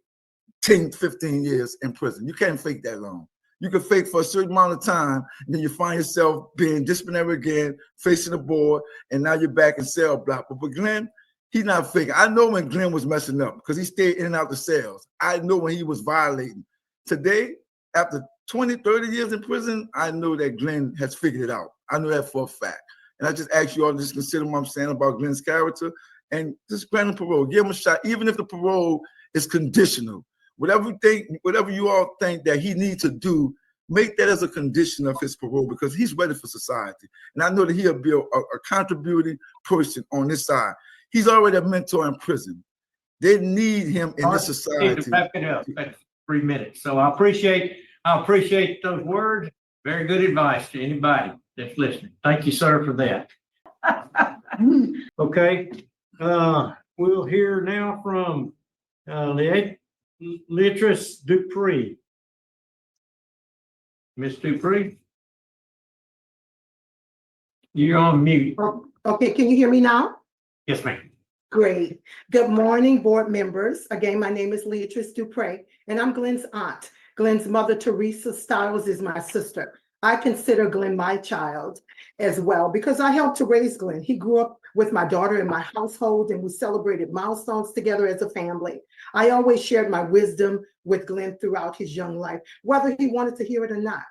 V: 10, 15 years in prison. You can't fake that long. You can fake for a certain amount of time, and then you find yourself being disciplinary again, facing the board, and now you're back in cell block. But with Glenn, he's not faking. I know when Glenn was messing up because he stayed in and out the cells. I know when he was violating. Today, after 20, 30 years in prison, I know that Glenn has figured it out. I know that for a fact. And I just ask you all to just consider what I'm saying about Glenn's character and just grant him parole. Give him a shot, even if the parole is conditional. Whatever you all think that he needs to do, make that as a condition of his parole, because he's ready for society. And I know that he'll be a contributing person on this side. He's already a mentor in prison. They need him in this society.
H: Wrap it up. That's 3 minutes. So I appreciate those words. Very good advice to anybody that's listening. Thank you, sir, for that. Okay. We'll hear now from Leatrice Dupree. Miss Dupree? You're on mute.
I: Okay, can you hear me now?
H: Yes, ma'am.
I: Great. Good morning, board members. Again, my name is Leatrice Dupree, and I'm Glenn's aunt. Glenn's mother, Teresa Stiles, is my sister. I consider Glenn my child as well because I helped to raise Glenn. He grew up with my daughter in my household, and we celebrated milestones together as a family. I always shared my wisdom with Glenn throughout his young life, whether he wanted to hear it or not.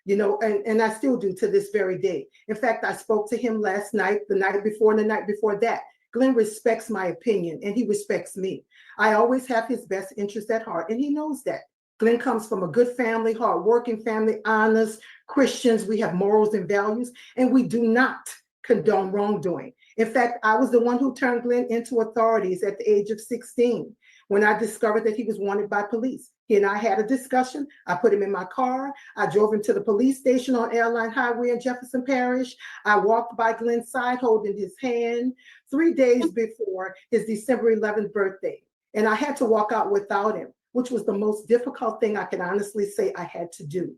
I: You know, and I still do to this very day. In fact, I spoke to him last night, the night before, and the night before that. Glenn respects my opinion, and he respects me. I always have his best interest at heart, and he knows that. Glenn comes from a good family, hardworking family, honest Christians. We have morals and values, and we do not condone wrongdoing. In fact, I was the one who turned Glenn into authorities at the age of 16 when I discovered that he was wanted by police. He and I had a discussion. I put him in my car. I drove him to the police station on Airline Highway in Jefferson Parish. I walked by Glenn's side holding his hand 3 days before his December 11th birthday. And I had to walk out without him, which was the most difficult thing I can honestly say I had to do.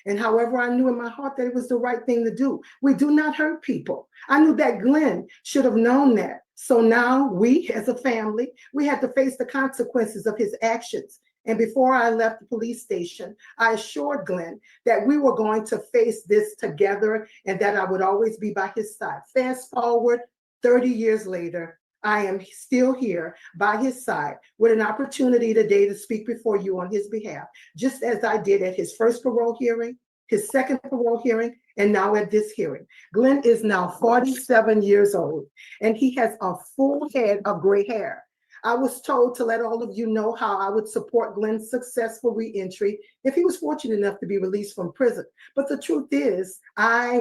I: And however, I knew in my heart that it was the right thing to do. We do not hurt people. I knew that Glenn should have known that. So now we, as a family, we had to face the consequences of his actions. And before I left the police station, I assured Glenn that we were going to face this together and that I would always be by his side. Fast forward 30 years later, I am still here by his side with an opportunity today to speak before you on his behalf, just as I did at his first parole hearing, his second parole hearing, and now at this hearing. Glenn is now 47 years old, and he has a full head of gray hair. I was told to let all of you know how I would support Glenn's successful reentry if he was fortunate enough to be released from prison. But the truth is,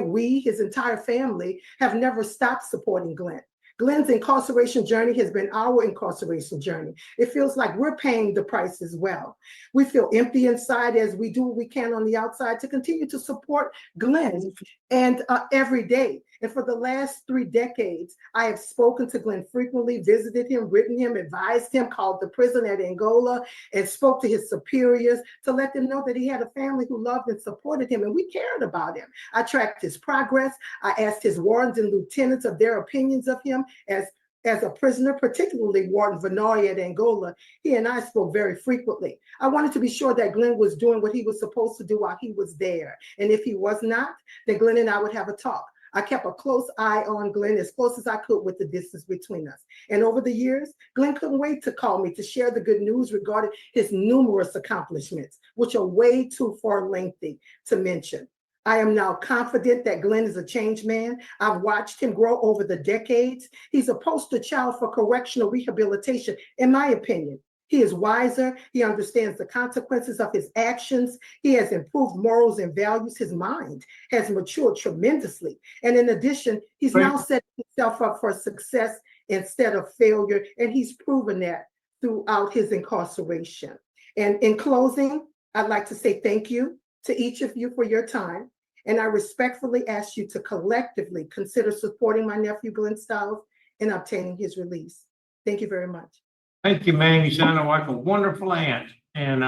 I: we, his entire family, have never stopped supporting Glenn. Glenn's incarceration journey has been our incarceration journey. It feels like we're paying the price as well. We feel empty inside as we do what we can on the outside to continue to support Glenn and every day. And for the last 3 decades, I have spoken to Glenn frequently, visited him, written him, advised him, called the prison at Angola, and spoke to his superiors to let them know that he had a family who loved and supported him, and we cared about him. I tracked his progress. I asked his wardens and lieutenants of their opinions of him as a prisoner, particularly Warden Vanoy at Angola. He and I spoke very frequently. I wanted to be sure that Glenn was doing what he was supposed to do while he was there. And if he was not, then Glenn and I would have a talk. I kept a close eye on Glenn, as close as I could with the distance between us. And over the years, Glenn couldn't wait to call me to share the good news regarding his numerous accomplishments, which are way too far lengthy to mention. I am now confident that Glenn is a changed man. I've watched him grow over the decades. He's a poster child for correctional rehabilitation, in my opinion. He is wiser. He understands the consequences of his actions. He has improved morals and values. His mind has matured tremendously. And in addition, he's now set himself up for success instead of failure. And he's proven that throughout his incarceration. And in closing, I'd like to say thank you to each of you for your time. And I respectfully ask you to collectively consider supporting my nephew, Glenn Stiles, in obtaining his release. Thank you very much.
H: Thank you, man. You sound like a wonderful aunt, and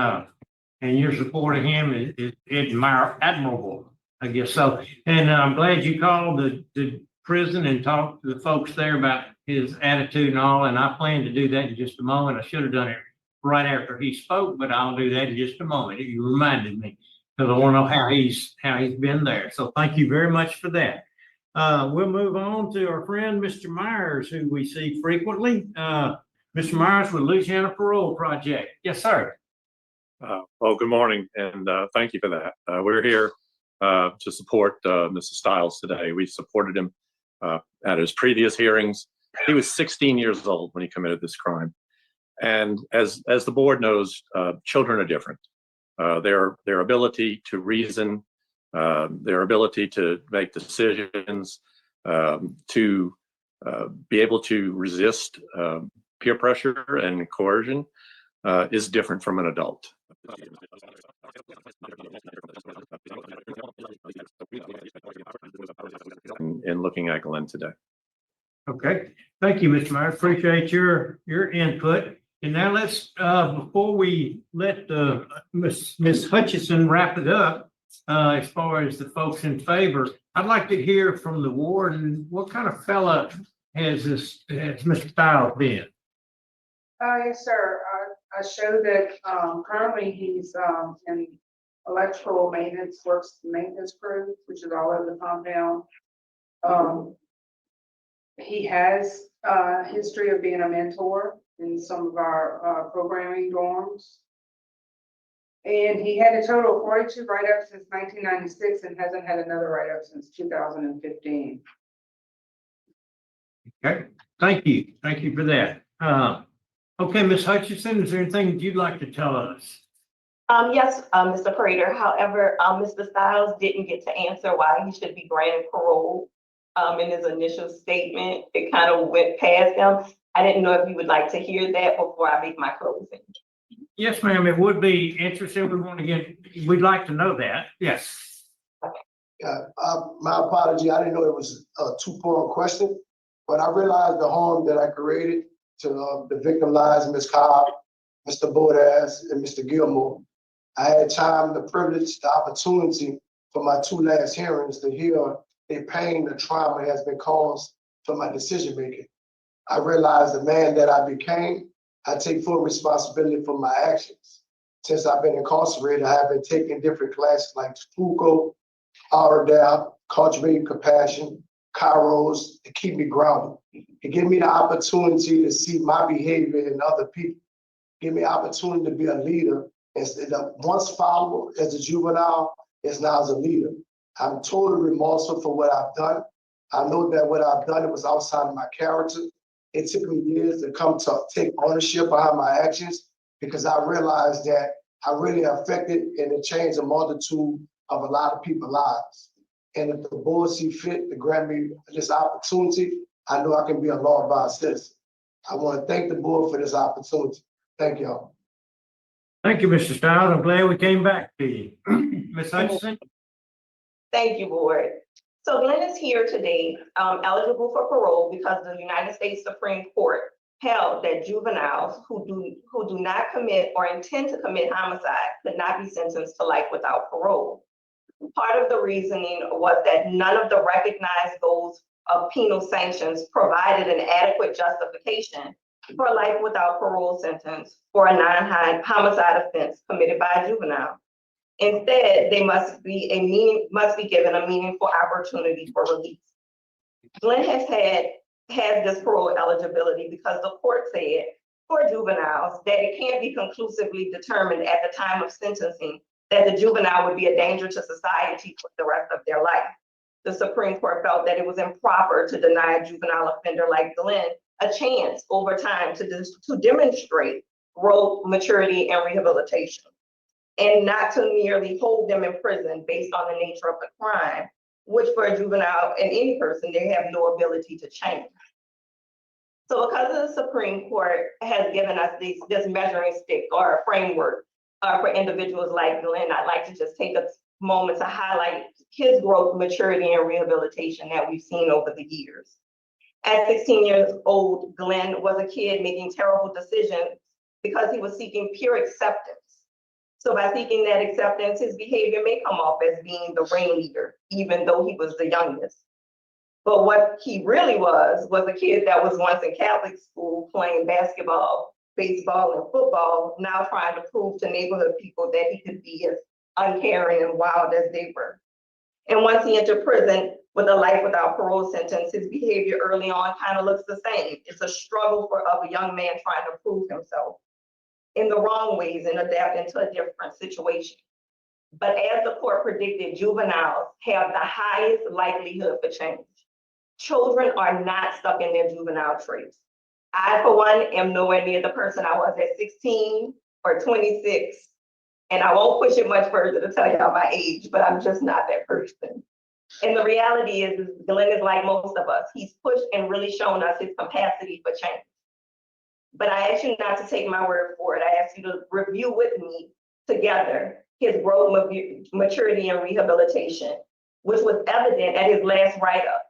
H: your support of him is admirable. I guess so. And I'm glad you called the prison and talked to the folks there about his attitude and all, and I plan to do that in just a moment. I should have done it right after he spoke, but I'll do that in just a moment. You reminded me, because I want to know how he's been there. So thank you very much for that. We'll move on to our friend, Mr. Myers, who we see frequently. Mr. Myers with Louisiana Parole Project. Yes, sir.
J: Well, good morning, and thank you for that. We're here to support Mr. Stiles today. We supported him at his previous hearings. He was 16 years old when he committed this crime. And as the board knows, children are different. Their ability to reason, their ability to make decisions, to be able to resist peer pressure and coercion is different from an adult. In looking at Glenn today.
H: Okay, thank you, Mr. Myers. Appreciate your input. And now let's, before we let Ms. Hutchison wrap it up, as far as the folks in favor, I'd like to hear from the warden. What kind of fella has Mr. Stiles been?
K: Yes, sir. I showed that currently he's in electrical maintenance, works maintenance crew, which is all over the compound. He has a history of being a mentor in some of our programming dorms. And he had a total of 42 write-ups since 1996 and hasn't had another write-up since 2015.
H: Okay, thank you. Thank you for that. Okay, Ms. Hutchison, is there anything that you'd like to tell us?
W: Yes, Mr. Prater. However, Mr. Stiles didn't get to answer why he should be granted parole. In his initial statement, it kind of went past him. I didn't know if you would like to hear that before I make my closing.
H: Yes, ma'am. It would be interesting. We'd like to know that. Yes.
D: My apology. I didn't know it was a two-part question, but I realized the harm that I created to the victimized Ms. Cobb, Mr. Bodas, and Mr. Gilmore. I had time, the privilege, the opportunity for my two last hearings to hear the pain, the trauma has been caused for my decision making. I realized the man that I became, I take full responsibility for my actions. Since I've been incarcerated, I have been taking different classes like FUCO, RDAP, Cultivating Compassion, Kairos, to keep me grounded. It gave me the opportunity to see my behavior in other people. Give me the opportunity to be a leader instead of once follower as a juvenile, is now as a leader. I'm totally remorseful for what I've done. I know that what I've done, it was outside of my character. It took me years to come to take ownership behind my actions because I realized that I really affected and it changed a multitude of a lot of people's lives. And if the board see fit to grant me this opportunity, I know I can be a law-abiding citizen. I want to thank the board for this opportunity. Thank y'all.
H: Thank you, Mr. Stiles. I'm glad we came back to you. Ms. Hutchison?
W: Thank you, board. So Glenn is here today, eligible for parole because the United States Supreme Court held that juveniles who do not commit or intend to commit homicide could not be sentenced to life without parole. Part of the reasoning was that none of the recognized goals of penal sanctions provided an adequate justification for a life without parole sentence for a non-homicide offense committed by a juvenile. Instead, they must be given a meaningful opportunity for release. Glenn has this parole eligibility because the court said for juveniles that it can't be conclusively determined at the time of sentencing that the juvenile would be a danger to society for the rest of their life. The Supreme Court felt that it was improper to deny a juvenile offender like Glenn a chance over time to demonstrate growth, maturity, and rehabilitation, and not to merely hold them in prison based on the nature of the crime, which for a juvenile and any person, they have no ability to change. So because the Supreme Court has given us this measuring stick or a framework for individuals like Glenn, I'd like to just take a moment to highlight his growth, maturity, and rehabilitation that we've seen over the years. At 16 years old, Glenn was a kid making terrible decisions because he was seeking pure acceptance. So by seeking that acceptance, his behavior may come off as being the ringleader, even though he was the youngest. But what he really was a kid that was once in Catholic school playing basketball, baseball, and football, now trying to prove to neighborhood people that he could be as uncaring and wild as they were. And once he entered prison with a life without parole sentence, his behavior early on kind of looks the same. It's a struggle of a young man trying to prove himself in the wrong ways and adapt into a different situation. But as the court predicted, juveniles have the highest likelihood for change. Children are not stuck in their juvenile traits. I, for one, am nowhere near the person I was at 16 or 26. And I won't push it much further to tell y'all my age, but I'm just not that person. And the reality is Glenn is like most of us. He's pushed and really shown us his capacity for change. But I ask you not to take my word for it. I ask you to review with me together his growth, maturity, and rehabilitation, which was evident at his last write-up.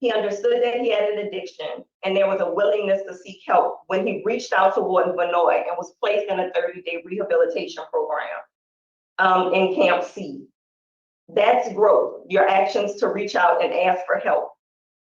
W: He understood that he had an addiction, and there was a willingness to seek help when he reached out to Warden Vanoy and was placed in a 30-day rehabilitation program in Camp C. That's growth, your actions to reach out and ask for help.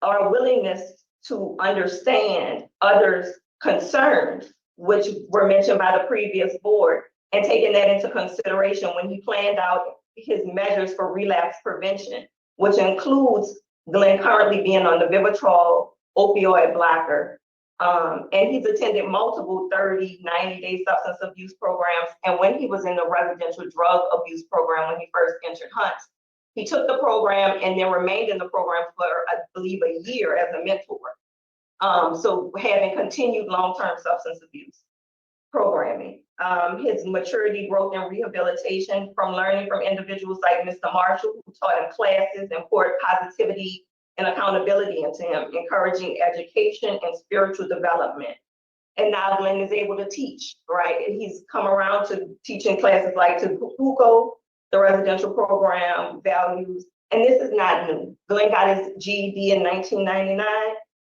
W: Our willingness to understand others' concerns, which were mentioned by the previous board, and taking that into consideration when he planned out his measures for relapse prevention, which includes Glenn currently being on the Vivitrol opioid blocker. And he's attended multiple 30, 90-day substance abuse programs. And when he was in the residential drug abuse program, when he first entered Hunts, he took the program and then remained in the program for, I believe, a year as a mentor. So having continued long-term substance abuse programming. His maturity, growth, and rehabilitation from learning from individuals like Mr. Marshall, who taught him classes and poured positivity and accountability into him, encouraging education and spiritual development. And now Glenn is able to teach, right? And he's come around to teaching classes like to Huco, the residential program, values. And this is not new. Glenn got his GED in 1999,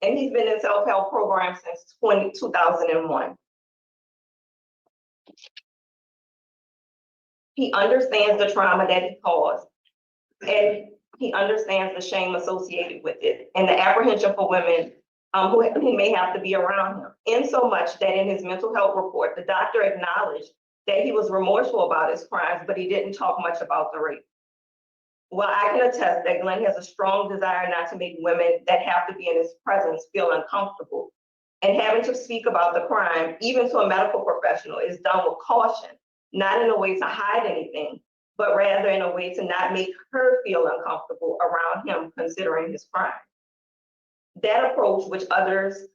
W: and he's been in self-help programs since 2001. He understands the trauma that he caused, and he understands the shame associated with it and the apprehension for women who may have to be around him. In so much that in his mental health report, the doctor acknowledged that he was remorseful about his crimes, but he didn't talk much about the rape. Well, I can attest that Glenn has a strong desire not to make women that have to be in his presence feel uncomfortable. And having to speak about the crime, even to a medical professional, is done with caution, not in a way to hide anything, but rather in a way to not make her feel uncomfortable around him considering his crime. That approach, which others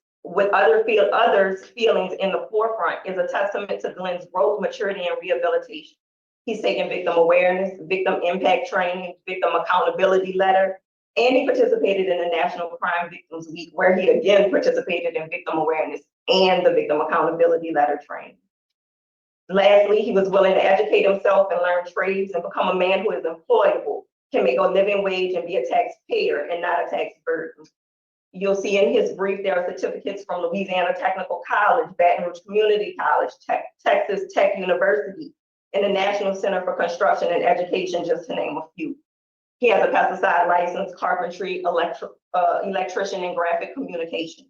W: feelings in the forefront, is a testament to Glenn's growth, maturity, and rehabilitation. He's taken victim awareness, victim impact training, victim accountability letter, and he participated in the National Crime Victims Week, where he again participated in victim awareness and the victim accountability letter training. Lastly, he was willing to educate himself and learn trades and become a man who is employable, can make a living wage and be a taxpayer and not a tax burden. You'll see in his brief, there are certificates from Louisiana Technical College, Baton Rouge Community College, Texas Tech University, and the National Center for Construction and Education, just to name a few. He has a pesticide license, carpentry, electrician, and graphic communication.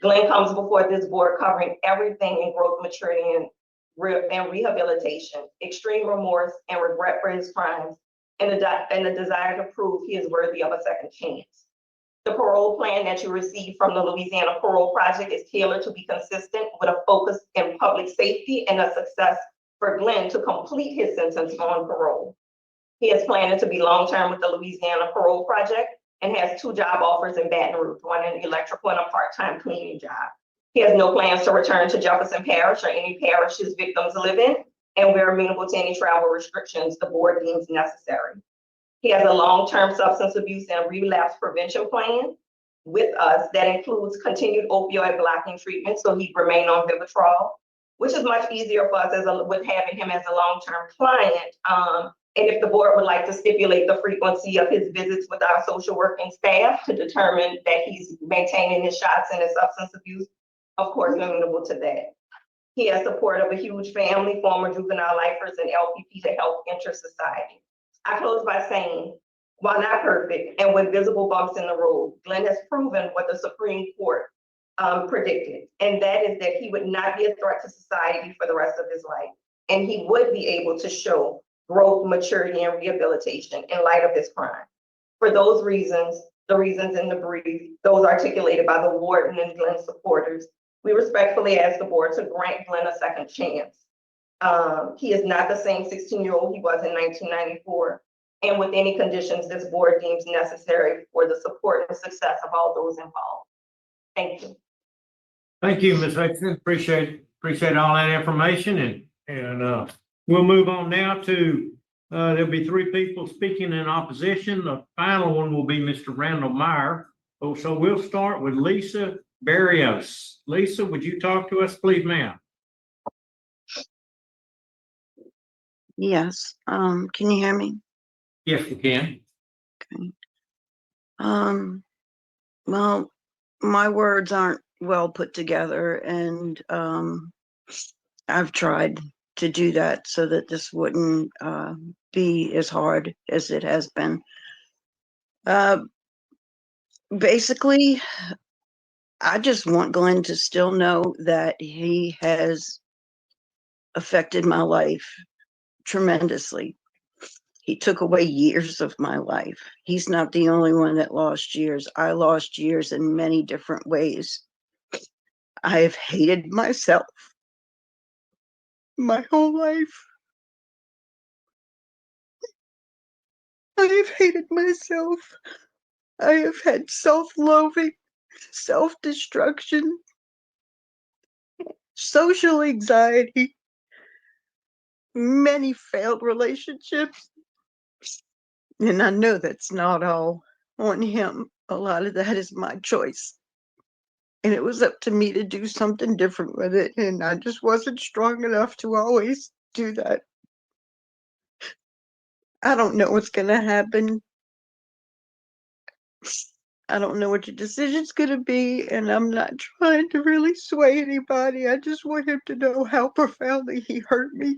W: Glenn comes before this board covering everything in growth, maturity, and rehabilitation, extreme remorse and regret for his crimes, and the desire to prove he is worthy of a second chance. The parole plan that you received from the Louisiana Parole Project is tailored to be consistent with a focus in public safety and a success for Glenn to complete his sentence on parole. He is planning to be long-term with the Louisiana Parole Project and has 2 job offers in Baton Rouge, one in electrical and a part-time cleaning job. He has no plans to return to Jefferson Parish or any parish his victims live in, and we're amenable to any travel restrictions the board deems necessary. He has a long-term substance abuse and relapse prevention plan with us that includes continued opioid blocking treatment, so he remain on Vivitrol, which is much easier for us with having him as a long-term client. And if the board would like to stipulate the frequency of his visits with our social working staff to determine that he's maintaining his shots and his substance abuse, of course, we're amenable to that. He has support of a huge family, former juvenile lifers, and LPP, the Health Interest Society. I close by saying, while not perfect and with visible bumps in the road, Glenn has proven what the Supreme Court predicted, and that is that he would not be a threat to society for the rest of his life, and he would be able to show growth, maturity, and rehabilitation in light of his crime. For those reasons, the reasons in the brief, those articulated by the warden and Glenn supporters, we respectfully ask the board to grant Glenn a second chance. He is not the same 16-year-old he was in 1994, and with any conditions this board deems necessary for the support and success of all those involved. Thank you.
H: Thank you, Ms. Hudson. Appreciate all that information, and we'll move on now to there'll be 3 people speaking in opposition. The final one will be Mr. Randall Meyer. Oh, so we'll start with Lisa Barrios. Lisa, would you talk to us, please, ma'am?
C: Yes, can you hear me?
H: Yes, we can.
C: Okay. Well, my words aren't well put together, and I've tried to do that so that this wouldn't be as hard as it has been. Basically, I just want Glenn to still know that he has affected my life tremendously. He took away years of my life. He's not the only one that lost years. I lost years in many different ways. I have hated myself my whole life. I have hated myself. I have had self-loathing, self-destruction, social anxiety, many failed relationships. And I know that's not all on him. A lot of that is my choice. And it was up to me to do something different with it. And I just wasn't strong enough to always do that. I don't know what's going to happen. I don't know what your decision's going to be. And I'm not trying to really sway anybody. I just want him to know how profoundly he hurt me.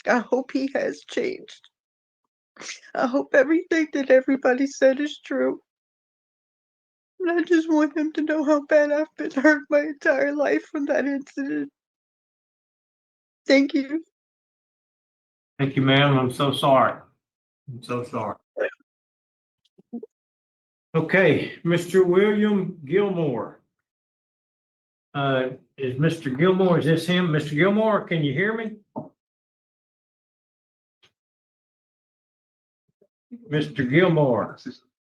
C: I hope he has changed. I hope everything that everybody said is true. And I just want him to know how bad I've been hurt my entire life from that incident. Thank you.
H: Thank you, ma'am. I'm so sorry. I'm so sorry. Okay, Mr. William Gilmore. Is Mr. Gilmore, is this him? Mr. Gilmore, can you hear me? Mr. Gilmore.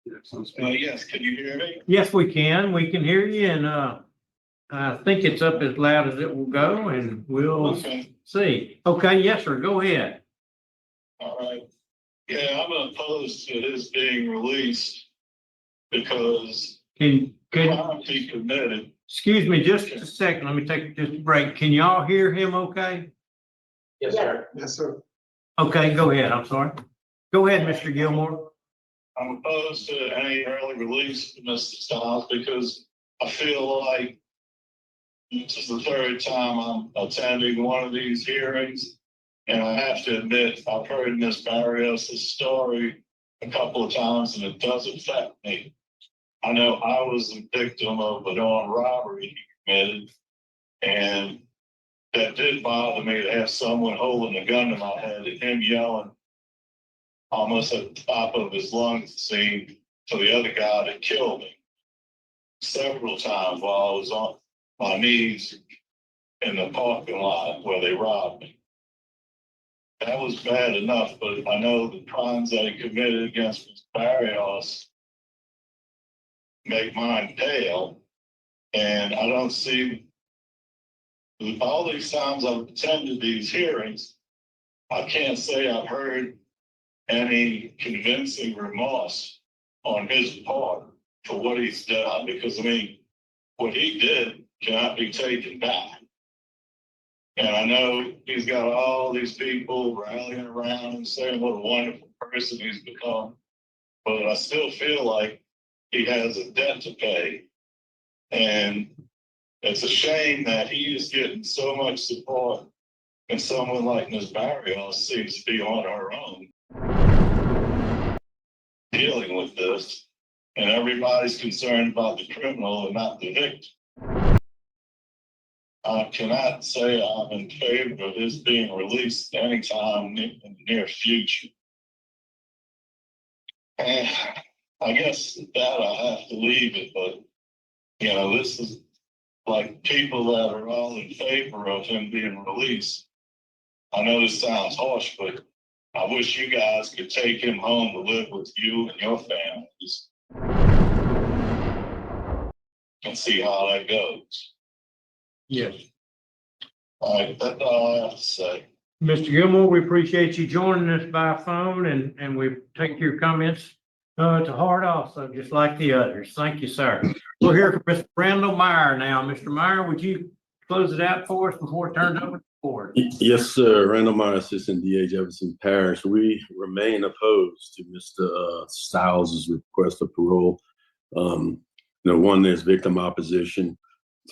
A: Yes, can you hear me?
H: Yes, we can. We can hear you, and I think it's up as loud as it will go, and we'll see. Okay, yes, sir. Go ahead.
A: All right. Yeah, I'm opposed to his being released because
H: Can
A: he committed.
H: excuse me just a second. Let me take just a break. Can y'all hear him okay?
A: Yes, sir.
D: Yes, sir.
H: Okay, go ahead. I'm sorry. Go ahead, Mr. Gilmore.
A: I'm opposed to any early release of Mr. Stiles because I feel like this is the 3rd time I'm attending one of these hearings. And I have to admit, I've heard Ms. Barrios' story a couple of times and it does affect me. I know I was a victim of an armed robbery he committed, and that did bother me to have someone holding a gun to my head and him yelling almost at the top of his lungs, seemed to the other guy that killed me several times while I was on my knees in the parking lot where they robbed me. That was bad enough, but I know the crimes that he committed against Ms. Barrios make mine pale. And I don't see, all these times I've attended these hearings, I can't say I've heard any convincing remorse on his part for what he's done, because I mean, what he did cannot be taken back. And I know he's got all these people rallying around and saying what a wonderful person he's become, but I still feel like he has a debt to pay. And It's a shame that he is getting so much support and someone like Ms. Barrios seems to be on her own dealing with this, and everybody's concerned about the criminal and not the victim. I cannot say I'm in favor of his being released anytime in the near future. And I guess that I have to leave it, but this is like people that are all in favor of him being released. I know this sounds harsh, but I wish you guys could take him home to live with you and your families and see how that goes.
H: Yes.
A: All right, that's all I have to say.
H: Mr. Gilmore, we appreciate you joining us by phone and we take your comments to heart also, just like the others. Thank you, sir. We'll hear from Mr. Randall Meyer now. Mr. Meyer, would you close it out for us before it turns over to the board?
L: Yes, sir. Randall Meyer, Assistant DA, Jefferson Parish. We remain opposed to Mr. Stiles' request for parole. One, there's victim opposition.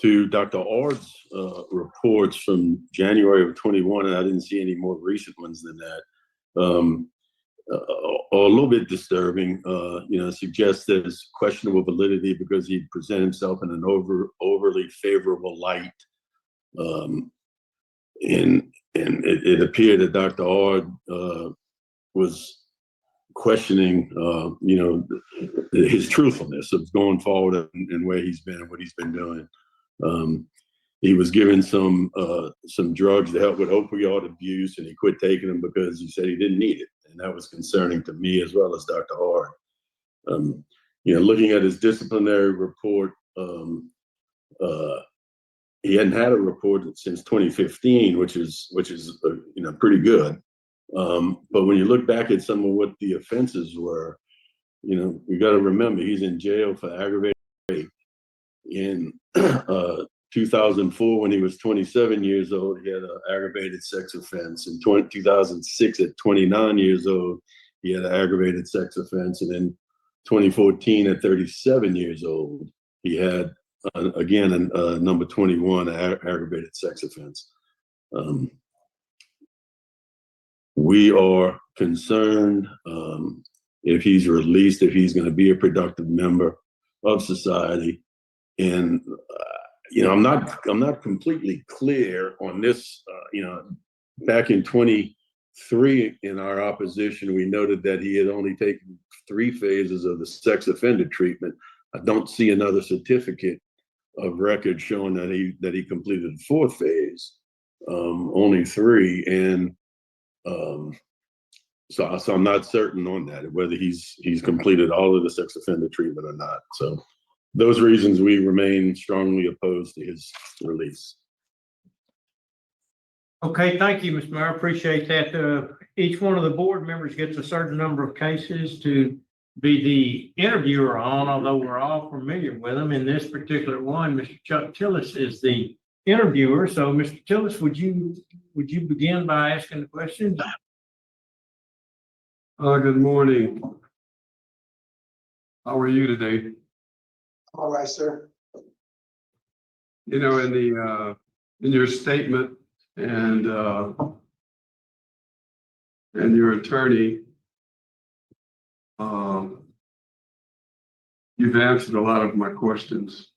L: To Dr. Ord's reports from January of 21, and I didn't see any more recent ones than that, a little bit disturbing. Suggests there's questionable validity because he presented himself in an overly favorable light. And it appeared that Dr. Ord was questioning, his truthfulness of going forward and where he's been and what he's been doing. He was given some drugs to help with opioid abuse, and he quit taking them because he said he didn't need it, and that was concerning to me as well as Dr. Ord. Looking at his disciplinary report, he hadn't had a report since 2015, which is pretty good. But when you look back at some of what the offenses were, we got to remember he's in jail for aggravated rape. In 2004, when he was 27 years old, he had an aggravated sex offense. In 2006, at 29 years old, he had an aggravated sex offense. And in 2014, at 37 years old, he had, again, number 21, aggravated sex offense. We are concerned if he's released, if he's going to be a productive member of society. And I'm not completely clear on this. Back in 23, in our opposition, we noted that he had only taken 3 phases of the sex offender treatment. I don't see another certificate of record showing that he completed the 4th phase. Only 3, and so I'm not certain on that, whether he's completed all of the sex offender treatment or not. So those reasons, we remain strongly opposed to his release.
H: Okay, thank you, Mr. Mayor. Appreciate that. Each one of the board members gets a certain number of cases to be the interviewer on, although we're all familiar with them. In this particular one, Mr. Chuck Tillis is the interviewer. So, Mr. Tillis, would you begin by asking the questions?
G: Good morning. How are you today?
D: All right, sir.
G: In your statement and your attorney, you've answered a lot of my questions.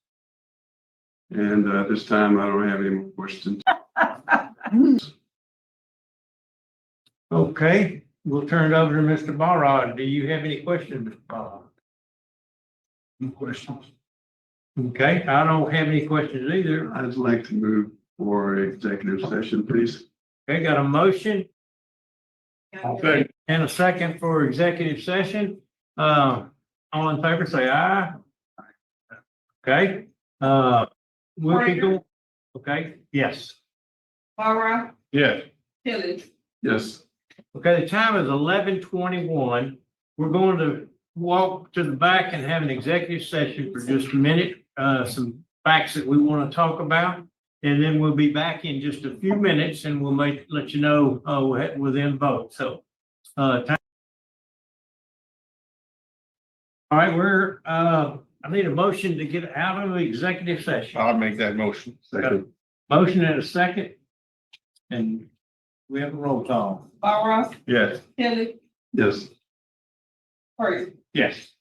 G: And this time I don't have any more questions.
H: Okay, we'll turn it over to Mr. Barrod. Do you have any questions, Mr. Barrod?
G: No questions.
H: Okay, I don't have any questions either.
G: I'd like to move for executive session, please.
H: Okay, got a motion
G: Okay.
H: and a second for executive session. All in favor, say aye. Okay, we'll keep going. Okay, yes.
T: Laura,
G: Yes.
T: Tillis.
G: Yes.
H: Okay, the time is 11:21. We're going to walk to the back and have an executive session for just a minute. Some facts that we want to talk about, and then we'll be back in just a few minutes, and we'll let you know within vote. So, time. All right, we're I need a motion to get out of the executive session.
G: I'll make that motion.
H: Got a motion and a second. And we have a roll call.
U: Bob Ross,
G: Yes.
U: Kelly,
G: Yes.
U: Percy.
H: Yes.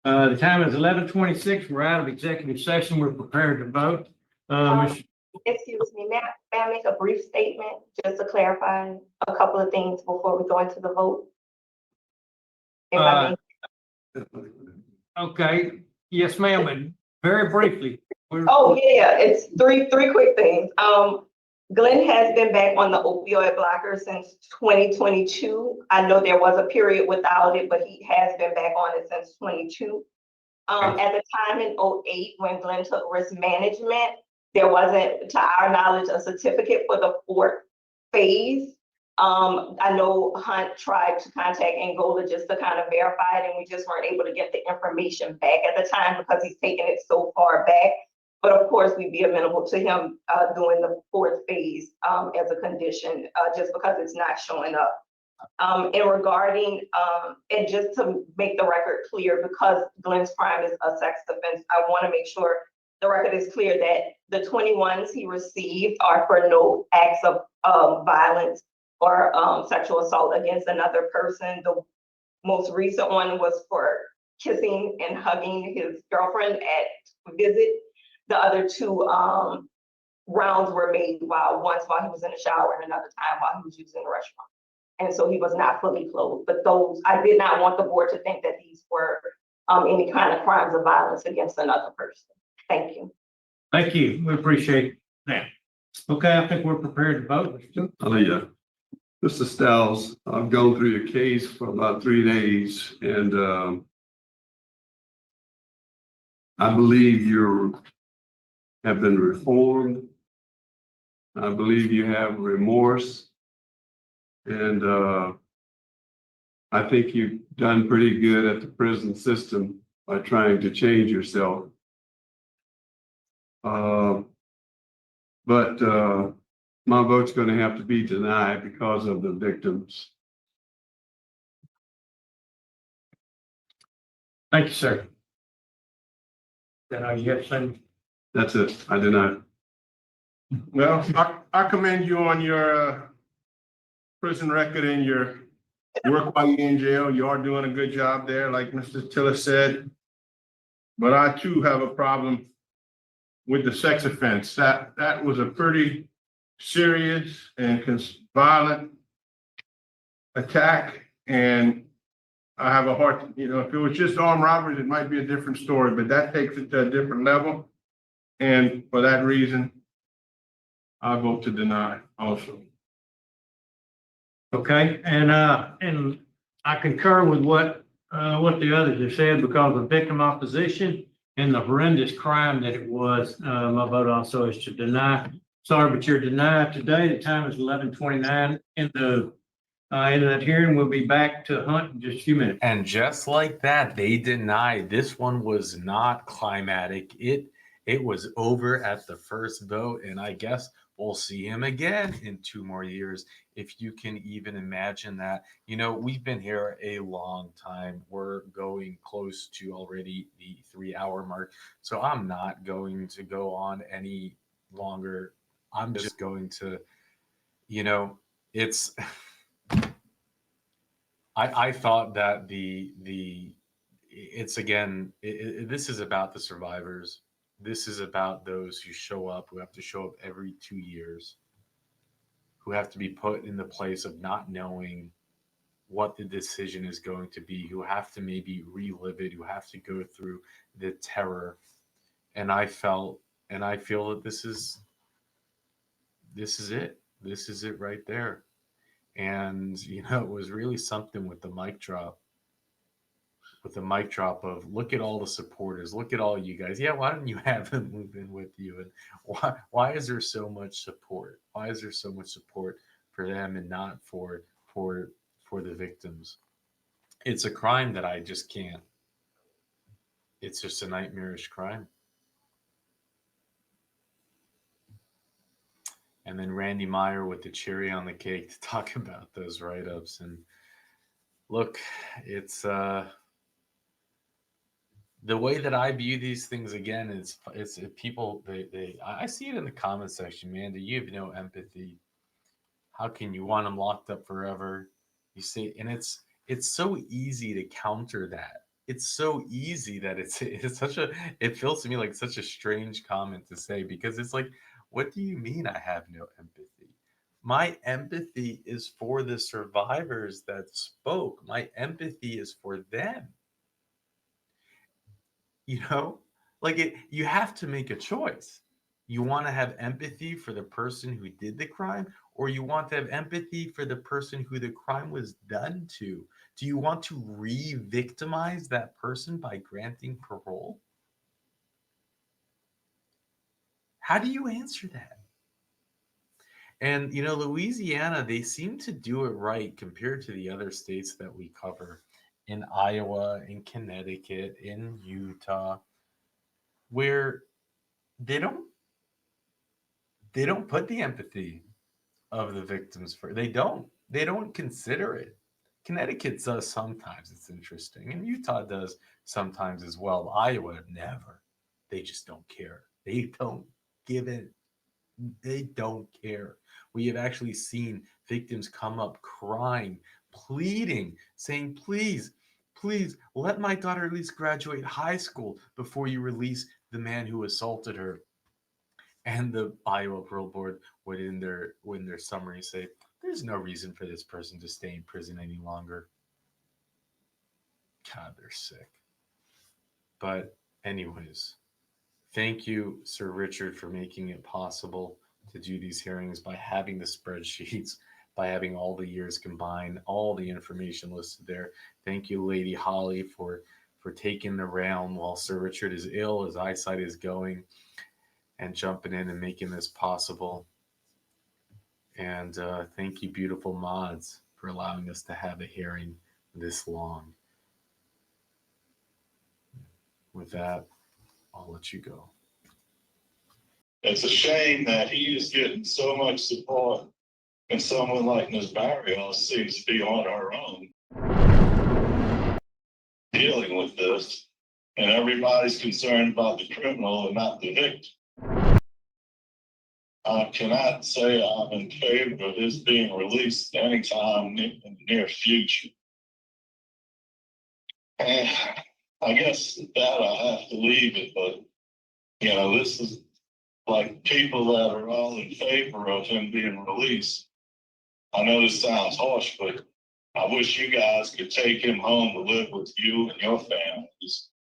H: The time is 11:26. We're out of executive session. We're prepared to vote. Ms.
W: Excuse me, may I make a brief statement just to clarify a couple of things before we go into the vote? If I may.
H: Okay, yes, ma'am, and very briefly.
W: Oh, yeah, it's three quick things. Glenn has been back on the opioid blocker since 2022. I know there was a period without it, but he has been back on it since 22. At the time in 08, when Glenn took risk management, there wasn't, to our knowledge, a certificate for the 4th phase. I know Hunt tried to contact Angola just to kind of verify it, and we just weren't able to get the information back at the time because he's taken it so far back. But of course, we'd be amenable to him doing the 4th phase as a condition, just because it's not showing up. And regarding, and just to make the record clear, because Glenn's crime is a sex offense, I want to make sure the record is clear that the 21s he received are for no acts of violence or sexual assault against another person. The most recent one was for kissing and hugging his girlfriend at visit. The other 2 rounds were made once while he was in the shower and another time while he was using the restroom. And so he was not fully clothed. But those, I did not want the board to think that these were any kind of crimes of violence against another person. Thank you.
H: Thank you. We appreciate that. Okay, I think we're prepared to vote.
G: Mr. Stiles, I've gone through your case for about 3 days, and I believe you have been reformed. I believe you have remorse, and I think you've done pretty good at the prison system by trying to change yourself. But my vote's going to have to be denied because of the victims.
H: Thank you, sir. Then I guess
G: That's it. I deny. Well, I commend you on your prison record and your work while you're in jail. You are doing a good job there, like Mr. Tiller said. But I too have a problem with the sex offense. That was a pretty serious and violent attack, and I have a hard, if it was just armed robberies, it might be a different story, but that takes it to a different level. And for that reason, I vote to deny also.
H: okay, and I concur with what the others have said because of victim opposition and the horrendous crime that it was. My vote also is to deny. Sorry, but you're denied today. The time is 11:29. In that hearing, we'll be back to Hunt in just a few minutes.
B: And just like that, they denied. This one was not climatic. It was over at the first vote, and I guess we'll see him again in 2 more years, if you can even imagine that. We've been here a long time. We're going close to already the 3-hour mark, so I'm not going to go on any longer. I'm just going to, it's. I thought that it's again, this is about the survivors. This is about those who show up, who have to show up every 2 years, who have to be put in the place of not knowing what the decision is going to be, who have to maybe relive it, who have to go through the terror. And I feel that this is it. This is it right there. And, it was really something with the mic drop. Of look at all the supporters, look at all you guys. Yeah, why didn't you have them move in with you? And why is there so much support? Why is there so much support for them and not for the victims? It's a crime that I just can't. It's just a nightmarish crime. And then Randy Meyer with the cherry on the cake to talk about those write-ups. And look, it's the way that I view these things again is people I see it in the comment section, man. Do you have no empathy? How can you want them locked up forever? You see, and it's so easy to counter that. It's so easy that it's such a it feels to me like such a strange comment to say, because it's like, what do you mean I have no empathy? My empathy is for the survivors that spoke. My empathy is for them. You know, like you have to make a choice. You want to have empathy for the person who did the crime, or you want to have empathy for the person who the crime was done to? Do you want to re-victimize that person by granting parole? How do you answer that? And, Louisiana, they seem to do it right compared to the other states that we cover, in Iowa, in Connecticut, in Utah, where they don't put the empathy of the victims for. They don't consider it. Connecticut does sometimes, it's interesting, and Utah does sometimes as well. Iowa, never. They just don't care. They don't give it. They don't care. We have actually seen victims come up crying, pleading, saying, please, please let my daughter at least graduate high school before you release the man who assaulted her. And the Iowa Parole Board would, in their summary, say, there's no reason for this person to stay in prison any longer. God, they're sick. But anyways, thank you, Sir Richard, for making it possible to do these hearings by having the spreadsheets, by having all the years combined, all the information listed there. Thank you, Lady Holly, for taking the realm while Sir Richard is ill, his eyesight is going, and jumping in and making this possible. And thank you, beautiful mods, for allowing us to have a hearing this long. With that, I'll let you go.
A: It's a shame that he is getting so much support, and someone like Ms. Barrios seems to be on her own dealing with this, and everybody's concerned about the criminal and not the victim. I cannot say I'm in favor of his being released anytime in the near future. And I guess that I have to leave it, but this is like people that are all in favor of him being released. I know this sounds harsh, but I wish you guys could take him home to live with you and your families.